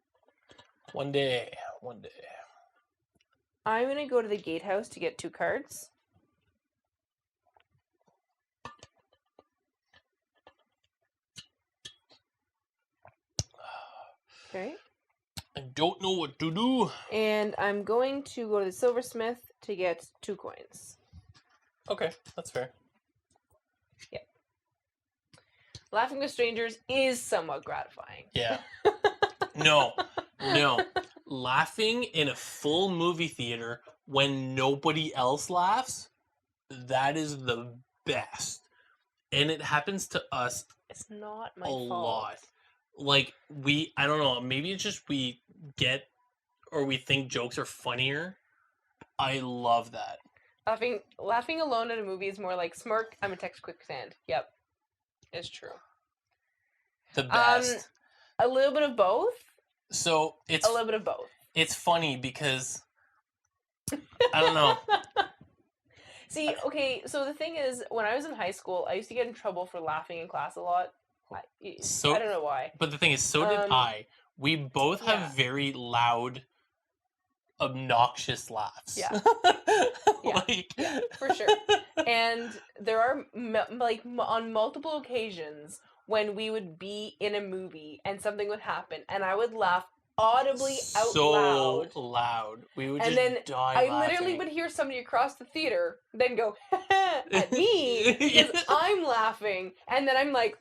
One day. I'm gonna go to the gatehouse to get 2 cards. Okay. I don't know what to do. And I'm going to go to the silversmith to get 2 coins. Okay, that's fair. Yep. Laughing with strangers is somewhat gratifying. Yeah. No. Laughing in a full movie theater when nobody else laughs, that is the best. And it happens to us It's not my a fault. lot. Like, I don't know, maybe it's just we get, or we think jokes are funnier. I love that. Laughing alone at a movie is more like smirk, I'm a text quicksand. Yep. It's true. The best. A little bit of both. So, A little bit of both. It's funny because, I don't know. See, okay, so the thing is, when I was in high school, I used to get in trouble for laughing in class a lot. I don't know why. But the thing is, so did I. We both have very loud, obnoxious laughs. Yeah. Yeah, for sure. And there are, on multiple occasions when we would be in a movie and something would happen, and I would laugh audibly out loud. So loud. We would and just then die I laughing. literally would hear somebody across the theater then go at me because I'm laughing, and then I'm like,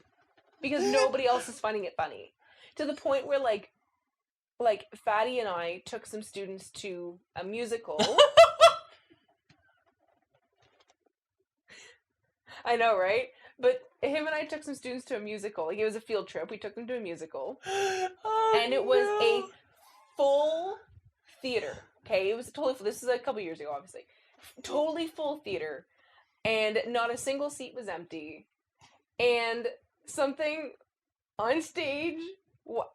because nobody else is finding it funny. To the point where like Fatty and I took some students to a musical. I know, right? But him and I took some students to a musical. Like, it was a field trip. We took them to a musical. And it was a full theater. Okay? It was totally... This is a couple years ago, obviously. Totally full theater. And not a single seat was empty. And something on stage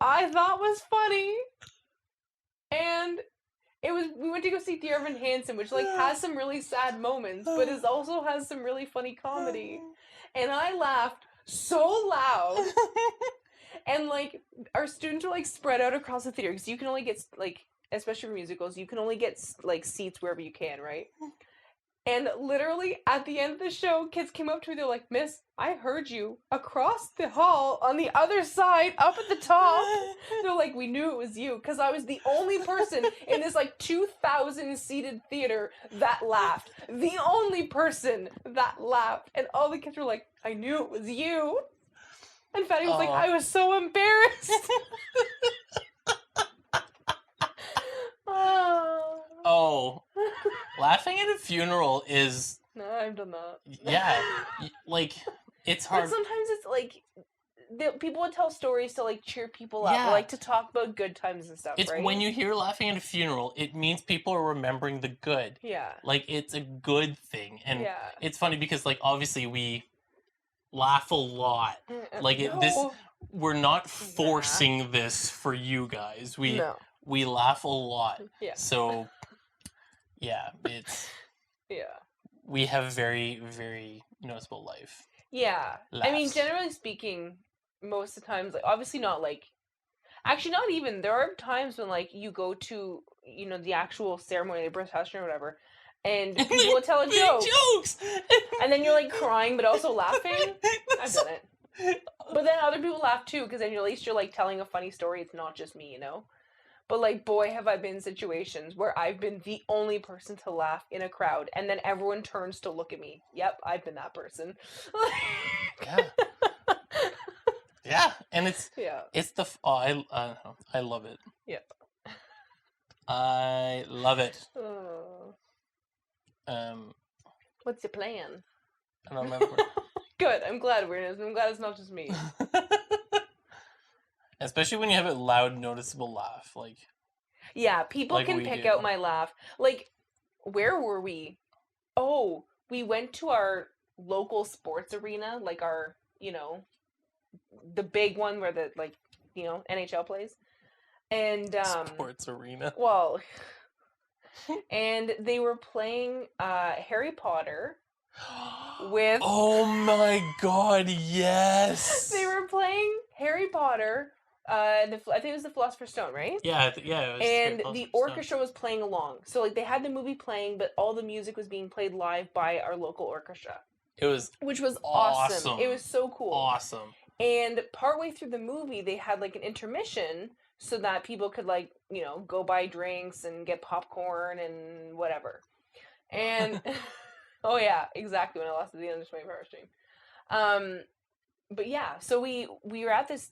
I thought was funny. And... we went to go see Dear Evan Hansen, which, like, has some really sad moments, but it also has some really funny comedy. And I laughed so loud. And, like, our students were, like, spread out across the theater, because you can only get, like, especially for musicals, you can only get, like, seats wherever you can, right? And literally, at the end of the show, kids came up to me, they're like, Miss, I heard you across the hall on the other side, up at the top. They're like, we knew it was you, because I was the only person in this, like, 2,000-seated theater that laughed. The only person that laughed. And all the kids were like, I knew it was you. And Fatty was like, I was so embarrassed. Oh. Laughing at a funeral is... No, I've done that. Yeah. Like, it's hard. But sometimes it's like... people would tell stories to, like, cheer people up. Or, like, to talk about good times and stuff, it's right? When you hear laughing at a funeral, it means people are remembering the good. Yeah. Like, it's a good thing. And yeah. it's funny because, like, obviously we laugh a lot. Like, we're not forcing this for you guys. We laugh a lot. Yeah. So... Yeah, it's... Yeah. We have very, very noticeable life. Yeah. Laughs. I mean, generally speaking, most of the times, like, obviously not, like... Actually, not even. There are times when, like, you go to, you know, the actual ceremony, the procession or whatever, and people will tell a joke. Jokes! And then you're, like, crying, but also laughing. I've done it. But then other people laugh, too, because then at least you're, like, telling a funny story. It's not just me, you know? But, like, boy, have I been in situations where I've been the only person to laugh in a crowd, and then everyone turns to look at me. Yep, I've been that person. Yeah. Yeah, and it's... Yeah. It's the... I love it. Yeah. I love it. What's your plan? I don't remember. Good, I'm glad I'm glad it's not just me. Especially when you have a loud, noticeable laugh, like... Yeah, people like can pick out my laugh. Like, where were we? Oh, we went to our local sports arena, like our, the big one where the NHL plays. And Sports arena. well, and they were playing Harry Potter with Oh my god, yes! they were playing Harry Potter. I think it was the Philosopher's Stone, right? Yeah, yeah, it was And Philosopher's the Stone. orchestra was playing along. So like they had the movie playing, but all the music was being played live by our local orchestra. It was which was awesome. It was so cool. Awesome. And partway through the movie, they had like an intermission so that people could like, go buy drinks and get popcorn and whatever. And oh yeah, exactly when I lost at the end of the 24-hour stream. But yeah, so we were at this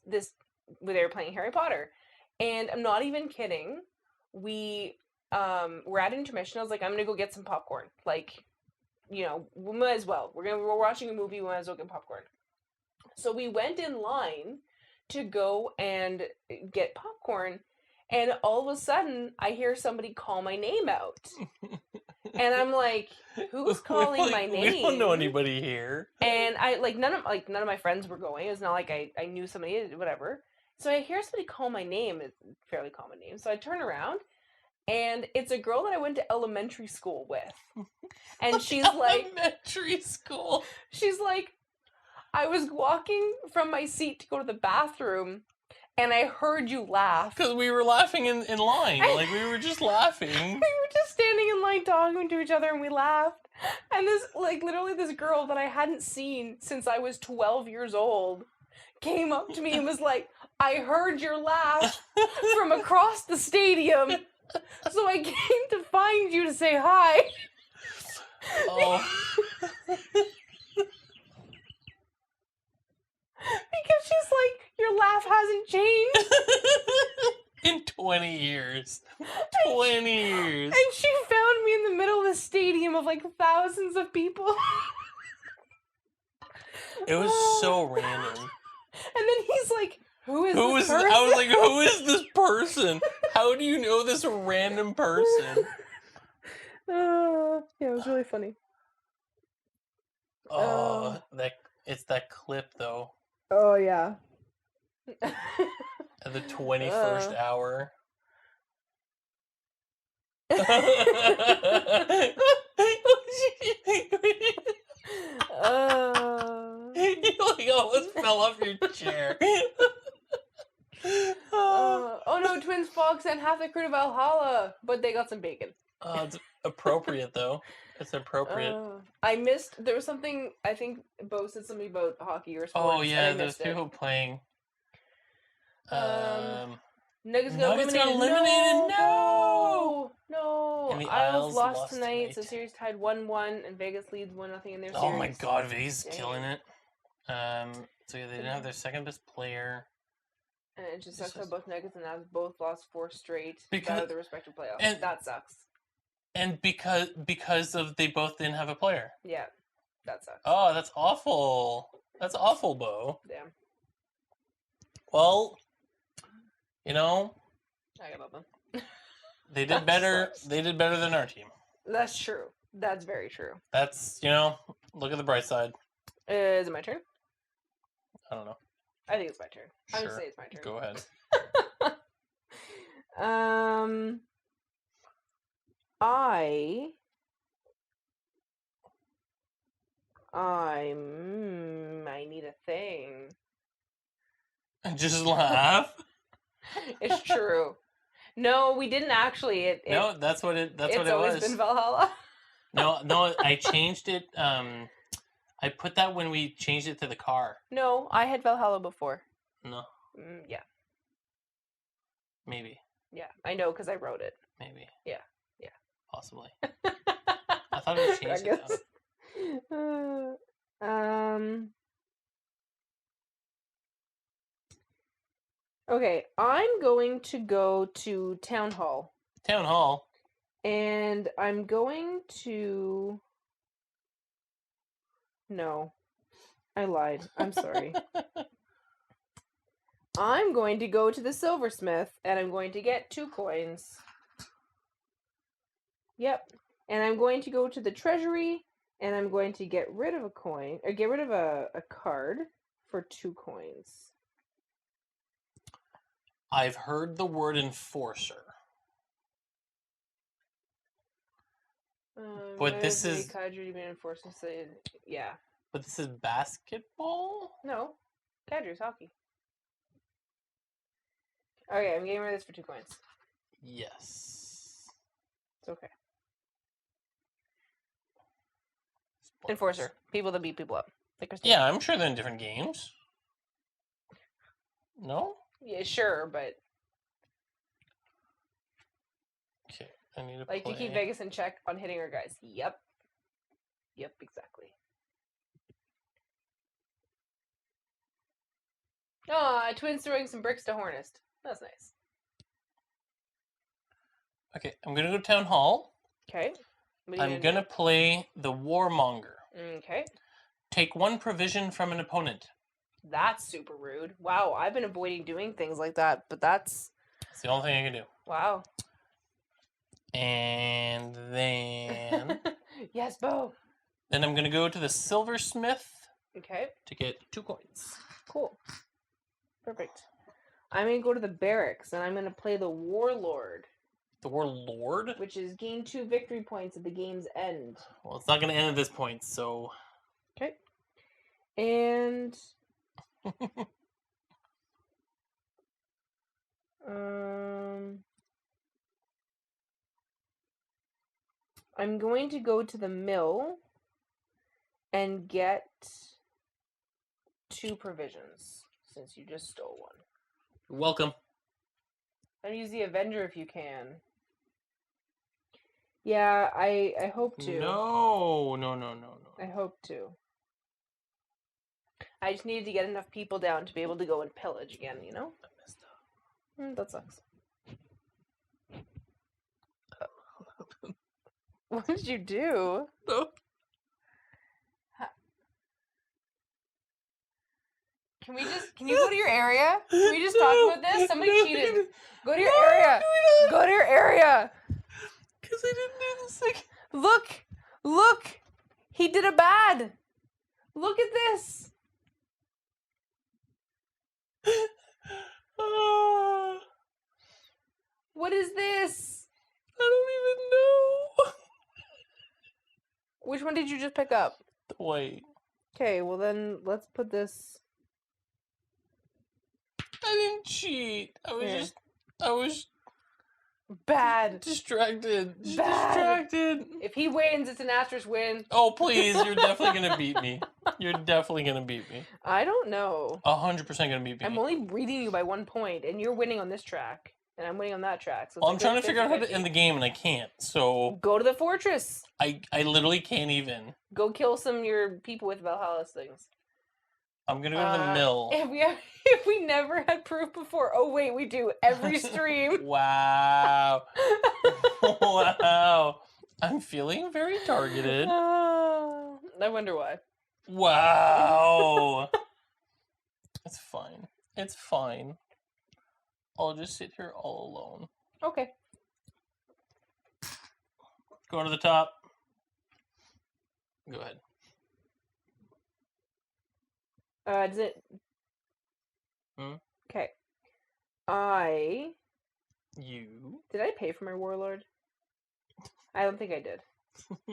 where they were playing Harry Potter, and I'm not even kidding. We were at intermission. I was like, I'm gonna go get some popcorn. Like, we might as well. We're watching a movie. We might as well get popcorn. So we went in line to go and get popcorn, and all of a sudden I hear somebody call my name out. And I'm like, who's calling my name? We don't know anybody here. And I none of my friends were going. It was not like I knew somebody, whatever. So I hear somebody call my name. It's a fairly common name. So I turn around, and it's a girl that I went to elementary school with. And she's like, elementary school. She's like, I was walking from my seat to go to the bathroom, and I heard you laugh. Because we were laughing in line. Like, we were just laughing. We were just standing in line talking to each other, and we laughed. And this, literally this girl that I hadn't seen since I was 12 years old came up to me and was like, I heard your laugh from across the stadium, so I came to find you to say hi. Oh. Because she's like, your laugh hasn't changed. In 20 years. 20 years. And she found me in the middle of the stadium of like thousands of people. It was so random. And then he's like, who is this person? I was like, who is this person? How do you know this random person? Yeah, it was really funny. Oh, it's that clip though. Oh yeah. At the 21st hour. You almost fell off your chair. Oh no, Twins Fox and half the crew to Valhalla, but they got some bacon. It's appropriate though. It's appropriate. I missed. There was something. I think Bo said something about hockey or sports. Oh yeah, there's people playing. Nuggets got eliminated. No. And the Isles Isles lost tonight. So series tied 1-1, and Vegas leads 1-0 in their series. Oh my God, Vegas is killing it. So yeah, they didn't have their second best player. And it just sucks how both Nuggets and Avs both lost 4 straight out of the respective playoffs. And that sucks. And because of they both didn't have a player. Yeah, that sucks. Oh, that's awful. That's awful, Bo. Damn. Well, I got them. They did better. Sucks. They did better than our team. That's true. That's very true. That's look at the bright side. Is it my turn? I don't know. I think it's my turn. Sure. I'm gonna say it's my turn. Go ahead. I need a thing. Just laugh. It's true. No, we didn't actually. No, that's what it was. It's always been Valhalla. No, I changed it. I put that when we changed it to the car. No, I had Valhalla before. No. Yeah. Maybe. Yeah, I know because I wrote it. Maybe. Yeah. Possibly. I thought it was changed it though. Okay, I'm going to go to Town Hall. Town Hall? And I'm going to... No. I lied. I'm sorry. I'm going to go to the silversmith, and I'm going to get 2 coins. Yep. And I'm going to go to the treasury, and I'm going to get rid of a coin, or get rid of a card for 2 coins. I've heard the word enforcer. But this is... Kadri been enforced. Yeah. But this is basketball? No. Kadri's hockey. Okay, I'm getting rid of this for 2 coins. Yes. It's okay. Sports. Enforcer. People that beat people up. Like yeah, I'm sure they're in different games. No? Yeah, sure, but... Okay, I need to like, play... to keep Vegas in check on hitting our guys. Yep. Yep, exactly. Oh, Twins throwing some bricks to Hornist. That's nice. Okay, I'm going to go to Town Hall. Okay. I'm going to play the Warmonger. Okay. Take 1 provision from an opponent. That's super rude. Wow, I've been avoiding doing things like that, but that's... It's the only thing I can do. Wow. And then... yes, Bo! Then I'm going to go to the Silversmith. Okay. To get 2 coins. Cool. Perfect. I'm going to go to the Barracks, and I'm going to play the Warlord. The Warlord? Which is gain 2 victory points at the game's end. Well, it's not going to end at this point, so... Okay. And... I'm going to go to the mill and get 2 provisions, since you just stole 1. You're welcome. And use the Avenger if you can. Yeah, I hope to. No. I hope to. I just needed to get enough people down to be able to go and pillage again, you know? I messed up. That sucks. What did you do? No. Can you go to your area? Can we just talk about this? Somebody cheated. Go to your area. Go to your area. Because I didn't do this thing. Look. He did a bad. Look at this. What is this? I don't even know. Which one did you just pick up? The white. Okay, well then let's put this. I didn't cheat. I was bad. Distracted. Bad. If he wins, it's an asterisk win. Oh, please. You're definitely going to beat me. You're definitely going to beat me. I don't know. 100% going to beat me. I'm only beating you by 1 point, and you're winning on this track, and I'm winning on that track. So well, I'm trying to figure out how to end the game, and I can't. So go to the fortress. I literally can't even. Go kill some of your people with Valhalla's things. I'm going to go to the mill. If we never had proof before. Oh, wait, we do. Every stream. Wow. Wow. I'm feeling very targeted. I wonder why. Wow. It's fine. It's fine. I'll just sit here all alone. Okay. Go to the top. Go ahead. Does it... Okay. Did I pay for my Warlord? I don't think I did.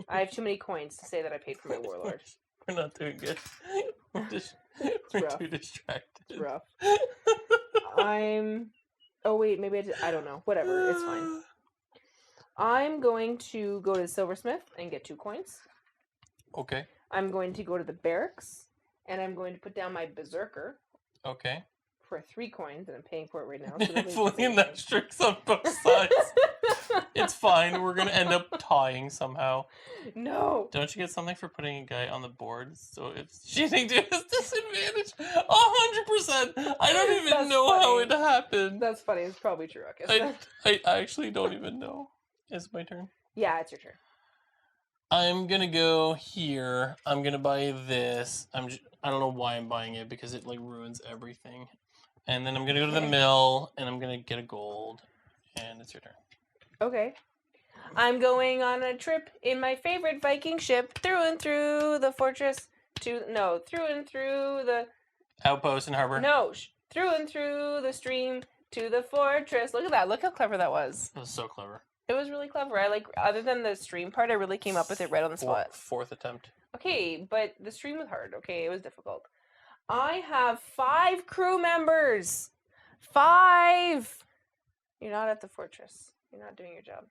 I have too many coins to say that I paid for my Warlord. We're not doing good. We're too distracted. It's rough. Oh, wait, maybe I did. I don't know. Whatever. It's fine. I'm going to go to the Silversmith and get 2 coins. Okay. I'm going to go to the Barracks, and I'm going to put down my Berserker. Okay. For 3 coins, and I'm paying for it right now. So Fully asterisks on both sides. It's fine. We're going to end up tying somehow. No. Don't you get something for putting a guy on the board? So if cheating to his disadvantage, 100%. I don't even know how it happened. That's funny. It's probably true, I guess. I actually don't even know. It's my turn. Yeah, it's your turn. I'm going to go here. I'm going to buy this. I don't know why I'm buying it because it like ruins everything. And then I'm going to go to the mill and I'm going to get a gold. And it's your turn. Okay. I'm going on a trip in my favorite Viking ship through and through the fortress through and through the Outpost and harbor. through and through the stream to the fortress. Look at that. Look how clever that was. It was so clever. It was really clever. I like, other than the stream part, I really came up with it right on the spot. Fourth attempt. Okay, but the stream was hard. Okay, it was difficult. I have 5 crew members. 5. You're not at the fortress. You're not doing your job.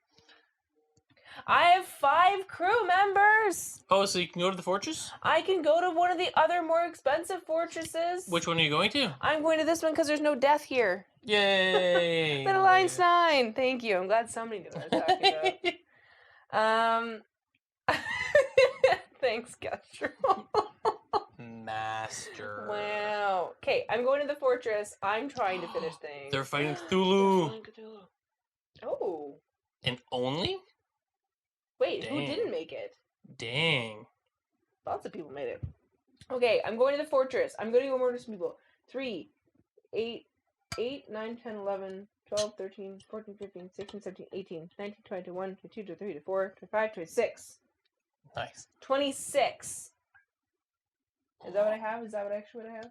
I have 5 crew members. Oh, so you can go to the fortress? I can go to one of the other more expensive fortresses. Which one are you going to? I'm going to this one because there's no death here. Yay! Little Einstein. Thank you. I'm glad somebody knew what I was talking about. Thanks, Gastro. Master. Wow. Okay, I'm going to the fortress. I'm trying to finish things. They're fighting Cthulhu. Oh. And only? Wait, Dang. who didn't make it? Dang. Lots of people made it. Okay, I'm going to the fortress. I'm going to go murder some people. 3, 8, 9, 10, 11, 12, 13, 14, 15, 16, 17, 18, 19, 20, 21, 22, 23, 24, 25, 26. Nice. 26. Is that what I have? Is that actually what I have?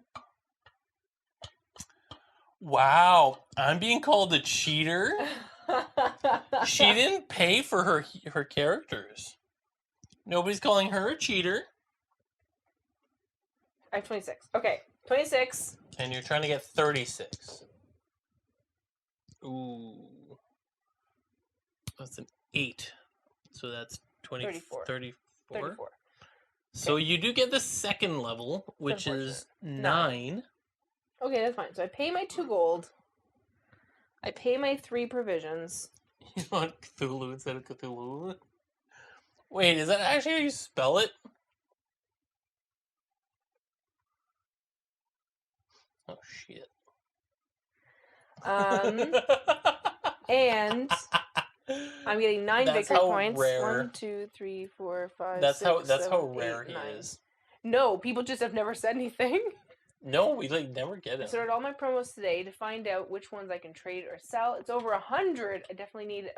Wow. I'm being called a cheater? She didn't pay for her characters. Nobody's calling her a cheater. I have 26. Okay, 26. And you're trying to get 36. Ooh. That's an 8. So that's 34. 34. So you do get the second level, which is 9. Okay, that's fine. So I pay my 2 gold. I pay my 3 provisions. You want Cthulhu instead of Cthulhu? Wait, is that actually how you spell it? Oh, shit. And I'm getting 9 victory points. Rare. 1, 2, 3, 4, 5, That's 6, how 7, how 8, rare 9. he is. No, people just have never said anything. No, we never get I it. started all my promos today to find out which ones I can trade or sell. It's over 100. I definitely need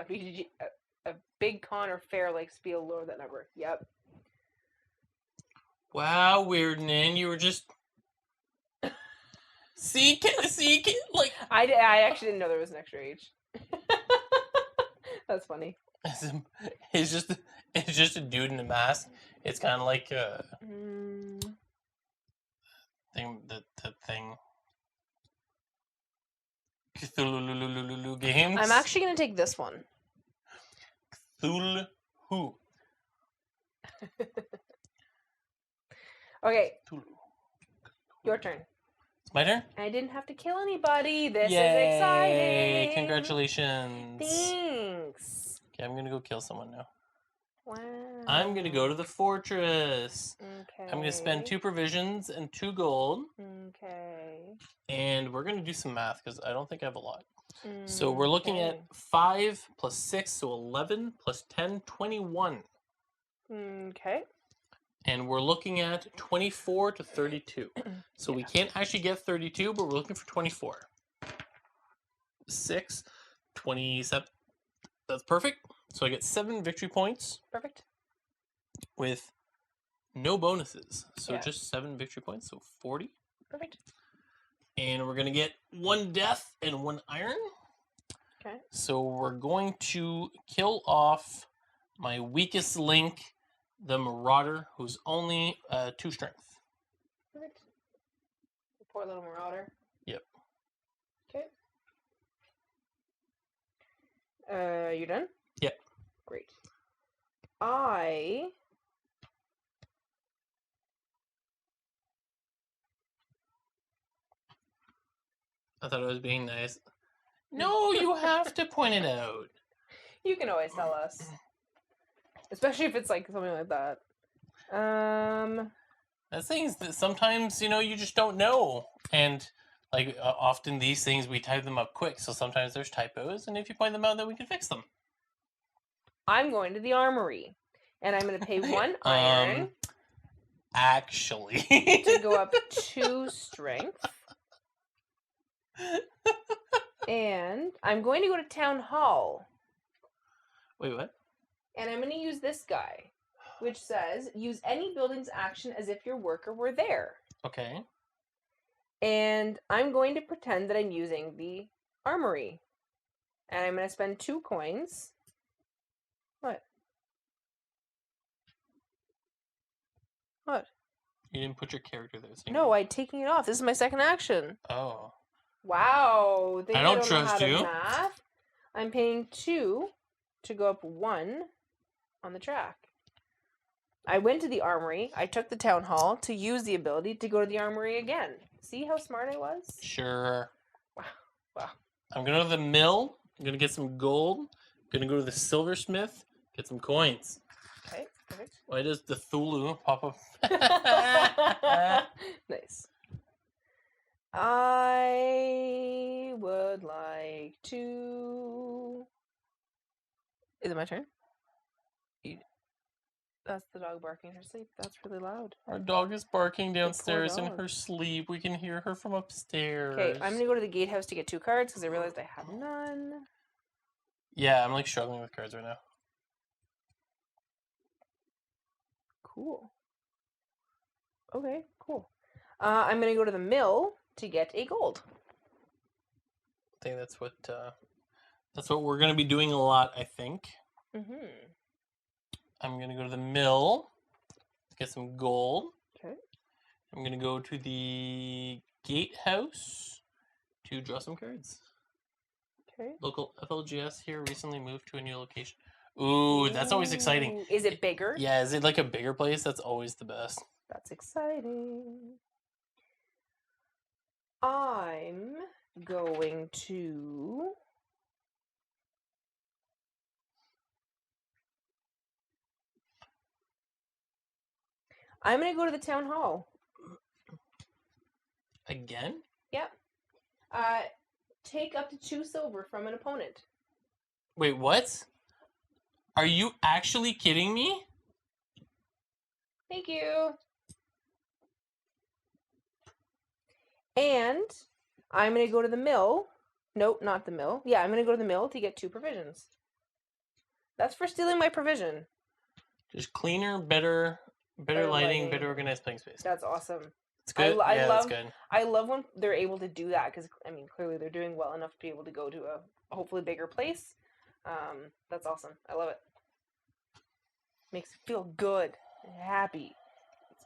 a big con or fair like spiel lower that number. Yep. Wow, Weird Nin, you were just see, like I actually didn't know there was an extra H. That's funny. it's just a dude in a mask. It's kind of like the thing. Cthulhu games. I'm actually gonna take this one. Cthulhu. Okay. Your turn. It's my turn? I didn't have to kill anybody. This Yay, is exciting. Congratulations. Thanks. Okay, I'm gonna go kill someone now. Wow. I'm gonna go to the fortress. Okay. I'm gonna spend 2 provisions and 2 gold. Okay. And we're gonna do some math because I don't think I have a lot. So we're looking at 5 plus 6, so 11 plus 10, 21. Okay. And we're looking at 24 to 32. So we can't actually get 32, but we're looking for 24. 6, 27. That's perfect. So I get 7 victory points. Perfect. With no bonuses. So just 7 victory points, so 40. Perfect. And we're going to get 1 death and 1 iron. Okay. So we're going to kill off my weakest link, the Marauder, who's only 2 strength. Perfect. The poor little Marauder. Yep. Okay. You done? Yep. Great. I thought I was being nice. No, you have to point it out. You can always tell us. Especially if it's like something like that. That thing's that sometimes, you just don't know. And like often these things, we type them up quick. So sometimes there's typos. And if you point them out, then we can fix them. I'm going to the armory. And I'm going to pay 1 iron. Actually. To go up 2 strength. And I'm going to go to Town Hall. Wait, what? And I'm going to use this guy, which says, use any building's action as if your worker were there. Okay. And I'm going to pretend that I'm using the armory. And I'm going to spend 2 coins. What? What? You didn't put your character there. So No, I'm taking it off. This is my second action. Oh. Wow. I don't know how trust to you. math. I'm paying 2 to go up 1 on the track. I went to the armory. I took the town hall to use the ability to go to the armory again. See how smart I was? Sure. Wow. I'm going to the mill. I'm going to get some gold. I'm going to go to the silversmith. Get some coins. Okay, perfect. Why does the Thulu pop up? Nice. I would like to... Is it my turn? That's the dog barking in her sleep. That's really loud. Our dog is barking downstairs in dog. her sleep. We can hear her from upstairs. Okay, I'm going to go to the gatehouse to get 2 cards because I realized I have none. Yeah, I'm like struggling with cards right now. Cool. Okay, cool. I'm going to go to the mill to get a gold. I think that's what we're going to be doing a lot, I think. Mm-hmm. I'm going to go to the mill, get some gold. Okay. I'm going to go to the gatehouse to draw some cards. Okay. Local FLGS here recently moved to a new location. Ooh, that's always exciting. Is it bigger? Yeah, is it like a bigger place? That's always the best. That's exciting. I'm going to... I'm going to go to the town hall. Again? Yep. Take up to 2 silver from an opponent. Wait, what? Are you actually kidding me? Thank you. And I'm going to go to the mill. Nope, not the mill. Yeah, I'm going to go to the mill to get 2 provisions. That's for stealing my provision. Just cleaner, better lighting, better organized playing space. That's awesome. It's good. That's good. I love when they're able to do that because, I mean, clearly they're doing well enough to be able to go to a hopefully bigger place. That's awesome. I love it. Makes me feel good and happy.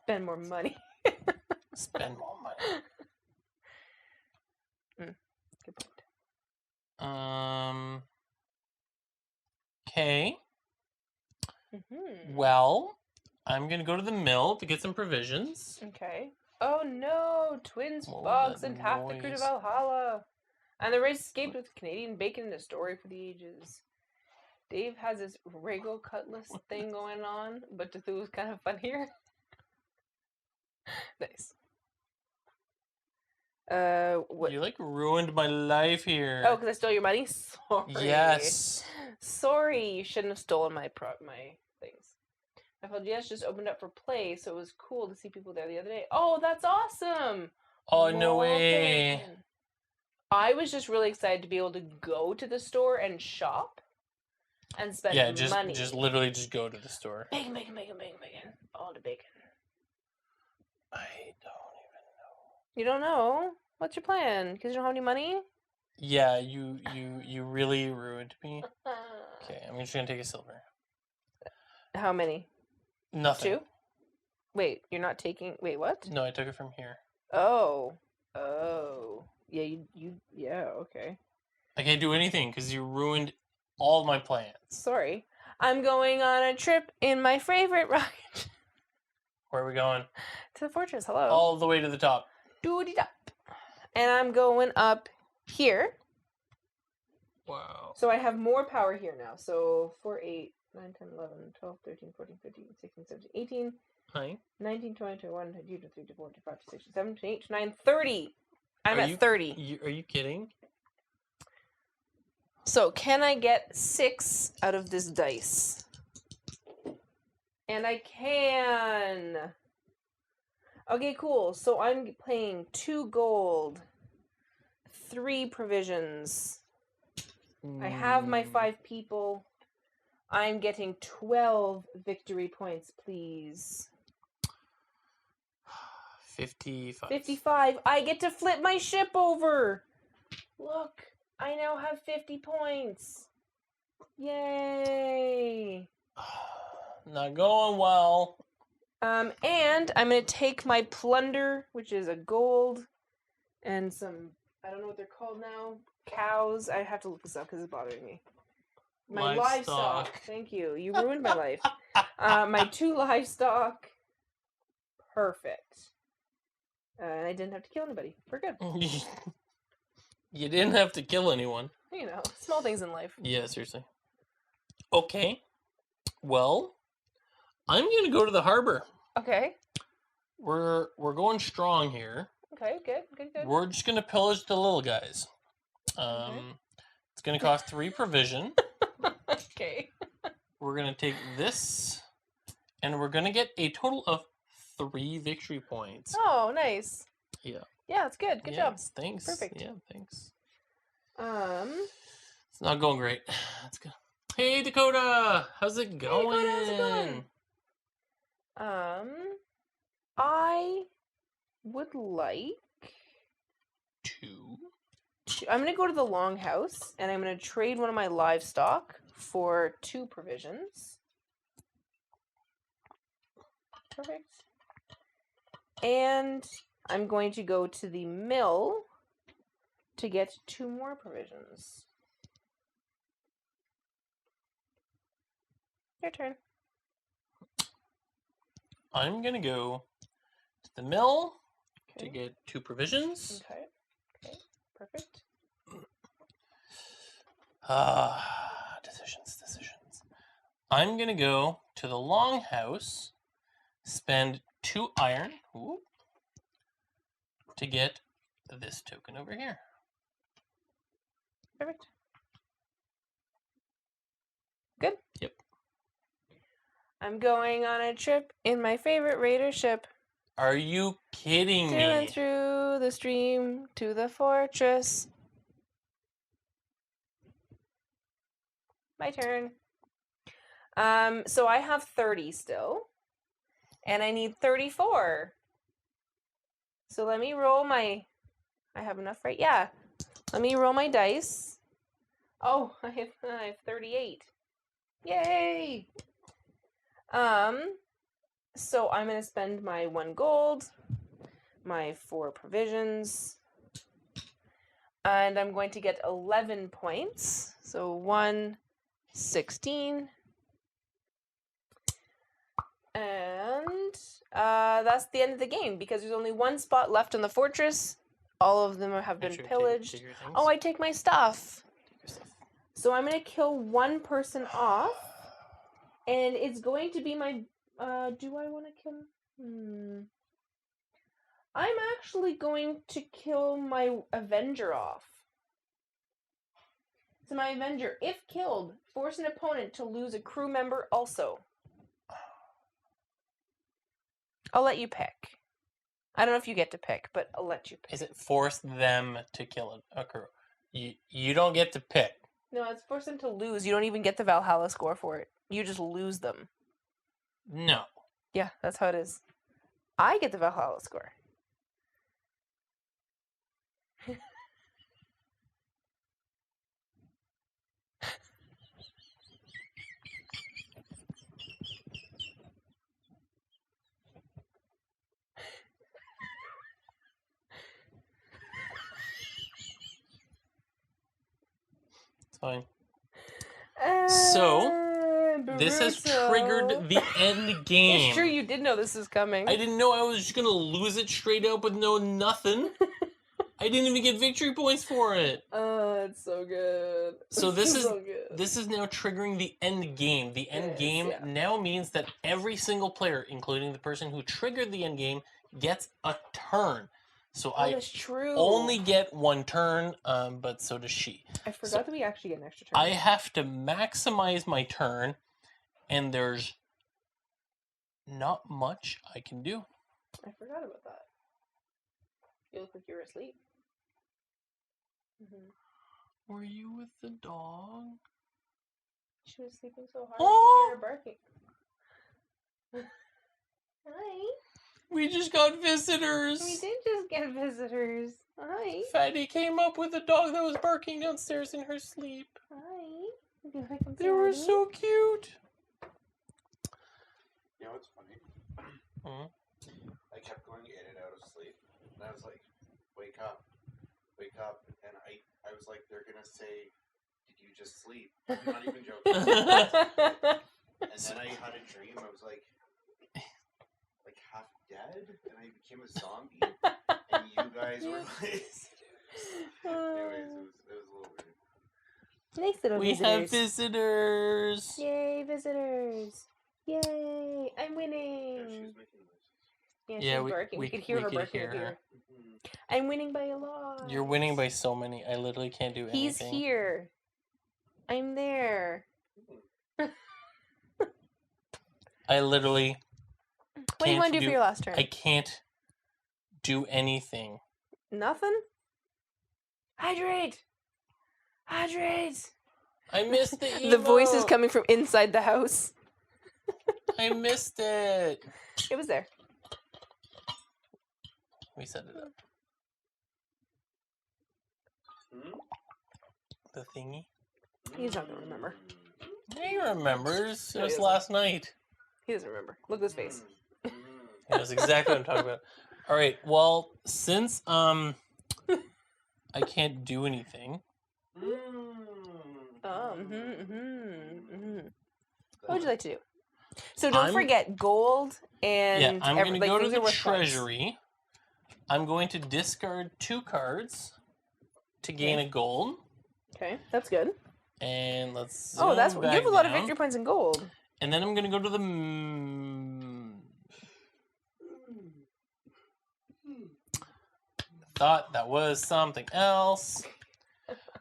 Spend more money. Spend more money. Good point. Okay. Mm-hmm. Well, I'm gonna go to the mill to get some provisions. Okay. Oh no! Twins, bugs, and half the crew to Valhalla. And the race escaped with Canadian bacon and a story for the ages. Dave has his Regal Cutlass thing going on, but Cthulhu's kind of funnier. Nice. What? You like ruined my life here. Oh, because I stole your money? Sorry. Yes. Sorry, you shouldn't have stolen my things. FLGS just opened up for play, so it was cool to see people there the other day. Oh, that's awesome! Oh, no way. I was just really excited to be able to go to the store and shop and spend money. Just literally just go to the store. Bacon. All the bacon. I don't even know. You don't know? What's your plan? Because you don't have any money? Yeah, you really ruined me. Okay, I'm just gonna take a silver. How many? Nothing. 2? Wait, you're not taking... Wait, what? No, I took it from here. Oh. Yeah, yeah, okay. I can't do anything because you ruined all my plans. Sorry. I'm going on a trip in my favorite rocket. Where are we going? To the fortress, hello. All the way to the top. Doody-dop. And I'm going up here. Wow. So I have more power here now. So 4, 8, 9, 10, 11, 12, 13, 14, 15, 16, 17, 18, 19, 20, 21, 22, 23, 24, 25, 26, 27, 28, 29, 30. I'm at 30. Are you kidding? So can I get 6 out of this dice? And I can. Okay, cool. So I'm paying 2 gold, 3 provisions. I have my 5 people. I'm getting 12 victory points, please. 55. 55. I get to flip my ship over. Look, I now have 50 points. Yay. Not going well. And I'm going to take my plunder, which is a gold, and some, I don't know what they're called now, cows. I have to look this up because it's bothering me. My livestock. Thank you. You ruined my life. My 2 livestock. Perfect. And I didn't have to kill anybody. We're good. You didn't have to kill anyone. You know, small things in life. Yeah, seriously. Okay. Well, I'm going to go to the harbor. Okay. We're going strong here. Okay, good. We're just going to pillage the little guys. Okay. It's going to cost 3 provision. Okay. We're going to take this, and we're going to get a total of 3 victory points. Oh, nice. Yeah. Yeah, that's good. Good job. Thanks. Perfect. Yeah, thanks. It's not going great. That's good. Hey, Dakota! How's it going? Hey, Dakota, how's it going? I would like to... I'm going to go to the longhouse, and I'm going to trade one of my livestock for 2 provisions. Perfect. And I'm going to go to the mill to get 2 more provisions. Your turn. I'm going to go to the mill to get 2 provisions. Okay. Perfect. Decisions. I'm going to go to the longhouse, spend 2 iron to get this token over here. Perfect. Good? Yep. I'm going on a trip in my favorite raider ship. Are you kidding me? To and through the stream to the fortress. My turn. So I have 30 still. And I need 34. So let me roll my... I have enough, right? Yeah. Let me roll my dice. Oh, I have 38. Yay! So I'm going to spend my 1 gold, my 4 provisions, and I'm going to get 11 points. So 1, 16. And that's the end of the game because there's only 1 spot left in the fortress. All of them have been pillaged. Take your things. Oh, I take my stuff. Take your stuff. So I'm going to kill 1 person off. And it's going to be my... do I want to kill him? I'm actually going to kill my Avenger off. So my Avenger, if killed, force an opponent to lose a crew member also. I'll let you pick. I don't know if you get to pick, but I'll let you pick. Is it force them to kill a crew? You don't get to pick. No, it's force them to lose. You don't even get the Valhalla score for it. You just lose them. No. Yeah, that's how it is. I get the Valhalla score. It's fine. So, this has triggered the end game. It's true, you did know this was coming. I didn't know I was just going to lose it straight up with nothing. I didn't even get victory points for it. It's so good. So this is now triggering the end game. The end game now means that every single player, including the person who triggered the end game, gets a turn. So that's true. only get 1 turn, but so does she. I forgot that we actually get an extra turn. I have to maximize my turn, and there's not much I can do. I forgot about that. You look like you were asleep. Were you with the dog? She was sleeping so hard Oh! I could hear her barking. Hi. We just got visitors. We did just get visitors. Hi. Fatty came up with a dog that was barking downstairs in her sleep. Hi. Would you like some They were Fatty? so cute. You know what's funny? Hmm? I kept going in and out of sleep, and I was like, wake up, and I was like, they're gonna say, did you just sleep? I'm not even joking. And then I had a dream, I was like half dead, and I became a zombie, and you guys were like, anyways, it was a little weird. Nice little We visitors. have visitors. Yay, visitors. Yay, I'm Yeah, winning. she was making noises. Yeah, Yeah, she's barking. We could hear her barking hear up her. here. I'm winning by a lot. You're winning by so many. I literally can't do anything. He's here. I'm there. I literally What do you want to do for your last turn? I can't do anything. Nothing? Hydrate! Hydrate! I missed the emote. The voice is coming from inside the house. I missed it. It was there. We set it up. The thingy. He's not going to remember. He remembers. It No, he was doesn't. last night. He doesn't remember. Look at his face. That's exactly what I'm talking about. All right. Well, since I can't do anything. What would you like to do? So don't forget gold and I'm going to go to things the are worth treasury. points. I'm going to discard 2 cards to gain a gold. Okay, that's good. And let's Oh, that's zoom you back have a lot of down. victory points in gold. And then I'm going to go to the thought that was something else.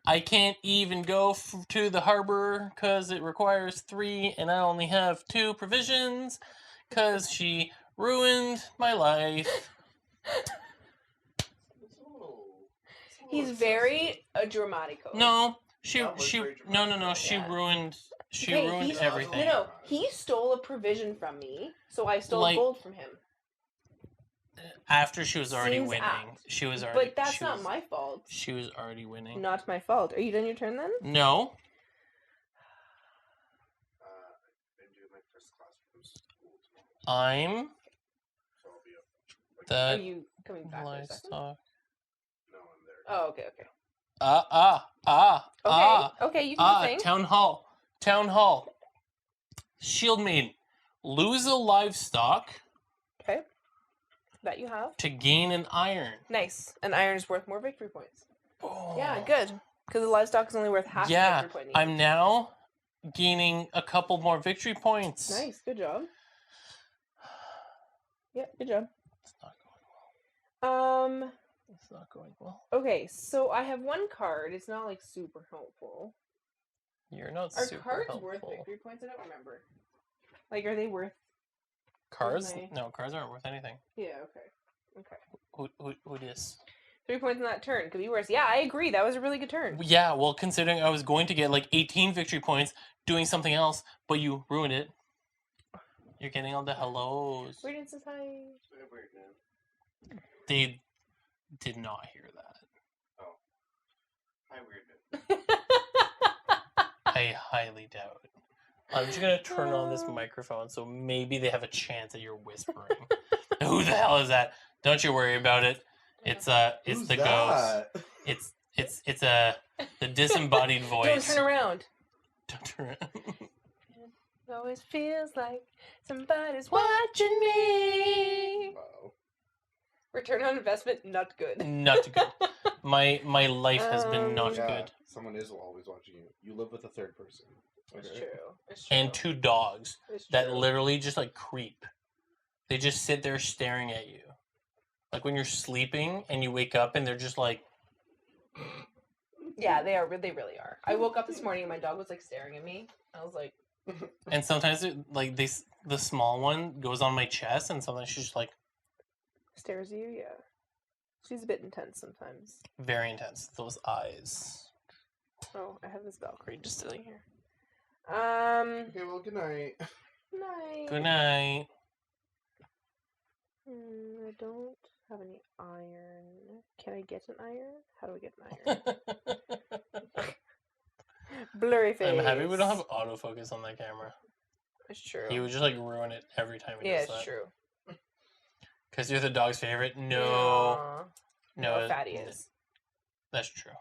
I can't even go to the harbor because it requires 3 and I only have 2 provisions because she ruined my life. He's very dramatico. No, she Yeah. ruined Okay, everything. No, he stole a provision from me, so I stole Like- gold from him. After she was already Seems winning. apt. She was already But that's not my fault. She was already winning. Not my fault. Are you done your turn then? No. I'm doing my first class from school tomorrow, I'm so I'll be up. Are the you coming back in a second? livestock. No, I'm there. Oh, okay. Okay, you can do the thing. Town hall. Shield maiden. Lose a livestock Okay. That you have. to gain an iron. Nice. An iron is worth more victory points. Oh. Yeah, good. Because the livestock is only worth half the victory point. I'm now gaining a couple more victory points. Nice, good job. Yep, good job. It's not going well. It's not going well. Okay, so I have 1 card. It's not like super helpful. You're not Are super cards helpful. worth victory points? I don't remember. Like, are they worth? Cards? Where's my- No, cards aren't worth anything. Yeah. Okay. Who dis? 3 points in that turn could be worse. Yeah, I agree. That was a really good turn. Yeah, well, considering I was going to get like 18 victory points doing something else, but you ruined it. You're getting all the hellos. Radiant says hi. Weird now. They did not hear that. Oh. Hi, Weird now. I highly doubt it. I'm just gonna turn on this microphone so maybe they have a chance that you're whispering. Who the hell is that? Don't you worry about it. It's Who's the that? ghost. It's the disembodied voice. Don't turn around. Don't turn around. It always feels like somebody's watching me. Wow. Return on investment, not good. Not good. My life has been not Yeah, good. someone is always watching you. You live with a third person. It's Okay. true. It's true. And 2 dogs It's that true. literally just like creep. They just sit there staring at you. Like when you're sleeping and you wake up and they're just like. Yeah, they are. They really are. I woke up this morning and my dog was like staring at me. I was like, And sometimes like the small one goes on my chest and sometimes she's just like stares at you. Yeah, she's a bit intense sometimes. very intense. Those eyes. Oh, I have this Valkyrie just sitting here. Okay, well, good night. Night. Good night. I don't have any iron. Can I get an iron? How do I get an iron? Blurry face. I'm happy we don't have autofocus on that camera. It's true. He would just like ruin it every time he Yeah, does it's that. true. Because you're the dog's favorite? No. Aw. No. No, Fatty is. That's true.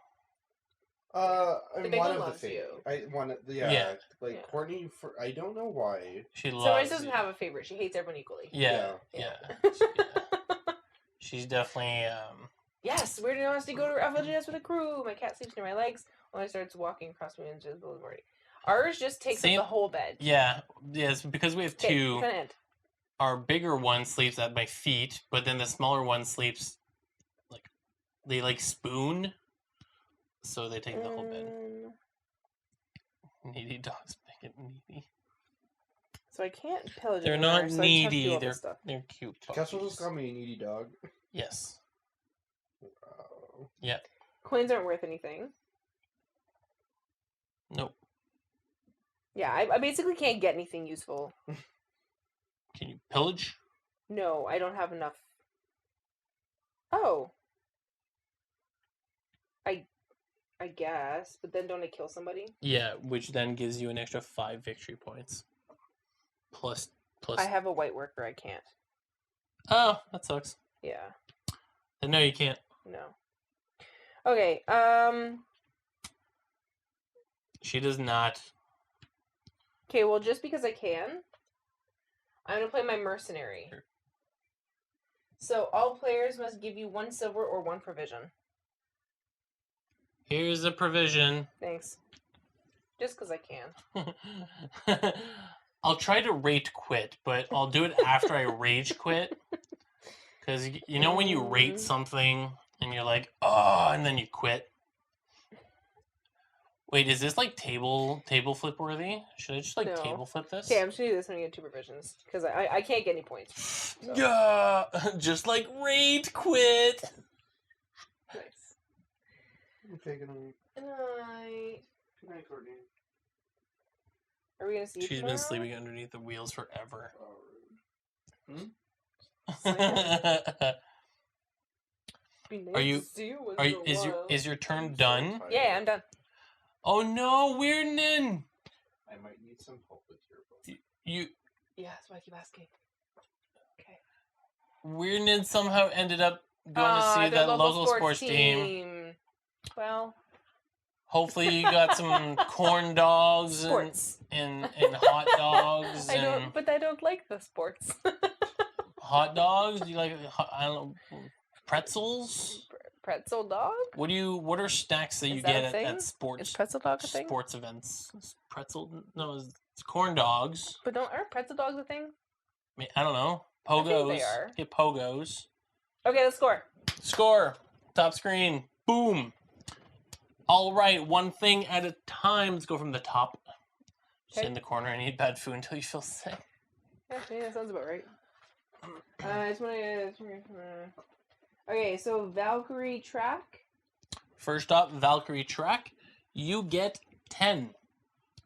I'm big one one of loves the you. I want it. Yeah. Like Yeah. Courtney. I don't know why. She So loves Rice doesn't you. have a favorite. She hates everyone equally. Yeah. Yeah. She's definitely Yes, Weird and Honesty go to FLGS with a crew. My cat sleeps near my legs when I starts walking across me into the morning. Ours just takes up Same- the whole bed. yes, because we have Okay, two. fun end. Our bigger one sleeps at my feet, but then the smaller one sleeps like they like spoon, so they take the whole bed. Needy dogs make it needy. So I can't pillage They're anymore, not so I just have to do needy. all this stuff. They're cute. Castle puppies. just called me a needy dog. Yes. Wow. Coins aren't worth anything. Nope. Yeah, I basically can't get anything useful. Can you pillage? No, I don't have enough. Oh. I guess, but then don't I kill somebody? Yeah, which then gives you an extra 5 victory points. Plus. I have a white worker, I can't. Oh, that sucks. Yeah, Then no, you can't. no. Okay, She does not. okay, well, just because I can, I'm gonna play my mercenary. Sure. So, all players must give you 1 silver or 1 provision. Here's a provision. Thanks. Just because I can. I'll try to rate quit, but I'll do it after I rage quit. Because you know when you rate something and you're like, oh, and then you quit? Wait, is this like table flip worthy? Should I just like No. table flip this? Okay, I'm just gonna do this when I get 2 provisions. Because I can't get any points. So. Yeah, just like rage quit. Nice. Okay, good night. Good night. Good night, Courtney. Are we gonna see you She's tomorrow? been sleeping underneath the wheels forever. Be nice Are you- to see you once Are in you, a while. is your turn I'm so done? tired. Yeah, I'm done. Oh no, Weirdnin! I might need some help with your book. You Yeah, that's why I keep asking. Okay. Weirdnin somehow ended up going to see their that local sports team. Well, Hopefully you got some corn dogs sports. and hot dogs I and don't, but I don't like the sports. hot dogs. Do you like I don't know, pretzels? Pretzel dog? What are snacks that Is you that a get thing? at sports Is pretzel dog a thing? sports events? Pretzel? No, it's corn dogs. But aren't pretzel dogs a thing? I don't know. I think Pogos. they are. Get pogos. Okay, let's score. Score. Top screen. Boom. All right, one thing at a time. Let's go from the top. Sit Okay. in the corner and eat bad food until you feel sick. Yeah, that sounds about right. I just want to. Okay, so Valkyrie track. First up, Valkyrie track. You get 10.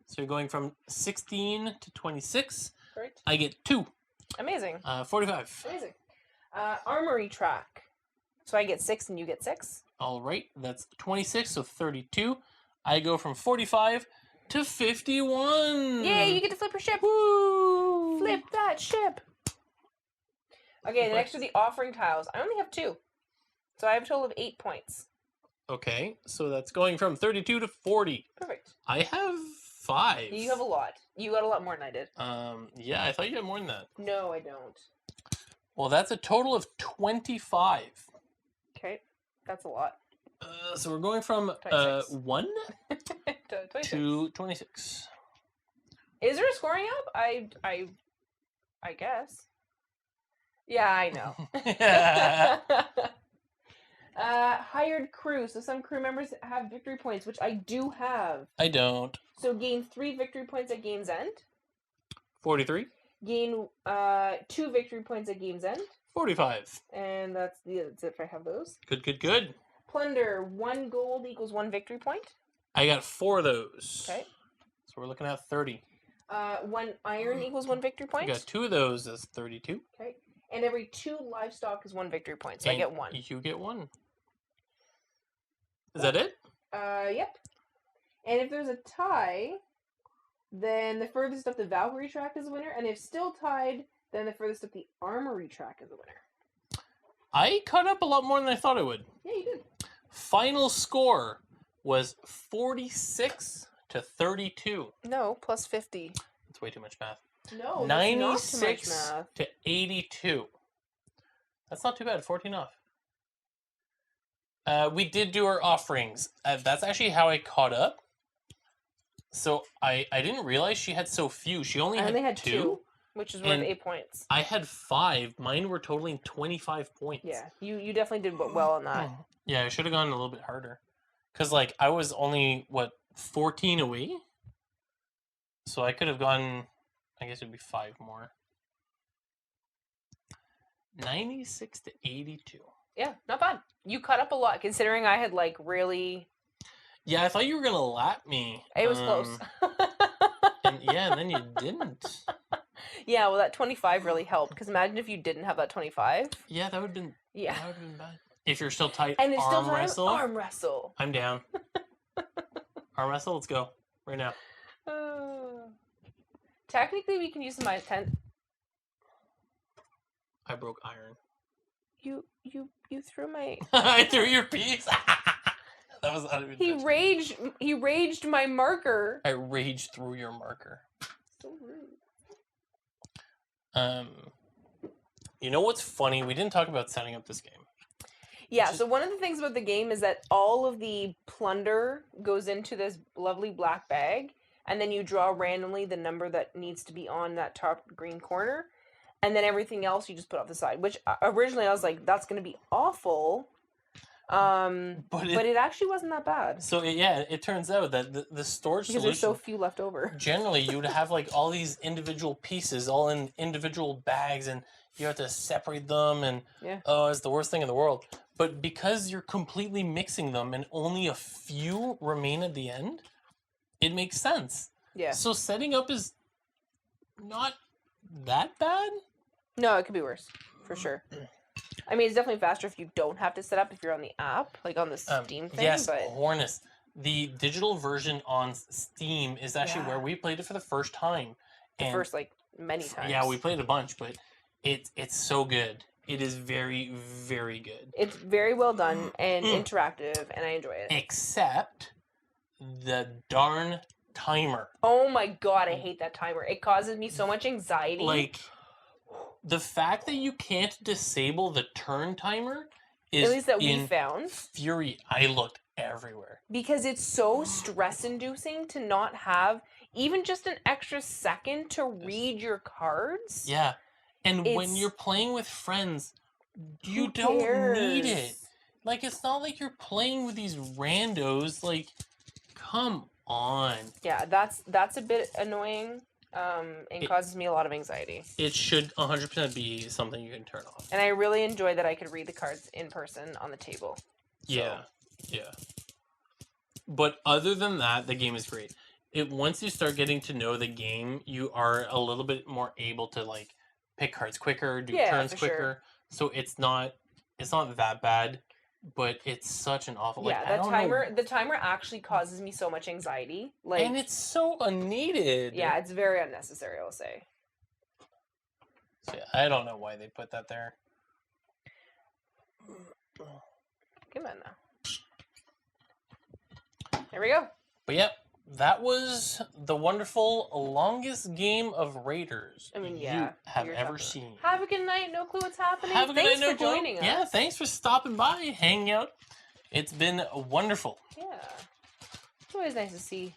So you're going from 16 to 26. Correct. I get 2. Amazing. 45. Amazing. Armory track. So I get 6 and you get 6. All right, that's 26, so 32. I go from 45 to 51. Yay, you get to flip your ship. Woo! Flip that ship. Okay, the next are the offering tiles. I only have 2. So I have a total of 8 points. Okay, so that's going from 32 to 40. Perfect. I have 5. You have a lot. You got a lot more than I did. Yeah, I thought you had more than that. No, I don't. Well, that's a total of 25. Okay, that's a lot. So we're going from 26. 1 26. to 26. Is there a scoring up? I guess. Yeah, I know. Hired crew. So some crew members have victory points, which I do have. I don't. So gain 3 victory points at game's end. 43. Gain 2 victory points at game's end. 45. And that's it if I have those. Good, good, good. Plunder. 1 gold equals 1 victory point. I got 4 of those. Okay. So So we're looking at 30. 1 iron equals 1 victory We point. got 2 of those. That's 32. Okay. And every 2 livestock is 1 victory point, so I And get 1. You get 1. Is that it? Yep. And if there's a tie, then the furthest up the Valkyrie track is the winner, and if still tied, then the furthest up the Armory track is the winner. I caught up a lot more than I thought I would. Yeah, you did. Final score was 46 to 32. No, plus 50. That's way too much math. No, 96 that's not too much math. to 82. That's not too bad. 14 off. We did do our offerings. That's actually how I caught up. So I didn't realize she had so few. She only had 2, which is worth and 8 points. I had 5. Mine were totaling 25 points. Yeah, you definitely did well on that. Yeah, I should have gone a little bit harder. Because, like, I was only, 14 away? So I could have gone, I guess it would be 5 more. 96 to 82. Yeah, not bad. You caught up a lot, considering I had, like, really... Yeah, I thought you were going to lap me. It was close. and then you didn't. Yeah, well, that 25 really helped, because imagine if you didn't have that 25. Yeah, that would have been, Yeah. that would have been bad. If you're still tight, And it's still time wrestle. arm wrestle. I'm down. Arm wrestle, let's go. Right now. Technically, we can use my 10. I broke iron. You threw my... I threw your piece. That was not even He raged my marker. I raged through your marker. So rude. You know what's funny? We didn't talk about setting up this game. Yeah, so one of the things about the game is that all of the plunder goes into this lovely black bag, and then you draw randomly the number that needs to be on that top green corner, and then everything else you just put off the side, which originally I was like, that's going to be awful, but it actually wasn't that bad. So, it turns out that the storage Because solution... there's so few left over. Generally, you would have, like, all these individual pieces all in individual bags, and you have to separate them, and, it's the worst thing in the world. But because you're completely mixing them and only a few remain at the end, it makes sense. Yeah. So setting up is not that bad? No, it could be worse, for sure. I mean, it's definitely faster if you don't have to set up if you're on the app, like on the Steam thing. Yes, but... Hornus. The digital version on Steam is actually where we played it for the first time. The first, like, many times. Yeah, we played a bunch, but it's so good. It is very, very good. It's very well done and interactive, and I enjoy it. Except the darn timer. Oh my god, I hate that timer. It causes me so much anxiety. Like, the fact that you can't disable the turn timer is at least that we found. Fury. I looked everywhere. Because it's so stress-inducing to not have even just an extra second to read your cards. Yeah. And when you're playing with friends, you don't need it. Like, it's not like you're playing with these randos. Like, come on. Yeah, that's a bit annoying. And causes me a lot of anxiety. It should 100% be something you can turn off. And I really enjoy that I could read the cards in person on the table. Yeah, yeah. But other than that, the game is great. Once you start getting to know the game, you are a little bit more able to, like, pick cards quicker, do turns quicker. Sure. So it's not that bad, but it's such an awful... Like, the timer actually causes me so much anxiety. Like, and it's so unneeded. Yeah, it's very unnecessary, I'll say. So, yeah, I don't know why they put that there. Come on now. There we go. But yep, that was the wonderful longest game of Raiders you have ever seen. Have a good night. No clue what's happening. Have a good thanks night. for joining us. Yeah, thanks for stopping by, hanging out. It's been wonderful. Yeah. It's always nice to see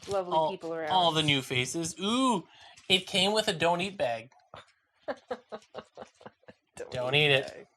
lovely people around. All the new faces. Ooh, it came with a don't eat bag. Don't eat it.